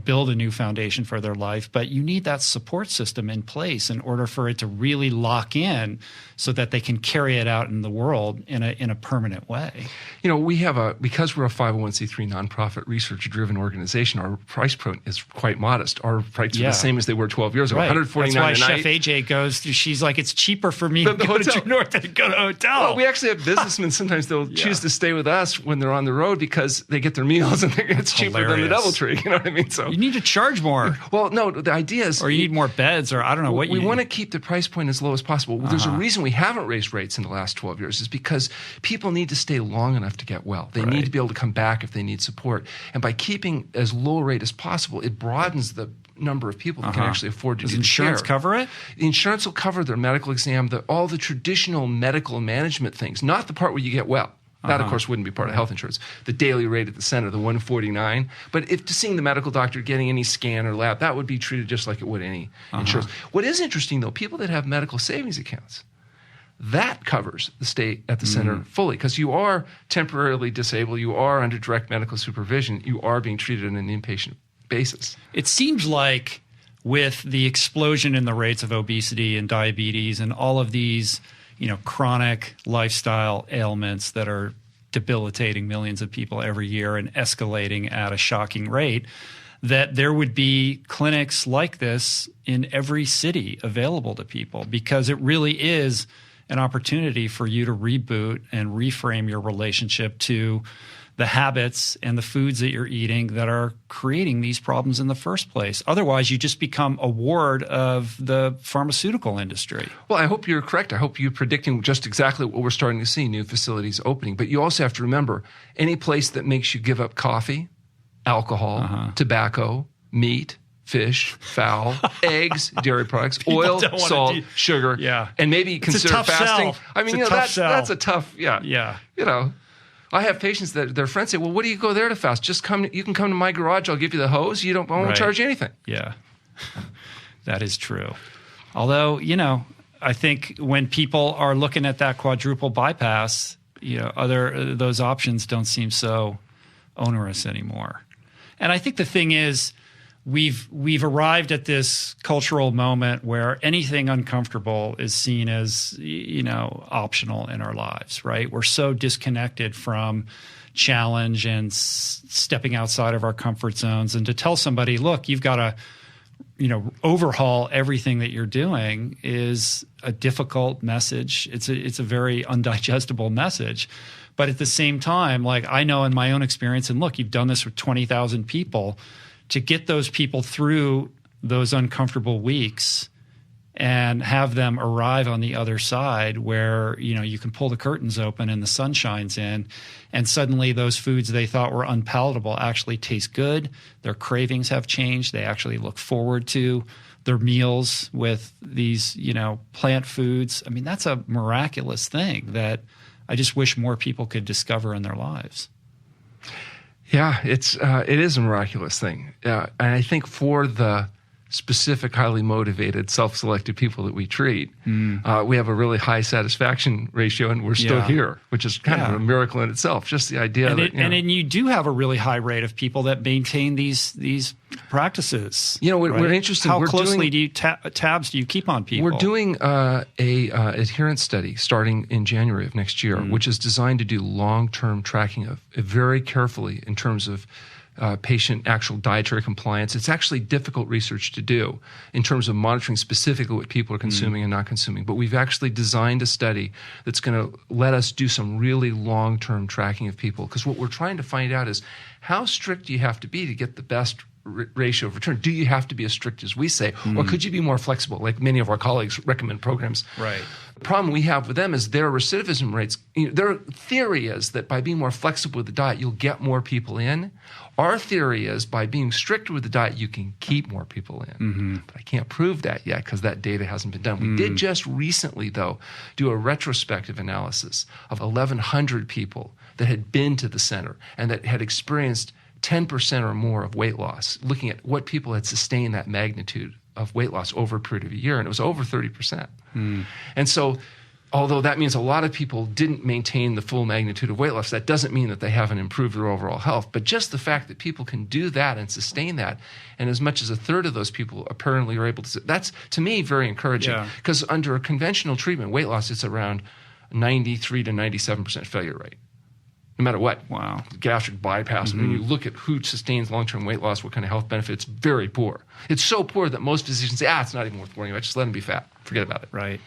build a new foundation for their life, but you need that support system in place in order for it to really lock in so that they can carry it out in the world in a permanent way. We have because we're a 501c3 nonprofit research-driven organization, our price point is quite modest. Our prices are the same as they were 12 years ago, $149 That's why a night. Chef AJ goes, she's like, it's cheaper for me to go to True North than to go to a hotel. Well, we actually have businessmen, sometimes they'll choose to stay with us when they're on the road because they get their meals and it's cheaper than the DoubleTree. You know what I mean? So you need to charge more. Well, no, the idea is... Or you need more beds, or I don't know what you need. We want to keep the price point as low as possible. There's a reason we haven't raised rates in the last 12 years is because people need to stay long enough to get well. They need to be able to come back if they need support. And by keeping as low a rate as possible, it broadens the number of people that can actually afford to do the care. Does insurance cover it? The insurance will cover their medical exam, all the traditional medical management things, not the part where you get well. That, of course, wouldn't be part of health insurance. The daily rate at the center, the $149. But if seeing the medical doctor, getting any scan or lab, that would be treated just like it would any insurance. What is interesting, though, people that have medical savings accounts, that covers the stay at the center fully, because you are temporarily disabled, you are under direct medical supervision, you are being treated on an inpatient basis. It seems like with the explosion in the rates of obesity and diabetes and all of these, chronic lifestyle ailments that are debilitating millions of people every year and escalating at a shocking rate, that there would be clinics like this in every city available to people, because it really is an opportunity for you to reboot and reframe your relationship to the habits and the foods that you're eating that are creating these problems in the first place. Otherwise, you just become a ward of the pharmaceutical industry. Well, I hope you're correct. I hope you're predicting just exactly what we're starting to see, new facilities opening. But you also have to remember, any place that makes you give up coffee, alcohol, tobacco, meat, fish, fowl, eggs, dairy products, oil, salt, sugar, and maybe consider fasting. Sell. I mean, that's a tough, I have patients that their friends say, well, what do you go there to fast? Just come, you can come to my garage, I'll give you the hose, I won't charge you anything. Yeah, that is true. Although, I think when people are looking at that quadruple bypass, those options don't seem so onerous anymore. And I think the thing is, we've arrived at this cultural moment where anything uncomfortable is seen as, optional in our lives, right? We're so disconnected from challenge and stepping outside of our comfort zones. And to tell somebody, look, you've got to, overhaul everything that you're doing is a difficult message. It's a very undigestible message. But at the same time, like I know in my own experience, and look, you've done this with 20,000 people, to get those people through those uncomfortable weeks and have them arrive on the other side where, you can pull the curtains open and the sun shines in, and suddenly those foods they thought were unpalatable actually taste good. Their cravings have changed. They actually look forward to their meals with these, plant foods. I mean, that's a miraculous thing that I just wish more people could discover in their lives. Yeah, it is a miraculous thing. And I think for the specific, highly motivated, self-selected people that we treat, we have a really high satisfaction ratio, and we're still here, which is kind of a miracle in itself. Just the idea and you do have a really high rate of people that maintain these practices. We're interested. How closely do you tabs do you keep on people? We're doing a adherence study starting in January of next year, which is designed to do long-term tracking of very carefully in terms of patient actual dietary compliance. It's actually difficult research to do in terms of monitoring specifically what people are consuming and not consuming. But we've actually designed a study that's going to let us do some really long-term tracking of people. Because what we're trying to find out is how strict do you have to be to get the best ratio of return? Do you have to be as strict as we say? Or could you be more flexible, like many of our colleagues recommend programs? Right. The problem we have with them is their recidivism rates. Their theory is that by being more flexible with the diet, you'll get more people in. Our theory is by being stricter with the diet, you can keep more people in. But I can't prove that yet because that data hasn't been done. We did just recently, though, do a retrospective analysis of 1,100 people that had been to the center and that had experienced 10% or more of weight loss, looking at what people had sustained that magnitude of weight loss over a period of a year, and it was over 30%. And so, although that means a lot of people didn't maintain the full magnitude of weight loss, that doesn't mean that they haven't improved their overall health. But just the fact that people can do that and sustain that, and as much as a third of those people apparently are able to, that's, to me, very encouraging. Because under a conventional treatment, weight loss, it's around 93 to 97% failure rate. No matter what. Wow. Gastric bypass. When you look at who sustains long-term weight loss, what kind of health benefit, it's very poor. It's so poor that most physicians say, it's not even worth worrying about. Just let them be fat. Forget about it. Right.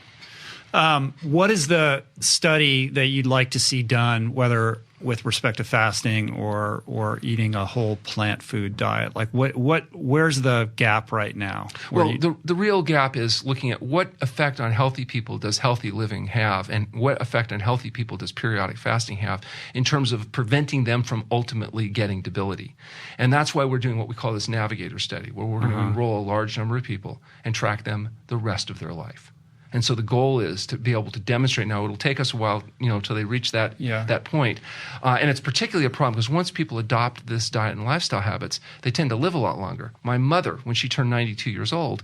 What is the study that you'd like to see done, whether with respect to fasting or eating a whole plant food diet? Like where's the gap right now? Well, the real gap is looking at what effect on healthy people does healthy living have, and what effect on healthy people does periodic fasting have in terms of preventing them from ultimately getting debility. And that's why we're doing what we call this navigator study, where we're going to enroll a large number of people and track them the rest of their life. And so the goal is to be able to demonstrate. Now, it'll take us a while, till they reach that point. And it's particularly a problem because once people adopt this diet and lifestyle habits, they tend to live a lot longer. My mother, when she turned 92 years old,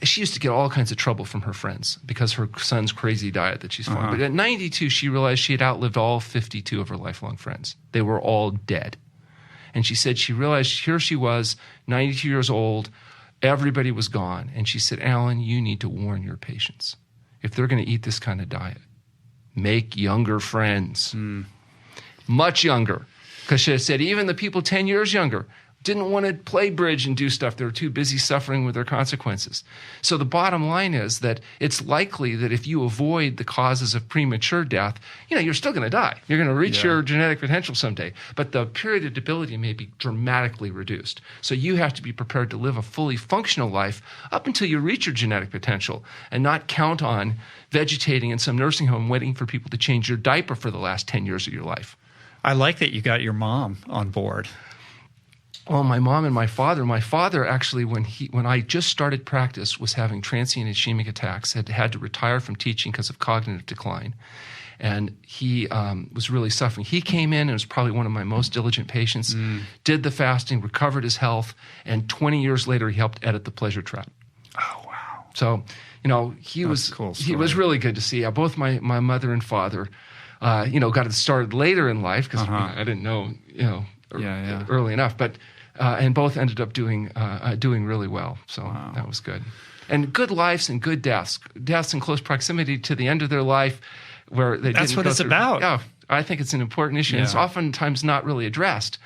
she used to get all kinds of trouble from her friends because her son's crazy diet that she's following. But at 92, she realized she had outlived all 52 of her lifelong friends. They were all dead. And she said she realized here she was, 92 years old, everybody was gone. And she said, Alan, you need to warn your patients. If they're going to eat this kind of diet, make younger friends. Much younger. Because she said even the people 10 years younger didn't want to play bridge and do stuff. They were too busy suffering with their consequences. So the bottom line is that it's likely that if you avoid the causes of premature death, you're still going to die. You're going to reach your genetic potential someday. But the period of debility may be dramatically reduced. So you have to be prepared to live a fully functional life up until you reach your genetic potential and not count on vegetating in some nursing home waiting for people to change your diaper for the last 10 years of your life. I like that you got your mom on board. Well, my mom and my father actually, when I just started practice, was having transient ischemic attacks, had to retire from teaching because of cognitive decline. And he was really suffering. He came in and was probably one of my most diligent patients, did the fasting, recovered his health, and 20 years later, he helped edit The Pleasure Trap. Oh, wow. So, he was really good to see. Both my mother and father, got it started later in life because I didn't know, early enough, but and both ended up doing really well. So that was good. And good lives and good deaths in close proximity to the end of their life, where they that's what it's about. Yeah, I think it's an important issue. And it's oftentimes not really addressed.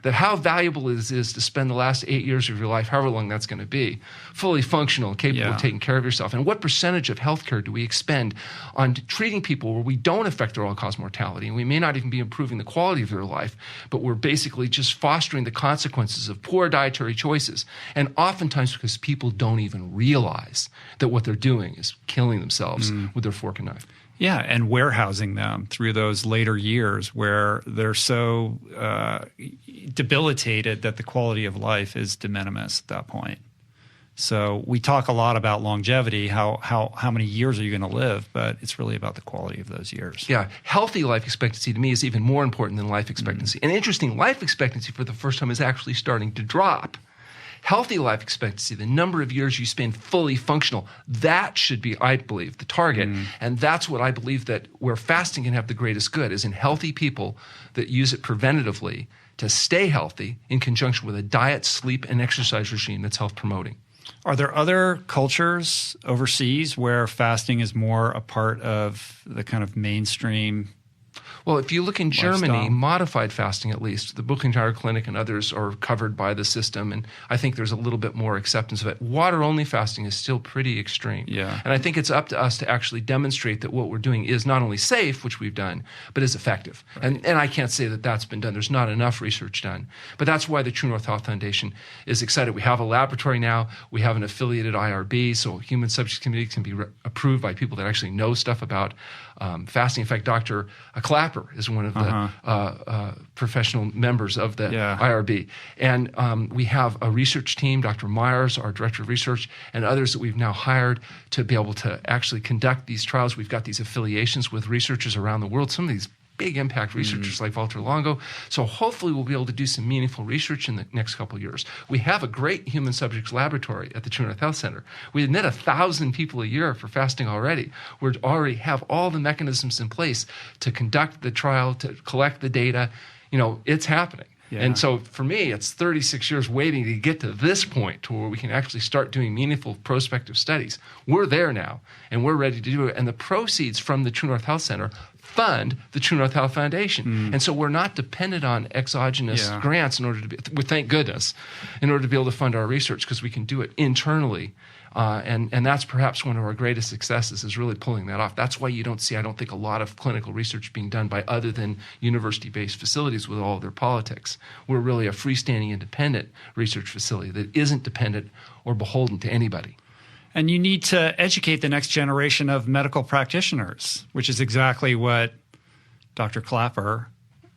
That how valuable it is to spend the last 8 years of your life, however long that's going to be, fully functional and capable of taking care of yourself. And what percentage of healthcare do we expend on treating people where we don't affect their all-cause mortality, and we may not even be improving the quality of their life, but we're basically just fostering the consequences of poor dietary choices. And oftentimes because people don't even realize that what they're doing is killing themselves with their fork and knife. Yeah, and warehousing them through those later years where they're so debilitated that the quality of life is de minimis at that point. So we talk a lot about longevity, how many years are you going to live, but it's really about the quality of those years. Yeah, healthy life expectancy to me is even more important than life expectancy. And interesting, life expectancy for the first time is actually starting to drop. Healthy life expectancy, the number of years you spend fully functional, that should be, I believe, the target. And that's what I believe that where fasting can have the greatest good is in healthy people that use it preventatively to stay healthy in conjunction with a diet, sleep, and exercise regime that's health promoting. Are there other cultures overseas where fasting is more a part of the kind of mainstream? Well, if you look in Germany, lifestyle? Modified fasting at least, the Buchentire Clinic and others are covered by the system, and I think there's a little bit more acceptance of it. Water-only fasting is still pretty extreme. Yeah. And I think it's up to us to actually demonstrate that what we're doing is not only safe, which we've done, but is effective. Right. And I can't say that that's been done. There's not enough research done. But that's why the True North Health Foundation is excited. We have a laboratory now. We have an affiliated IRB, so human subject committee can be approved by people that actually know stuff about fasting. In fact, Dr. Clapper is one of the professional members of the IRB. And we have a research team, Dr. Myers, our director of research, and others that we've now hired to be able to actually conduct these trials. We've got these affiliations with researchers around the world, some of these big impact researchers like Walter Longo. So hopefully we'll be able to do some meaningful research in the next couple of years. We have a great human subjects laboratory at the True North Health Center. We admit 1,000 people a year for fasting already. We already have all the mechanisms in place to conduct the trial, to collect the data. It's happening. Yeah. And so for me, it's 36 years waiting to get to this point to where we can actually start doing meaningful prospective studies. We're there now, and we're ready to do it. And the proceeds from the True North Health Center fund the True North Health Foundation. And so we're not dependent on exogenous grants in order to be, thank goodness, in order to be able to fund our research, because we can do it internally. And that's perhaps one of our greatest successes, is really pulling that off. That's why you don't see, I don't think, a lot of clinical research being done by other than university-based facilities with all of their politics. We're really a freestanding, independent research facility that isn't dependent or beholden to anybody. And you need to educate the next generation of medical practitioners, which is exactly what Dr. Clapper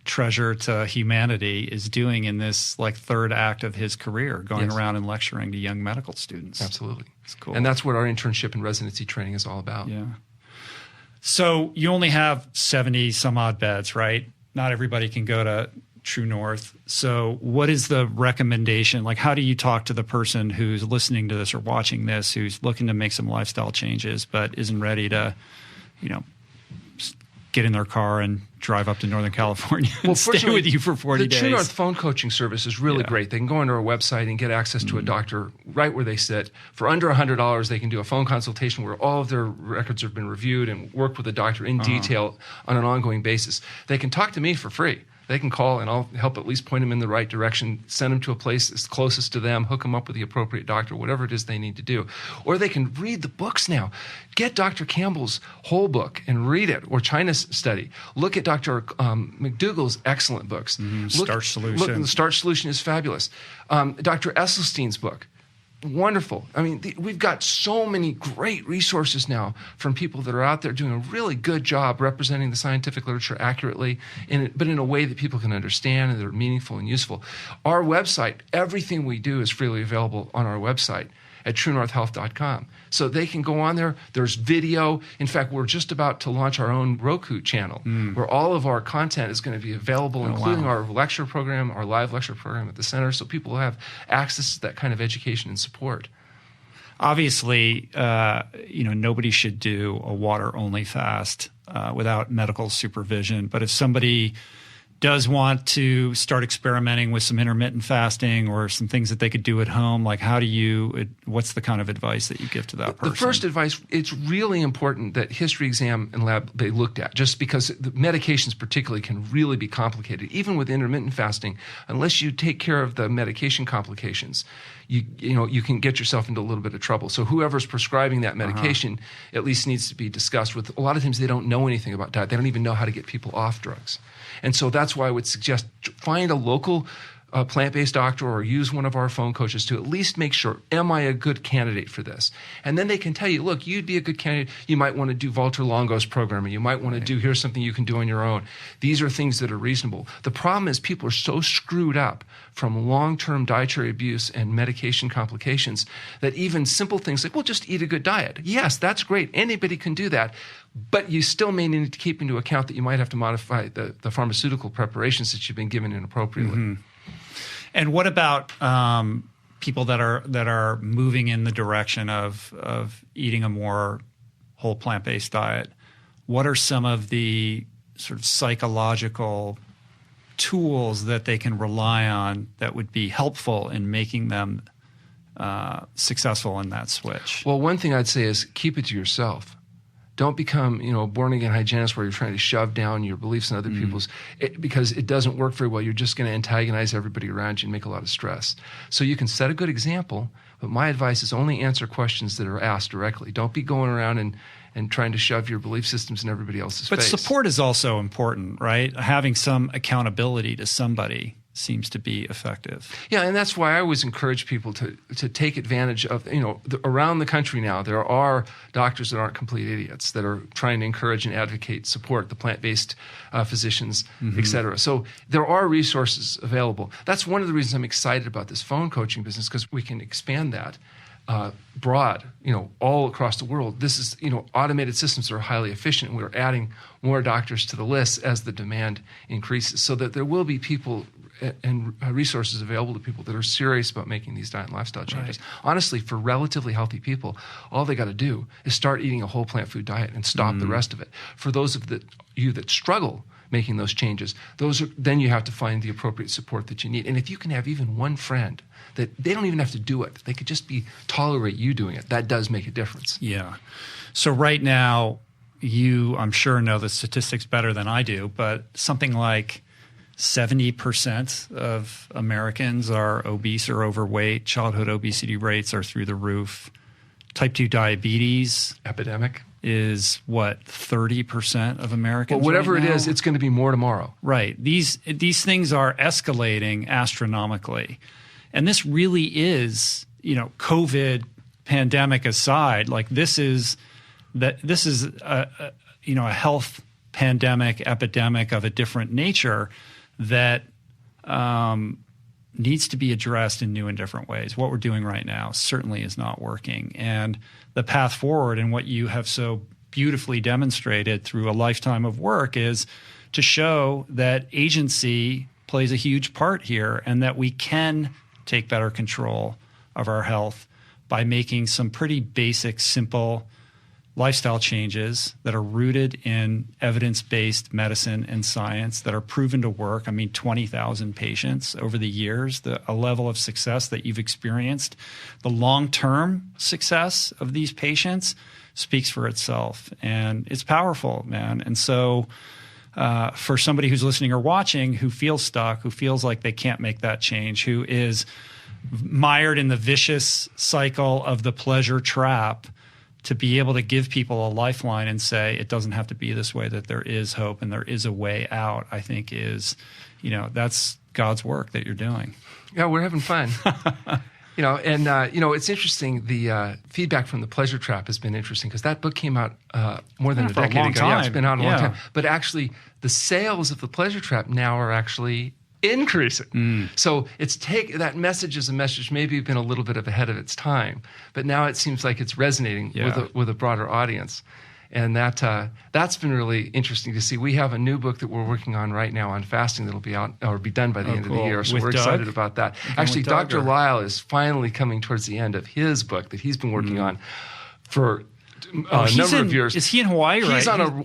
treasure to humanity, is doing in this like third act of his career, going around and lecturing to young medical students. Absolutely. It's cool. And that's what our internship and residency training is all about. Yeah. So you only have 70 some odd beds, right? Not everybody can go to True North. So what is the recommendation? Like, how do you talk to the person who's listening to this or watching this, who's looking to make some lifestyle changes, but isn't ready to, get in their car and drive up to Northern California and stay with you for 40 days? The True North phone coaching service is really great. They can go onto our website and get access to a doctor right where they sit. For under $100, they can do a phone consultation where all of their records have been reviewed and work with the doctor in detail on an ongoing basis. They can talk to me for free. They can call and I'll help at least point them in the right direction, send them to a place that's closest to them, hook them up with the appropriate doctor, whatever it is they need to do. Or they can read the books now. Get Dr. Campbell's whole book and read it, or China's study. Look at Dr. McDougall's excellent books. Starch Solution. Look, the Starch Solution is fabulous. Dr. Esselstyn's book. Wonderful. I mean, we've got so many great resources now from people that are out there doing a really good job representing the scientific literature accurately, but in a way that people can understand and that are meaningful and useful. Our website, everything we do is freely available on our website at truenorthhealth.com. So they can go on there. There's video. In fact, we're just about to launch our own Roku channel where all of our content is going to be available, including our lecture program, our live lecture program at the center, so people will have access to that kind of education and support. Obviously, nobody should do a water-only fast without medical supervision. But if somebody does want to start experimenting with some intermittent fasting or some things that they could do at home, like what's the kind of advice that you give to that person? The first advice, it's really important that history exam and lab be looked at, just because the medications particularly can really be complicated. Even with intermittent fasting, unless you take care of the medication complications, you can get yourself into a little bit of trouble. So whoever's prescribing that medication at least needs to be discussed with. A lot of times they don't know anything about diet. They don't even know how to get people off drugs. And so that's why I would suggest find a local plant-based doctor or use one of our phone coaches to at least make sure, am I a good candidate for this? And then they can tell you, look, you'd be a good candidate. You might want to do Walter Longo's programming. You might want to do, here's something you can do on your own. These are things that are reasonable. The problem is people are so screwed up from long-term dietary abuse and medication complications that even simple things like, well, just eat a good diet. Yes, that's great. Anybody can do that. But you still may need to keep into account that you might have to modify the pharmaceutical preparations that you've been given inappropriately. And what about people that are moving in the direction of eating a more whole plant-based diet? What are some of the sort of psychological tools that they can rely on that would be helpful in making them successful in that switch? Well, one thing I'd say is keep it to yourself. Don't become, a born-again hygienist where you're trying to shove down your beliefs in other people's, because it doesn't work very well. You're just going to antagonize everybody around you and make a lot of stress. So you can set a good example, but my advice is only answer questions that are asked directly. Don't be going around and trying to shove your belief systems in everybody else's face. But support is also important, right? Having some accountability to somebody seems to be effective. Yeah, and that's why I always encourage people to take advantage of, around the country now, there are doctors that aren't complete idiots that are trying to encourage and advocate, support the plant-based physicians, et cetera. So there are resources available. That's one of the reasons I'm excited about this phone coaching business, because we can expand that broad, all across the world. This is, automated systems that are highly efficient. We're adding more doctors to the list as the demand increases, so that there will be people and resources available to people that are serious about making these diet and lifestyle changes. Right. Honestly, for relatively healthy people, all they got to do is start eating a whole plant food diet and stop the rest of it. For those of you that struggle making those changes, then you have to find the appropriate support that you need. And if you can have even one friend that they don't even have to do it, they could just tolerate you doing it, that does make a difference. Yeah. So right now, you, I'm sure, know the statistics better than I do, but something like 70% of Americans are obese or overweight. Childhood obesity rates are through the roof. Type 2 diabetes epidemic is what, 30% of Americans? Well, whatever right it now? is, it's going to be more tomorrow. Right. These things are escalating astronomically. And this really is, COVID pandemic aside, like this is a health pandemic, epidemic of a different nature that needs to be addressed in new and different ways. What we're doing right now certainly is not working. And the path forward, and what you have so beautifully demonstrated through a lifetime of work, is to show that agency plays a huge part here, and that we can take better control of our health by making some pretty basic, simple lifestyle changes that are rooted in evidence-based medicine and science that are proven to work. I mean, 20,000 patients over the years, a level of success that you've experienced, the long-term success of these patients speaks for itself. And it's powerful, man. And so for somebody who's listening or watching who feels stuck, who feels like they can't make that change, who is mired in the vicious cycle of the pleasure trap, to be able to give people a lifeline and say it doesn't have to be this way, that there is hope and there is a way out, I think is, that's God's work that you're doing. Yeah, we're having fun. It's interesting. The feedback from The Pleasure Trap has been interesting because that book came out more than a decade ago. Yeah, it's been out a long time. But actually, the sales of The Pleasure Trap now are actually increasing. So that message is a message maybe been a little bit ahead of its time, but now it seems like it's resonating with a broader audience. And that's been really interesting to see. We have a new book that we're working on right now on fasting that'll be out or be done by the end of the year. So we're excited about that. Actually, Dr. Lisle is finally coming towards the end of his book that he's been working on for a number of years. Is he in Hawaii right now?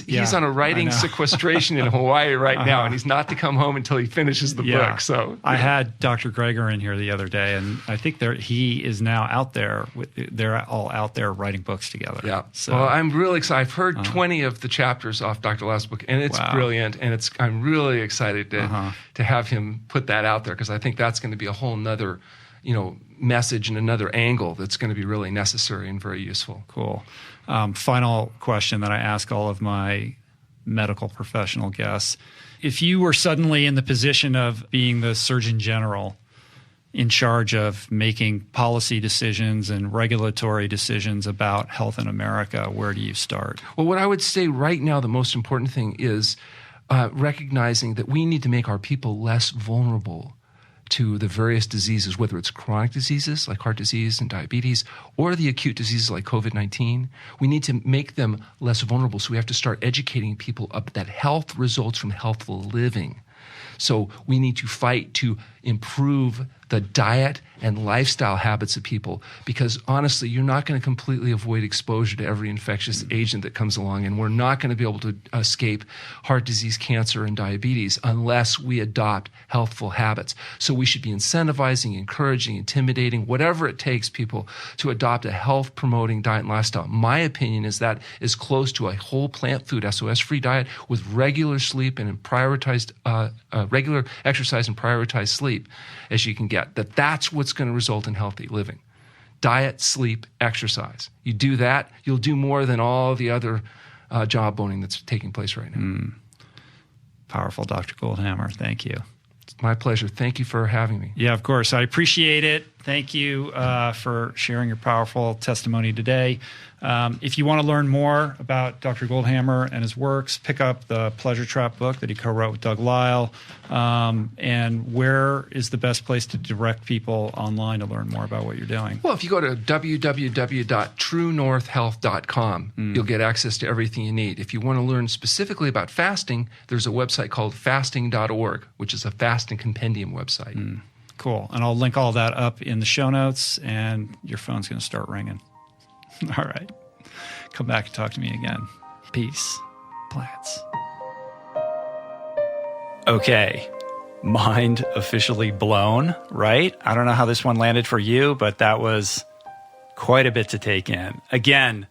He's on a writing sequestration in Hawaii right now, and he's not to come home until he finishes the book. So I had Dr. Greger in here the other day, and I think he is now out there. They're all out there writing books together. Yeah. So I'm really excited. I've heard 20 of the chapters off Dr. Lisle's book, and it's brilliant. And I'm really excited to have him put that out there, because I think that's going to be a whole nother message and another angle that's going to be really necessary and very useful. Cool. Final question that I ask all of my medical professional guests. If you were suddenly in the position of being the Surgeon General in charge of making policy decisions and regulatory decisions about health in America, where do you start? Well, what I would say right now, the most important thing is recognizing that we need to make our people less vulnerable to the various diseases, whether it's chronic diseases like heart disease and diabetes, or the acute diseases like COVID-19. We need to make them less vulnerable, so we have to start educating people up that health results from healthful living. So we need to fight to improve the diet and lifestyle habits of people, because honestly, you're not going to completely avoid exposure to every infectious agent that comes along, and we're not going to be able to escape heart disease, cancer, and diabetes unless we adopt healthful habits. So we should be incentivizing, encouraging, intimidating, whatever it takes people to adopt a health-promoting diet and lifestyle. My opinion is that is close to a whole plant food, SOS-free diet with regular sleep and prioritized regular exercise and prioritized sleep as you can get. That's what's going to result in healthy living. Diet, sleep, exercise. You do that, you'll do more than all the other jawboning that's taking place right now. Powerful, Dr. Goldhamer. Thank you. It's my pleasure. Thank you for having me. Yeah, of course. I appreciate it. Thank you for sharing your powerful testimony today. If you want to learn more about Dr. Goldhamer and his works, pick up the Pleasure Trap book that he co-wrote with Doug Lisle. And where is the best place to direct people online to learn more about what you're doing? Well, if you go to www.truenorthhealth.com, you'll get access to everything you need. If you want to learn specifically about fasting, there's a website called fasting.org, which is a fasting compendium website. Cool. And I'll link all that up in the show notes, and your phone's going to start ringing. All right. Come back and talk to me again. Peace. Plants. Okay. Mind officially blown, right? I don't know how this one landed for you, but that was quite a bit to take in. Again,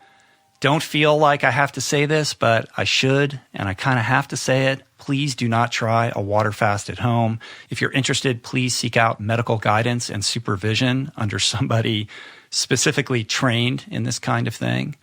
don't feel like I have to say this, but I should, and I kind of have to say it. Please do not try a water fast at home. If you're interested, please seek out medical guidance and supervision under somebody specifically trained in this kind of thing.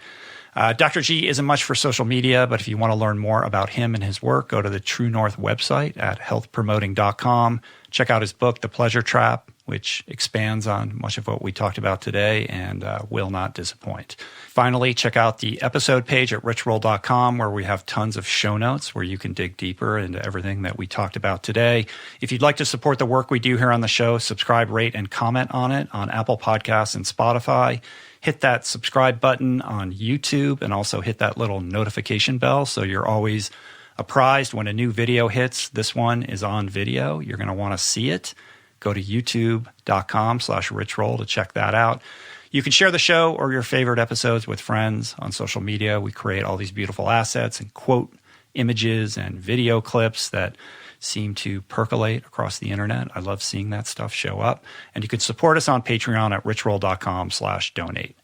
Dr. G isn't much for social media, but if you want to learn more about him and his work, go to the True North website at healthpromoting.com. Check out his book, The Pleasure Trap, which expands on much of what we talked about today and will not disappoint. Finally, check out the episode page at richroll.com, where we have tons of show notes where you can dig deeper into everything that we talked about today. If you'd like to support the work we do here on the show, subscribe, rate, and comment on it on Apple Podcasts and Spotify. Hit that subscribe button on YouTube and also hit that little notification bell so you're always apprised when a new video hits. This one is on video. You're going to want to see it. Go to youtube.com/richroll to check that out. You can share the show or your favorite episodes with friends on social media. We create all these beautiful assets and quote images and video clips that seem to percolate across the internet. I love seeing that stuff show up. And you can support us on Patreon at richroll.com/donate.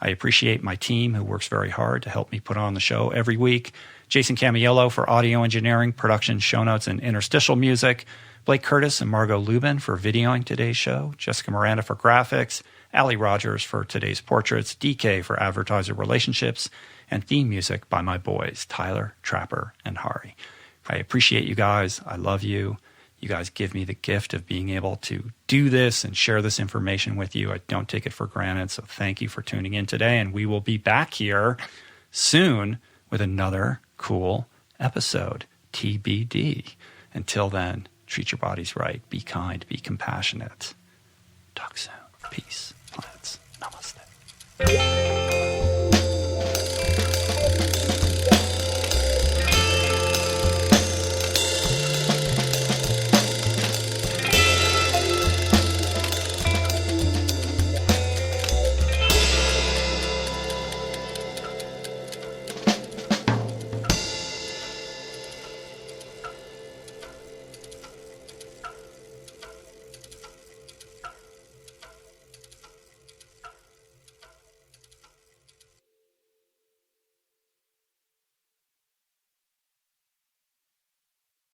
I appreciate my team who works very hard to help me put on the show every week. Jason Camiello for audio engineering, production, show notes, and interstitial music. Blake Curtis and Margot Lubin for videoing today's show. Jessica Miranda for graphics. Allie Rogers for today's portraits. DK for advertiser relationships. And theme music by my boys, Tyler, Trapper, and Hari. I appreciate you guys. I love you. You guys give me the gift of being able to do this and share this information with you. I don't take it for granted. So thank you for tuning in today. And we will be back here soon with another cool episode. TBD. Until then, treat your bodies right. Be kind. Be compassionate. Talk soon. Peace.